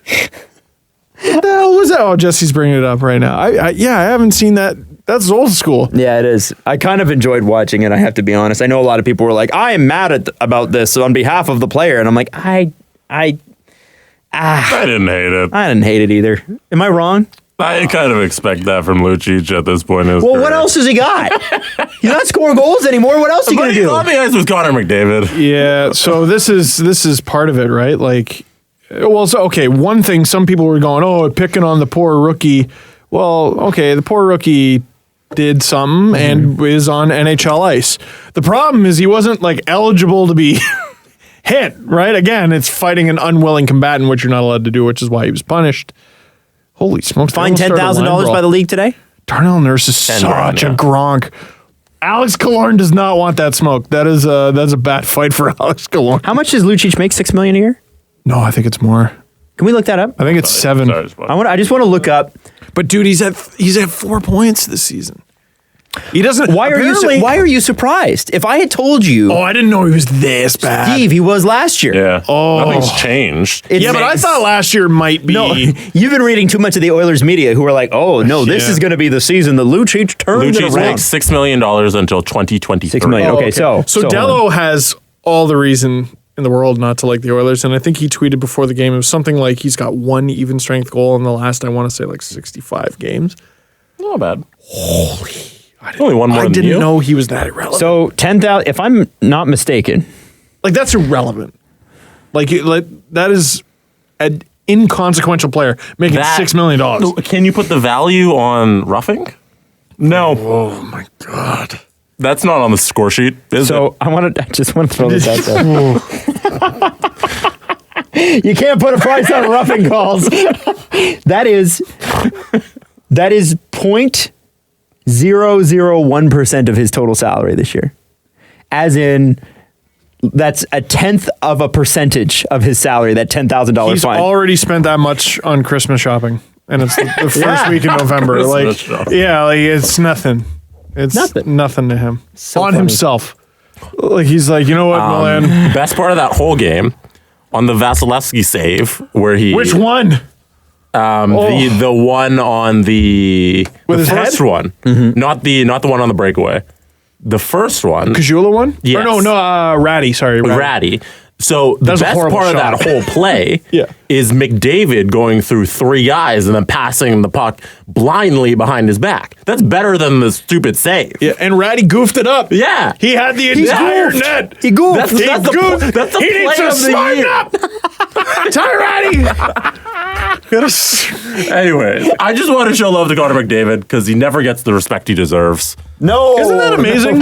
Speaker 3: What the hell was that? Oh, Jesse's bringing it up right now. I haven't seen that. That's old school.
Speaker 2: yeah, it is. I kind of enjoyed watching it. I have to be honest. I know a lot of people were like, "I am mad about this on behalf of the player," and I'm like, I
Speaker 4: I didn't hate it.
Speaker 2: didn't hate it either. Am I wrong?
Speaker 4: I kind of expect that from Lucic at this point in his
Speaker 2: Well,
Speaker 4: career.
Speaker 2: what else has he got? He's not scoring goals anymore. What else is he
Speaker 4: But
Speaker 2: gonna
Speaker 4: he's
Speaker 2: do?
Speaker 4: on the ice with Connor McDavid.
Speaker 3: Yeah. So this is part of it, right? Like, well, so okay. One thing, some people were going, "Oh, picking on the poor rookie." Well, okay, the poor rookie did something and is on NHL ice. The problem is he wasn't like eligible to be hit, right? Again, it's fighting an unwilling combatant, which you're not allowed to do, which is why he was punished. Holy smokes!
Speaker 2: Fined $10,000 by the league today.
Speaker 3: Darnell Nurse is
Speaker 4: 10
Speaker 3: such
Speaker 4: grand,
Speaker 3: a
Speaker 4: yeah.
Speaker 3: gronk. Alex Killorn does not want that smoke. That's a bad fight for Alex Killorn.
Speaker 2: How much does Lucic make? $6 million a year?
Speaker 3: No, I think it's more.
Speaker 2: Can we look that up?
Speaker 3: I think it's 7.
Speaker 4: Sorry,
Speaker 2: I just want to look up.
Speaker 3: But dude, he's at 4 points this season. He doesn't.
Speaker 2: Why are you surprised? If I had told you,
Speaker 3: Oh, I didn't know he was this bad.
Speaker 2: Steve, he was last year.
Speaker 4: Yeah.
Speaker 3: Oh.
Speaker 4: Nothing's changed.
Speaker 2: It's-
Speaker 3: Yeah, but I thought last year might be.
Speaker 2: No, you've been reading too much of the Oilers media, who are like, "Oh no, this
Speaker 3: Yeah.
Speaker 2: is going to be the season that Lucic turns it
Speaker 4: Lucic
Speaker 2: around."
Speaker 4: makes $6 million until 2023.
Speaker 2: $6 million.
Speaker 3: Oh,
Speaker 2: Okay, so
Speaker 3: Dello has all the reason in the world not to like the Oilers, and I think he tweeted before the game it was something like he's got one even strength goal in the last, I want to say, like 65 games.
Speaker 4: Not bad. Only one more
Speaker 3: I
Speaker 4: than
Speaker 3: didn't
Speaker 4: you.
Speaker 3: know he was that irrelevant.
Speaker 2: So 10,000. If I'm not mistaken,
Speaker 3: Like that's irrelevant. Like that is an inconsequential player making $6 million.
Speaker 4: Can you put the value on roughing? No.
Speaker 3: Oh my god.
Speaker 4: That's not on the score sheet, is
Speaker 2: so I just want to throw this out there. You can't put a price on roughing calls. That is 0.001% of his total salary this year. As in, that's a 1/10% of his salary, that $10,000 fine.
Speaker 3: He's already spent that much on Christmas shopping, and it's the first week in November. It's nothing. It's nothing to him.
Speaker 2: So
Speaker 3: on
Speaker 2: funny.
Speaker 3: Himself. Like, he's like, you know what, Milan?
Speaker 4: Best part of that whole game, on the Vasilevsky save, where he...
Speaker 3: Which one?
Speaker 4: The one on the
Speaker 3: his
Speaker 4: first
Speaker 3: head?
Speaker 4: one, not the one on the breakaway. The first one,
Speaker 3: Kajula one?
Speaker 4: Yes.
Speaker 3: Or no, Ratty. Sorry,
Speaker 4: Ratty. So the
Speaker 3: was a
Speaker 4: best
Speaker 3: horrible
Speaker 4: part of
Speaker 3: shot.
Speaker 4: that whole play is McDavid going through 3 guys and then passing the puck blindly behind his back. That's better than the stupid save.
Speaker 3: Yeah, and Ratty goofed it up.
Speaker 4: Yeah.
Speaker 3: He had the entire net.
Speaker 2: He goofed.
Speaker 4: That's the
Speaker 3: He needs
Speaker 4: play
Speaker 3: to
Speaker 4: of the
Speaker 3: smarten
Speaker 4: year.
Speaker 3: up. Ty Ratty.
Speaker 4: Anyways, I just want to show love to Connor McDavid because he never gets the respect he deserves.
Speaker 2: No.
Speaker 3: Isn't that amazing?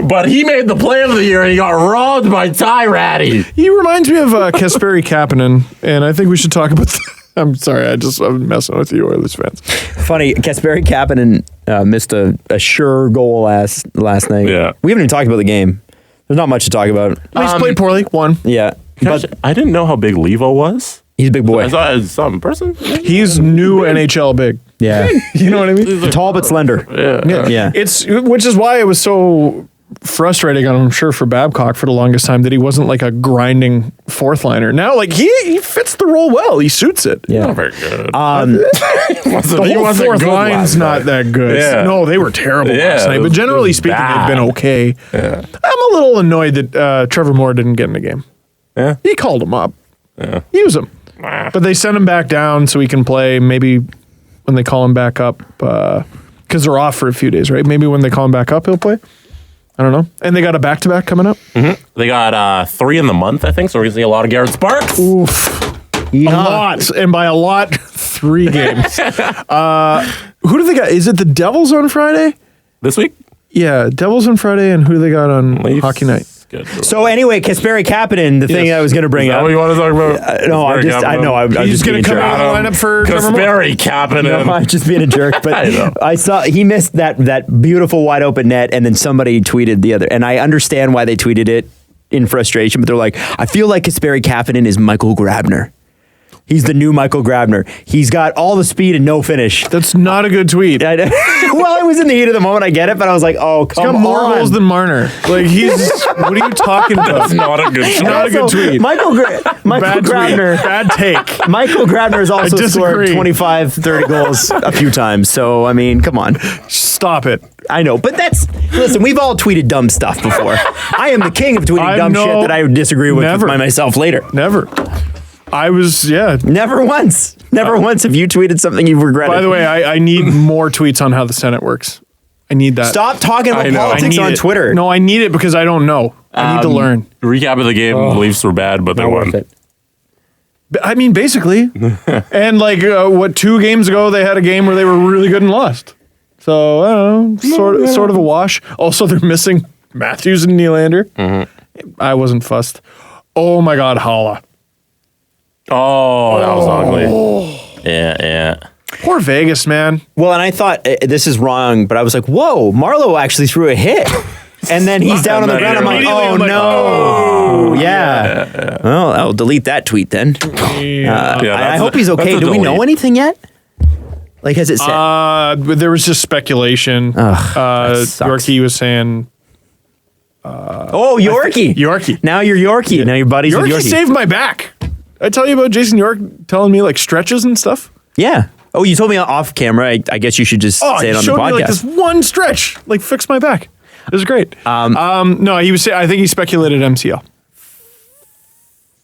Speaker 4: But he made the play of the year and he got robbed by Ty Ratty.
Speaker 3: He reminds me of Kasperi Kapanen, and I think we should talk about I'm sorry, I'm messing with you Oilers fans.
Speaker 2: Funny, Kasperi Kapanen missed a sure goal last night.
Speaker 4: Yeah.
Speaker 2: We haven't even talked about the game. There's not much to talk about.
Speaker 3: He's played poorly. Won.
Speaker 2: Yeah.
Speaker 4: Gosh, I didn't know how big Levo was.
Speaker 2: He's a big boy.
Speaker 4: I saw him in person.
Speaker 3: He's new NHL big.
Speaker 2: Yeah.
Speaker 3: You know what I mean?
Speaker 2: Tall but slender. Yeah.
Speaker 3: It's which is why it was so frustrating, I'm sure, for Babcock for the longest time that he wasn't like a grinding fourth liner. Now, like he fits the role well. He suits it.
Speaker 2: Yeah.
Speaker 4: Not very good.
Speaker 3: The whole fourth line's not that good.
Speaker 4: Yeah.
Speaker 3: No, they were terrible last night. But generally speaking,
Speaker 4: bad.
Speaker 3: they've been okay.
Speaker 4: Yeah.
Speaker 3: I'm a little annoyed that Trevor Moore didn't get in the game.
Speaker 4: Yeah.
Speaker 3: He called him up.
Speaker 4: Yeah.
Speaker 3: Use him. But they sent him back down so he can play maybe when they call him back up, because they're off for a few days, right? Maybe when they call him back up, he'll play. I don't know. And they got a back-to-back coming up.
Speaker 4: Mm-hmm. They got 3 in the month, I think, so we're going to see a lot of Garrett Sparks.
Speaker 3: Oof. A lot. And by a lot, 3 games. Who do they got? Is it the Devils on Friday?
Speaker 4: This week?
Speaker 3: Yeah, Devils on Friday, and who do they got on
Speaker 4: Leafs.
Speaker 3: Hockey Night?
Speaker 4: Good.
Speaker 2: So anyway, Kasperi Kapanen, the thing I was going to bring
Speaker 4: Is that
Speaker 2: up.
Speaker 4: what you want to talk about?
Speaker 2: No, I'm
Speaker 3: He's
Speaker 2: just
Speaker 3: going
Speaker 2: being
Speaker 3: to
Speaker 2: a
Speaker 3: come
Speaker 2: jerk.
Speaker 3: out and line up for Trevor Moore.
Speaker 4: Kasperi Kapanen.
Speaker 2: No, I'm just being a jerk, but
Speaker 4: I know.
Speaker 2: I saw he missed that beautiful wide open net, and then somebody tweeted the other, and I understand why they tweeted it in frustration, but they're like, I feel like Kasperi Kapanen is Michael Grabner. He's the new Michael Grabner. He's got all the speed and no finish.
Speaker 3: That's not a good tweet.
Speaker 2: Well, it was in the heat of the moment. I get it, but I was like, "Oh, come on!"
Speaker 3: He's got more goals than Marner. Like what are you talking about?
Speaker 4: That's not a good
Speaker 3: It's
Speaker 4: tweet.
Speaker 3: not a good tweet.
Speaker 2: Michael
Speaker 3: Bad
Speaker 2: Grabner.
Speaker 3: tweet. Bad take.
Speaker 2: Michael Grabner has also scored
Speaker 3: disagree.
Speaker 2: 25, 30 goals a few times. So, I mean, come on.
Speaker 3: Stop it.
Speaker 2: I know, but listen, we've all tweeted dumb stuff before. I am the king of tweeting dumb shit that I would disagree with by myself later.
Speaker 3: Never.
Speaker 2: Never once. Never once have you tweeted something you've regretted.
Speaker 3: By the way, I need more tweets on how the Senate works. I need that.
Speaker 2: Stop talking about politics on Twitter.
Speaker 3: No, I need it because I don't know. I need to learn.
Speaker 4: Recap of the game. The Leafs were bad, but they won.
Speaker 3: I mean, basically. And like, 2 games ago, they had a game where they were really good and lost. So, I don't know, sort of a wash. Also, they're missing Matthews and Nylander. Mm-hmm. I wasn't fussed. Oh my God, Holla.
Speaker 4: Oh, that was ugly. Yeah.
Speaker 3: Poor Vegas, man.
Speaker 2: Well, and I thought this is wrong, but I was like, whoa, Marlowe actually threw a hit. And then he's down on the ground. I'm like, oh, no. Yeah. Well, I'll delete that tweet then. I hope he's okay. Do we know anything yet? Like, has it said?
Speaker 3: There was just speculation. Yorkie was saying...
Speaker 2: Yorkie.
Speaker 3: Yorkie.
Speaker 2: Now you're Yorkie. Now your buddies with Yorkie.
Speaker 3: Yorkie saved my back. I tell you about Jason York telling me like stretches and stuff.
Speaker 2: Yeah. Oh, you told me off camera. I guess you should just say it on the podcast.
Speaker 3: Me like this one stretch, like fixed my back. It was great. No, he was. I think he speculated MCL.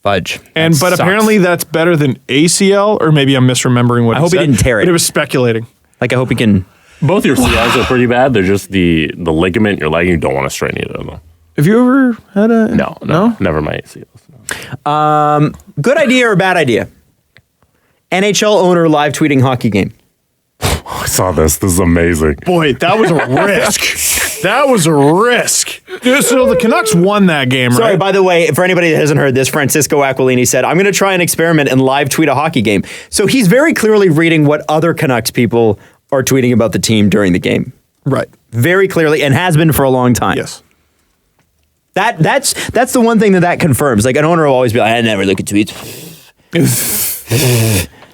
Speaker 2: Fudge.
Speaker 3: But apparently that's better than ACL, or maybe I'm misremembering what.
Speaker 2: I hope he didn't tear it.
Speaker 3: But it was speculating.
Speaker 2: Like I hope he can.
Speaker 4: Both your CLs are pretty bad. They're just the ligament in your leg. You don't want to strain either of them.
Speaker 3: Have you ever had a?
Speaker 4: No, never my ACLs. No.
Speaker 2: Good idea or bad idea? NHL owner live tweeting hockey game.
Speaker 4: I saw this. This is amazing.
Speaker 3: Boy, that was a risk. That was a risk. So the Canucks won that game, right?
Speaker 2: Sorry, by the way, for anybody that hasn't heard this, Francesco Aquilini said, I'm going to try an experiment and live tweet a hockey game. So he's very clearly reading what other Canucks people are tweeting about the team during the game.
Speaker 3: Right.
Speaker 2: Very clearly, and has been for a long time.
Speaker 3: Yes.
Speaker 2: That's the one thing that confirms. Like, an owner will always be like, I never look at tweets.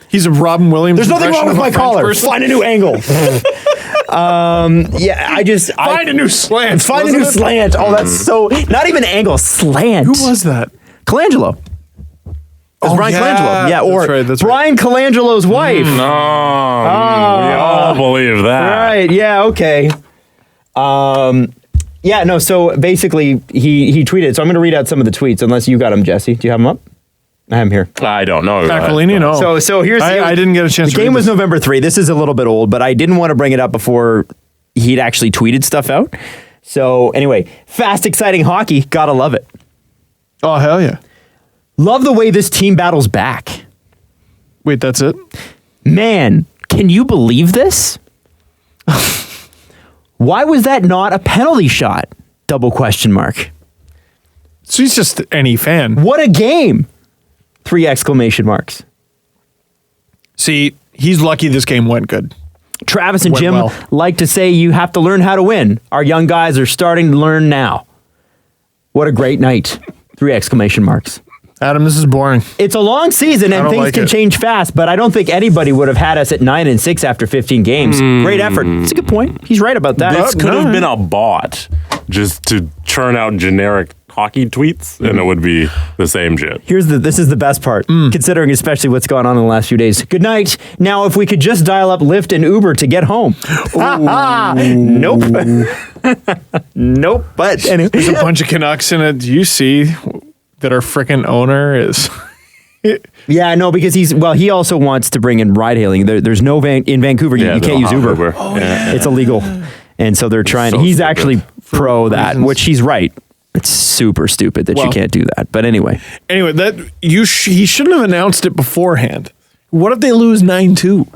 Speaker 3: He's a Robin Williams.
Speaker 2: There's nothing wrong with my collar. Find a new angle. Find
Speaker 3: a new slant.
Speaker 2: Find a new slant. Oh, that's so... Not even angle, slant.
Speaker 3: Who was that?
Speaker 2: Colangelo. It's Brian Colangelo. Yeah, or
Speaker 3: that's
Speaker 2: Brian Colangelo's wife.
Speaker 4: We all believe that.
Speaker 2: Right, yeah, okay. So basically, he tweeted. So I'm going to read out some of the tweets, unless you got them, Jesse. Do you have them up? I have them here.
Speaker 4: I don't know.
Speaker 3: Aquilini, no.
Speaker 2: So here's...
Speaker 3: I didn't get a chance to read
Speaker 2: The game was
Speaker 3: this.
Speaker 2: November 3. This is a little bit old, but I didn't want to bring it up before he'd actually tweeted stuff out. So anyway, fast, exciting hockey. Gotta love it.
Speaker 3: Oh, hell yeah.
Speaker 2: Love the way this team battles back.
Speaker 3: Wait, that's it?
Speaker 2: Man, can you believe this? Why was that not a penalty shot? Double question mark.
Speaker 3: So he's just any fan.
Speaker 2: What a game! 3 exclamation marks.
Speaker 3: See, he's lucky this game went good.
Speaker 2: Travis and
Speaker 3: Went
Speaker 2: Jim
Speaker 3: well.
Speaker 2: like to say you have to learn how to win. Our young guys are starting to learn now. What a great night. 3 exclamation marks.
Speaker 3: Adam, this is boring.
Speaker 2: It's a long season and things can change fast, but I don't think anybody would have had us at 9-6 after 15 games. Great effort. It's a good point. He's right about that.
Speaker 4: This could have been a bot just to churn out generic hockey tweets, and it would be the same shit.
Speaker 2: This is the best part, considering especially what's gone on in the last few days. Good night. Now, if we could just dial up Lyft and Uber to get home. Nope. Nope. But anyway.
Speaker 3: There's a bunch of Canucks in it. Do you see that our frickin' owner is...
Speaker 2: Yeah, no, because he also wants to bring in ride hailing. There's no in Vancouver, you can't use Uber.
Speaker 3: Oh, yeah.
Speaker 2: It's illegal. And so they're trying, he's stupid. Actually pro that, which he's right. It's super stupid that you can't do that. But anyway,
Speaker 3: he shouldn't have announced it beforehand. What if they lose 9-2?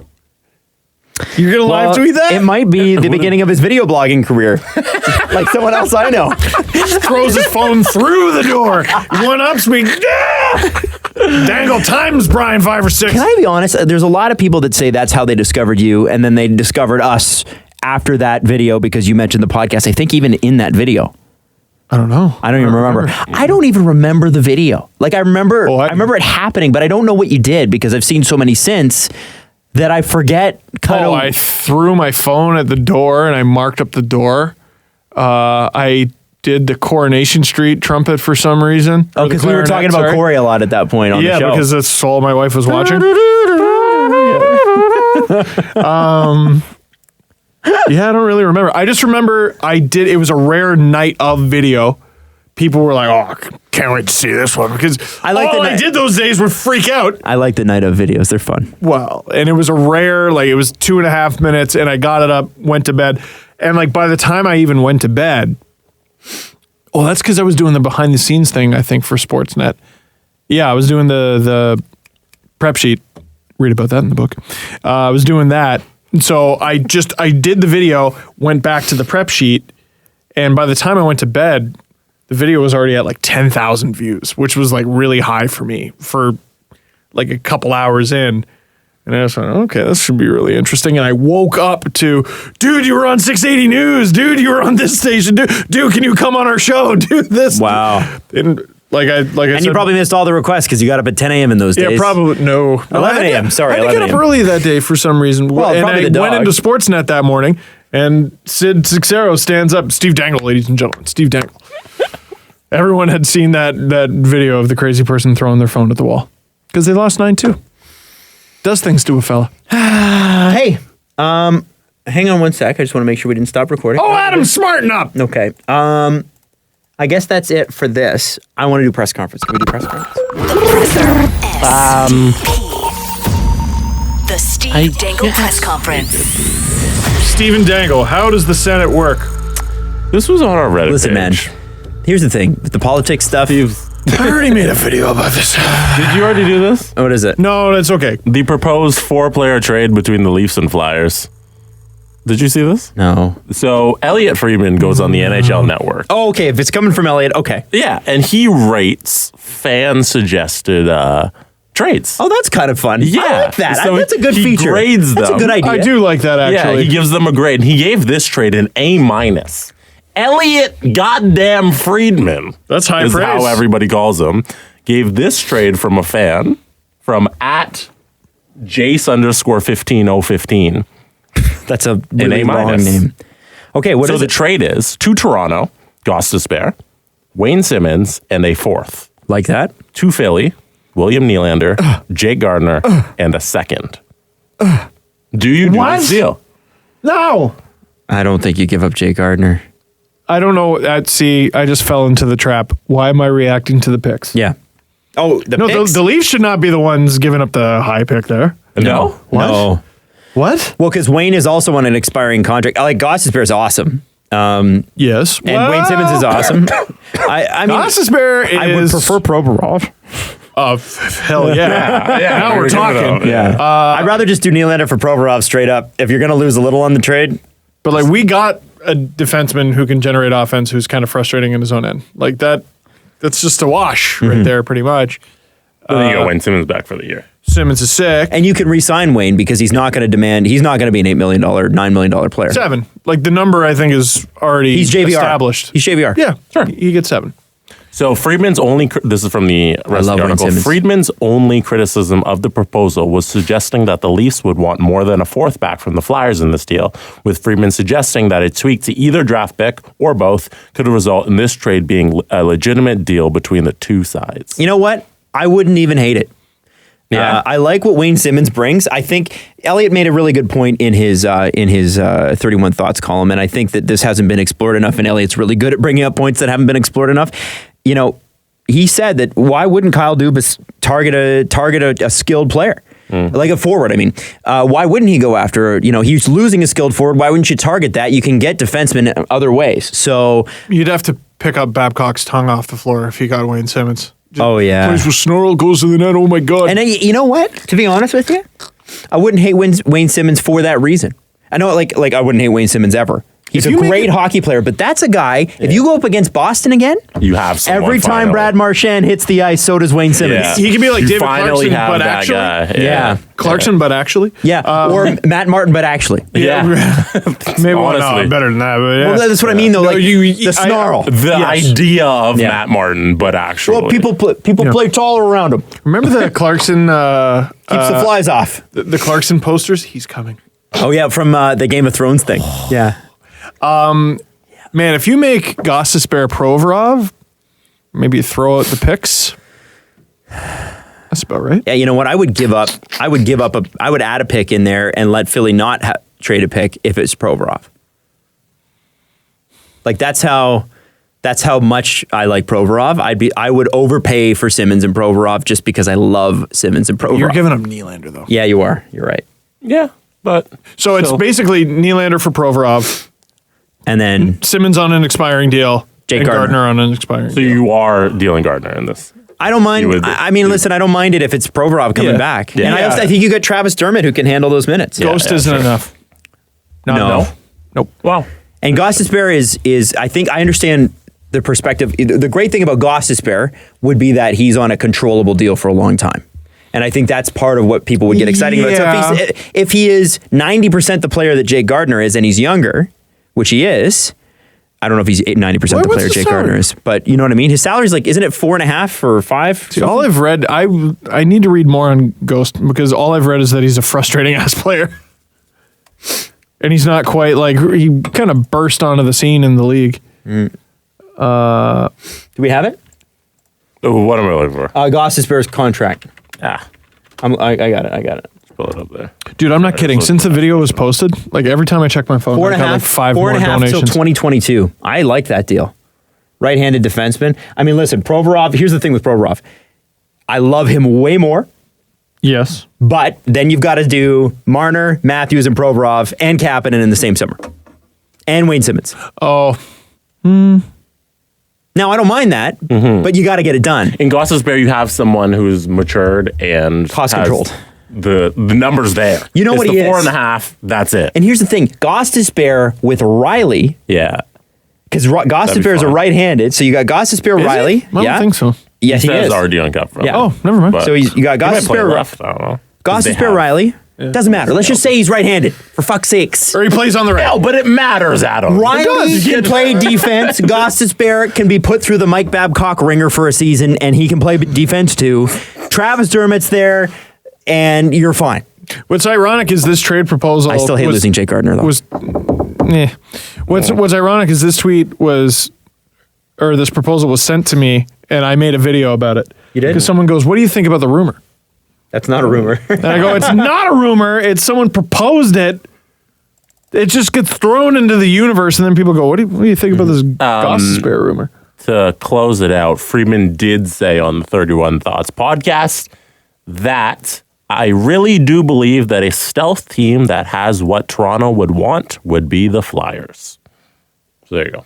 Speaker 3: You're going to live tweet that?
Speaker 2: It might be the beginning of his video blogging career. Like someone else I know.
Speaker 3: Throws his phone through the door. One-ups me. Dangle times Brian 5 or 6.
Speaker 2: Can I be honest? There's a lot of people that say that's how they discovered you, and then they discovered us after that video because you mentioned the podcast. I think even in that video.
Speaker 3: I don't know.
Speaker 2: I don't even remember. I don't even remember the video. Like I remember it happening, but I don't know what you did because I've seen so many since that I forget
Speaker 3: I threw my phone at the door and I marked up the door. I did the Coronation Street trumpet for some reason.
Speaker 2: Oh, because we were talking about Corey a lot at that point on the show.
Speaker 3: Yeah, because that's all my wife was watching. Yeah, I don't really remember. I just remember it was a rare night of video. People were like, oh, can't wait to see this one. Because I did those days were freak out.
Speaker 2: I like the night of videos. They're fun.
Speaker 3: Well, and it was a rare, it was 2.5 minutes, and I got it up, went to bed. And by the time I even went to bed, that's because I was doing the behind the scenes thing, I think, for Sportsnet. Yeah, I was doing the prep sheet. Read about that in the book. I was doing that. So I did the video, went back to the prep sheet, and by the time I went to bed, the video was already at 10,000 views, which was really high for me for a couple hours in. And I was like, okay, this should be really interesting. And I woke up to, dude, you were on 680 News. Dude, you were on this station. Dude, can you come on our show? Do this.
Speaker 2: Wow.
Speaker 3: And I said,
Speaker 2: you probably missed all the requests because you got up at 10 a.m. in those days.
Speaker 3: Yeah, probably. No.
Speaker 2: 11 a.m. Sorry,
Speaker 3: I had to get up early that day for some reason.
Speaker 2: Well,
Speaker 3: and
Speaker 2: probably
Speaker 3: I went into Sportsnet that morning, and Sid Cixero stands up. Steve Dangle, ladies and gentlemen. Steve Dangle. Everyone had seen that video of the crazy person throwing their phone at the wall because they lost 9-2. Does things to a fella.
Speaker 2: Hey, hang on one sec. I just want to make sure we didn't stop recording.
Speaker 3: Oh, Adam, smarten up.
Speaker 2: Okay. I guess that's it for this. I want to do press conference. Can we do press conference?
Speaker 1: The Steve Dangle press conference.
Speaker 3: Stephen Dangle, how does the Senate work?
Speaker 4: This was on our Reddit
Speaker 2: Listen,
Speaker 4: page.
Speaker 2: man. Here's the thing. With the politics stuff,
Speaker 3: I already made a video about this.
Speaker 4: Did you already do this?
Speaker 2: What is it?
Speaker 3: No, that's okay.
Speaker 4: The proposed 4-player trade between the Leafs and Flyers. Did you see this?
Speaker 2: No.
Speaker 4: So Elliot Friedman goes on the NHL Network.
Speaker 2: Oh, okay. If it's coming from Elliot, okay.
Speaker 4: Yeah, and he rates fan-suggested trades.
Speaker 2: Oh, that's kind of fun.
Speaker 4: Yeah.
Speaker 2: I like that.
Speaker 4: So
Speaker 2: That's a good
Speaker 4: he
Speaker 2: feature.
Speaker 4: grades
Speaker 2: That's
Speaker 4: them.
Speaker 2: a good idea.
Speaker 3: I do like that, actually.
Speaker 4: Yeah, he gives them a grade, and he gave this trade an A-. Elliot goddamn Friedman.
Speaker 3: That's high
Speaker 4: is
Speaker 3: praise.
Speaker 4: how everybody calls him. Gave this trade from a fan from at Jace_15015.
Speaker 2: That's a really
Speaker 4: A-.
Speaker 2: long name. Okay, what
Speaker 4: So
Speaker 2: is
Speaker 4: the
Speaker 2: it?
Speaker 4: trade is to Toronto, Gostisbehere, Wayne Simmons, and a fourth.
Speaker 2: Like that?
Speaker 4: To Philly, William Nylander, Jake Gardiner, and a second. Do you do
Speaker 3: What?
Speaker 4: this deal?
Speaker 3: No.
Speaker 2: I don't think you give up Jake Gardiner.
Speaker 3: I don't know. See, I just fell into the trap. Why am I reacting to the picks?
Speaker 2: Yeah. Oh,
Speaker 3: No, the Leafs should not be the ones giving up the high pick there.
Speaker 4: No.
Speaker 3: What?
Speaker 2: No.
Speaker 3: What?
Speaker 2: Well, because Wayne is also on an expiring contract. I like Gostisbehere is awesome.
Speaker 3: Yes.
Speaker 2: And Wayne Simmons is awesome. I mean,
Speaker 3: Gostisbehere is...
Speaker 2: I would prefer Provorov.
Speaker 3: Hell yeah. Now we're talking.
Speaker 2: Yeah. I'd rather just do Nylander for Provorov straight up. If you're going to lose a little on the trade.
Speaker 3: But like we got a defenseman who can generate offense who's kind of frustrating in his own end. Like that's just a wash right there pretty much.
Speaker 4: Then you go Wayne Simmons back for the year.
Speaker 3: Simmons is sick.
Speaker 2: And you can re-sign Wayne because he's not going to be an $8 million, $9 million player.
Speaker 3: 7. Like the number I think is already
Speaker 2: He's JVR.
Speaker 3: established.
Speaker 2: He's JVR.
Speaker 3: Yeah,
Speaker 4: Sure.
Speaker 3: He gets 7.
Speaker 4: So Friedman's only, this is from the rest of
Speaker 2: love
Speaker 4: the
Speaker 2: Wayne
Speaker 4: article,
Speaker 2: Simmons.
Speaker 4: Friedman's only criticism of the proposal was suggesting that the Leafs would want more than a fourth back from the Flyers in this deal, with Friedman suggesting that a tweak to either draft pick or both could result in this trade being a legitimate deal between the two sides.
Speaker 2: You know what? I wouldn't even hate it.
Speaker 4: Yeah.
Speaker 2: I like what Wayne Simmons brings. I think Elliot made a really good point in his 31 Thoughts column, and I think that this hasn't been explored enough, and Elliot's really good at bringing up points that haven't been explored enough. You know, he said that why wouldn't Kyle Dubas target a skilled player? Like a forward, I mean. Why wouldn't he go after, he's losing a skilled forward. Why wouldn't you target that? You can get defensemen other ways. So
Speaker 3: You'd have to pick up Babcock's tongue off the floor if he got Wayne Simmons.
Speaker 2: Oh, yeah.
Speaker 3: Plays with Snarl, goes to the net. Oh, my God.
Speaker 2: And you know what? To be honest with you, I wouldn't hate Wayne Simmons for that reason. I know, like I wouldn't hate Wayne Simmons ever. He's a great hockey player, but that's a guy, if you go up against Boston again,
Speaker 4: You have someone
Speaker 2: every time
Speaker 4: finally.
Speaker 2: Brad Marchand hits the ice, so does Wayne Simmons.
Speaker 4: Yeah.
Speaker 3: He could be like
Speaker 4: You
Speaker 3: David
Speaker 4: finally
Speaker 3: Clarkson,
Speaker 4: have
Speaker 3: but
Speaker 4: that
Speaker 3: actually.
Speaker 4: guy.
Speaker 2: Yeah.
Speaker 3: Clarkson, but actually.
Speaker 2: Yeah, or Matt Martin, but actually.
Speaker 3: Yeah. Maybe well,
Speaker 4: Honestly.
Speaker 3: no, better than that. But yeah.
Speaker 2: Well, that's what I mean, though.
Speaker 3: No,
Speaker 2: like the snarl.
Speaker 4: The idea of
Speaker 2: Yeah.
Speaker 4: Matt Martin, but actually.
Speaker 2: Well, people play taller around him.
Speaker 3: Remember the Clarkson
Speaker 2: Keeps the flies off.
Speaker 3: the Clarkson posters? He's coming.
Speaker 2: Oh yeah, from the Game of Thrones thing. Yeah.
Speaker 3: Man, if you make Gostisbehere Provorov, maybe you throw out the picks. That's about right.
Speaker 2: Yeah, you know what? I would add a pick in there and let Philly not trade a pick if it's Provorov. Like that's how much I like Provorov. I would overpay for Simmons and Provorov just because I love Simmons and Provorov.
Speaker 3: You're giving him Nylander, though.
Speaker 2: Yeah, you are. You're right.
Speaker 4: Yeah, but.
Speaker 3: So it's basically Nylander for Provorov,
Speaker 2: And then
Speaker 3: Simmons on an expiring deal,
Speaker 2: Jake
Speaker 3: and
Speaker 2: Gardiner.
Speaker 3: Gardner on an expiring
Speaker 4: So
Speaker 3: deal.
Speaker 4: you are dealing Gardner in this.
Speaker 2: I don't mind.
Speaker 4: You would-
Speaker 2: I mean, listen, I don't mind it if it's Provorov coming
Speaker 4: Yeah.
Speaker 2: back.
Speaker 4: Yeah.
Speaker 2: And I think you got Travis Dermott who can handle those minutes.
Speaker 3: Ghost
Speaker 4: yeah,
Speaker 3: isn't
Speaker 4: sure.
Speaker 3: enough.
Speaker 2: No.
Speaker 3: Nope.
Speaker 4: Well,
Speaker 2: And Gostisbehere is I think I understand the perspective. The great thing about Gostisbehere would be that he's on a controllable deal for a long time. And I think that's part of what people would get excited about. So if he is 90% the player that Jake Gardiner is and he's younger, which he is, I don't know if he's 90% the
Speaker 3: What's
Speaker 2: player
Speaker 3: his
Speaker 2: Jake
Speaker 3: salary?
Speaker 2: Gardiner is, but you know what I mean? His salary's like, isn't it 4.5 or 5?
Speaker 3: See, all I've read, I need to read more on Ghost because all I've read is that he's a frustrating ass player. And he's not quite like, he kind of burst onto the scene in the league.
Speaker 2: Do we have it?
Speaker 4: what am I looking for?
Speaker 2: Gostisbehere's contract. I got it.
Speaker 4: Pull it up there.
Speaker 3: Dude, I'm not kidding. Since the video was posted, like every time I check my phone, I got like 5 more
Speaker 2: 4.5 till
Speaker 3: donations.
Speaker 2: 2022. I like that deal. Right-handed defenseman. I mean, listen, Provorov, here's the thing with Provorov. I love him way more,
Speaker 3: Yes.
Speaker 2: but then you've got to do Marner, Matthews, and Provorov and Kapanen in the same summer. And Wayne Simmons.
Speaker 3: Oh,
Speaker 2: Now, I don't mind that, but you got to get it done.
Speaker 4: In Gostisbehere, you have someone who's matured and
Speaker 2: Cost
Speaker 4: has-
Speaker 2: controlled.
Speaker 4: the number's there.
Speaker 2: You know what he is?
Speaker 4: 4.5. That's it.
Speaker 2: And here's the thing: Gostisbehere with Riley.
Speaker 4: Yeah.
Speaker 2: Because Gostisbehere is a right-handed, so you got Gostisbehere, Riley.
Speaker 3: I don't think so.
Speaker 2: Yes, he is.
Speaker 4: already on cup.
Speaker 2: Yeah.
Speaker 3: Oh, never mind.
Speaker 2: So you got Gostisbehere
Speaker 4: left. I don't know.
Speaker 2: Gostisbehere, Riley. Yeah. Doesn't matter. Let's just say he's right-handed, for fuck's sakes.
Speaker 3: Or he plays on the right.
Speaker 4: No, but it matters, Adam.
Speaker 2: Riley can play defense. Gostisbehere can be put through the Mike Babcock ringer for a season, and he can play defense too. Travis Dermott's there, and you're fine.
Speaker 3: What's ironic is this trade proposal.
Speaker 2: I still hate losing Jake Gardiner, though.
Speaker 3: What's ironic is this this proposal was sent to me, and I made a video about it.
Speaker 2: You did?
Speaker 3: Because someone goes, "What do you think about the rumor?"
Speaker 2: That's not a rumor.
Speaker 3: And I go, "It's not a rumor. It's someone proposed it. It just gets thrown into the universe, and then people go, what do you think about this Gostisbehere rumor?"
Speaker 4: To close it out, Freeman did say on the 31 Thoughts podcast that I really do believe that a stealth team that has what Toronto would want would be the Flyers. So there you go.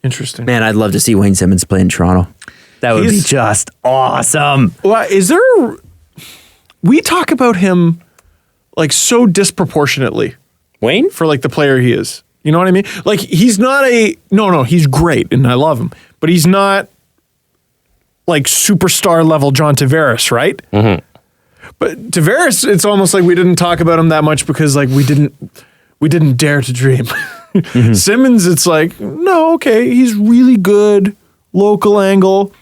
Speaker 3: Interesting.
Speaker 2: Man, I'd love to see Wayne Simmons play in Toronto. That would be just awesome.
Speaker 3: Well, we talk about him like so disproportionately.
Speaker 2: Wayne?
Speaker 3: For like the player he is. You know what I mean? Like he's not he's great and I love him, but he's not like superstar level John Tavares, right? Mm-hmm. But Tavares, it's almost like we didn't talk about him that much because like we didn't dare to dream. Mm-hmm. Simmons, it's like, no, okay, he's really good, local angle,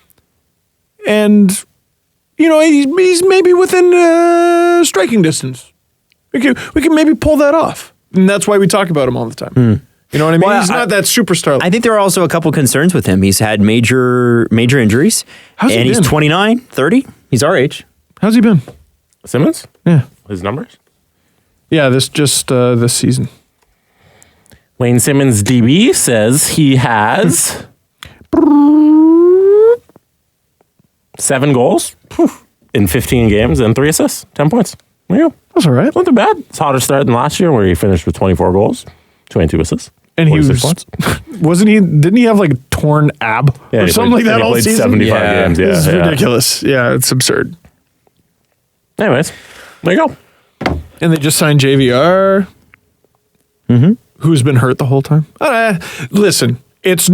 Speaker 3: and he's maybe within striking distance. We can maybe pull that off, and that's why we talk about him all the time. Mm. You know what I mean? Well, he's not that superstar.
Speaker 2: I think there are also a couple concerns with him. He's had major injuries, he's 29, 30. He's our age.
Speaker 3: How's he been?
Speaker 4: Simmons?
Speaker 3: Yeah.
Speaker 4: His numbers?
Speaker 3: Yeah, this season.
Speaker 4: Wayne Simmons DB says he has 7 goals in 15 games and 3 assists, 10 points. There you go.
Speaker 3: That's all right.
Speaker 4: Not too bad. It's hotter start than last year where he finished with 24 goals, 22 assists.
Speaker 3: And he was,
Speaker 4: points.
Speaker 3: Didn't he have like a torn ab or something like that all season?
Speaker 4: 75 games. Yeah,
Speaker 3: it's ridiculous. Yeah, it's absurd.
Speaker 4: Anyways, there you go.
Speaker 3: And they just signed JVR, who's been hurt the whole time. Listen, it's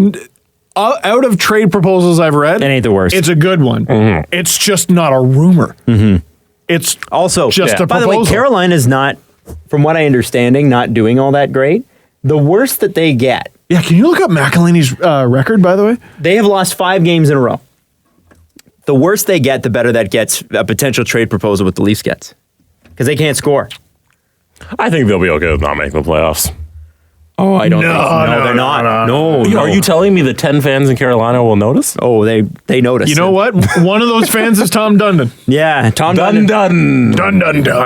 Speaker 3: out of trade proposals I've read.
Speaker 2: It ain't the worst.
Speaker 3: It's a good one. Mm-hmm. It's just not a rumor. Mm-hmm. It's
Speaker 2: also
Speaker 3: just a proposal.
Speaker 2: By the way, Carolina's not, from what I understanding, not doing all that great. The worst that they get.
Speaker 3: Yeah, can you look up McElhinney's record, by the way?
Speaker 2: They have lost 5 games in a row. The worse they get, the better that gets a potential trade proposal with the Leafs gets. Because they can't score.
Speaker 4: I think they'll be okay with not making the playoffs.
Speaker 2: Oh, I don't think so. No, they're not. No.
Speaker 4: Are you telling me the 10 fans in Carolina will notice?
Speaker 2: Oh, they notice.
Speaker 3: You know what? One of those fans is Tom Dundon.
Speaker 2: Yeah, Tom Dundon.
Speaker 3: Dun.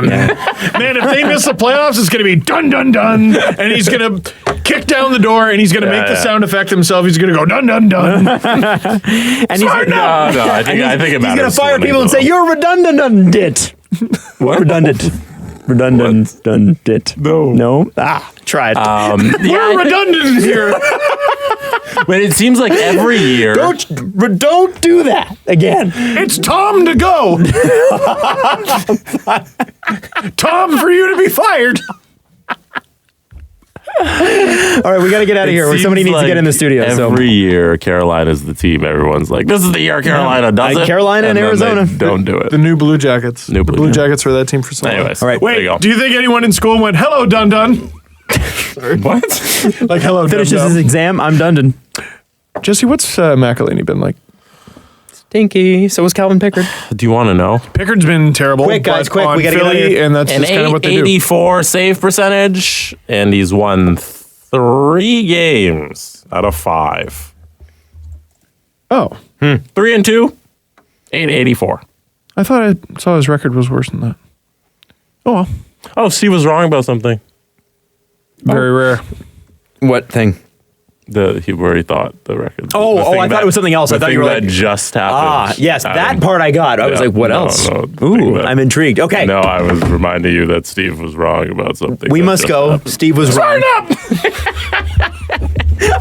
Speaker 3: Man, if they miss the playoffs, it's going to be dun, dun, dun. And he's going to kick down the door and he's going to make the sound effect himself. He's going to go dun, dun, dun.
Speaker 2: And
Speaker 4: I think it matters.
Speaker 2: He's going to fire people and say, you're redundant.
Speaker 4: What?
Speaker 2: Redundant. No? Try it.
Speaker 3: We're redundant here.
Speaker 4: But it seems like every year.
Speaker 2: Don't do that again.
Speaker 3: It's Tom to go. Tom, for you to be fired.
Speaker 2: All right, we got to get out of here. Somebody needs to get in the studio.
Speaker 4: Every year, Carolina's the team. Everyone's like, this is the year Carolina does it.
Speaker 2: Carolina and Arizona.
Speaker 4: Don't do it.
Speaker 3: The new Blue Jackets. The Blue Jackets were that team for so long.
Speaker 4: Anyways,
Speaker 2: all right.
Speaker 3: Wait, do you think anyone in school went, hello, Dun Dun?
Speaker 4: What?
Speaker 3: Like, hello,
Speaker 2: finishes his exam. I'm Dundon.
Speaker 3: Jesse, what's McElhinney been like?
Speaker 2: Stinky. So was Calvin Pickard.
Speaker 4: Do you want to know?
Speaker 3: Pickard's been terrible.
Speaker 2: Quick, guys, quick. We got to get out of here.
Speaker 3: And that's just kind of what they do.
Speaker 4: 84 save percentage, and he's won 3 games out of 5.
Speaker 3: Oh.
Speaker 4: 3 and 2, 884.
Speaker 3: I thought I saw his record was worse than that. Oh, well.
Speaker 4: Oh, Steve was wrong about something.
Speaker 3: Very rare.
Speaker 2: What thing?
Speaker 4: Where he thought the record.
Speaker 2: I thought it was something else. I thought you were like,
Speaker 4: that just happened.
Speaker 2: Yes, that part I got. I was like, what else? Ooh, I'm intrigued. Okay.
Speaker 4: No, I was reminding you that Steve was wrong about something.
Speaker 2: We must go.
Speaker 4: Happened.
Speaker 2: Steve was wrong.
Speaker 3: Turn up!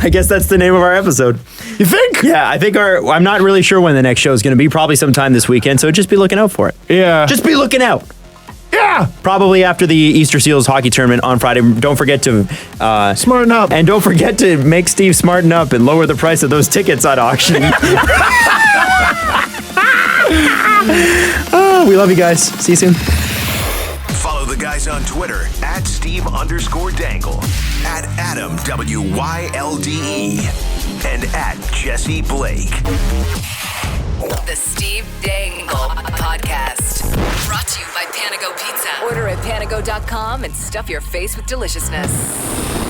Speaker 2: I guess that's the name of our episode.
Speaker 3: You think?
Speaker 2: Yeah, I think I'm not really sure when the next show is going to be. Probably sometime this weekend, so just be looking out for it.
Speaker 3: Yeah.
Speaker 2: Just be looking out. Probably after the Easter Seals hockey tournament on Friday. Don't forget to
Speaker 3: smarten up.
Speaker 2: And don't forget to make Steve smarten up and lower the price of those tickets at auction. Oh, we love you guys. See you soon.
Speaker 5: Follow the guys on Twitter at Steve_Dangle, at Adam WYLDE, and at Jesse Blake.
Speaker 1: The Steve Dangle Podcast. Brought to you by Panago Pizza. Order at panago.com and stuff your face with deliciousness.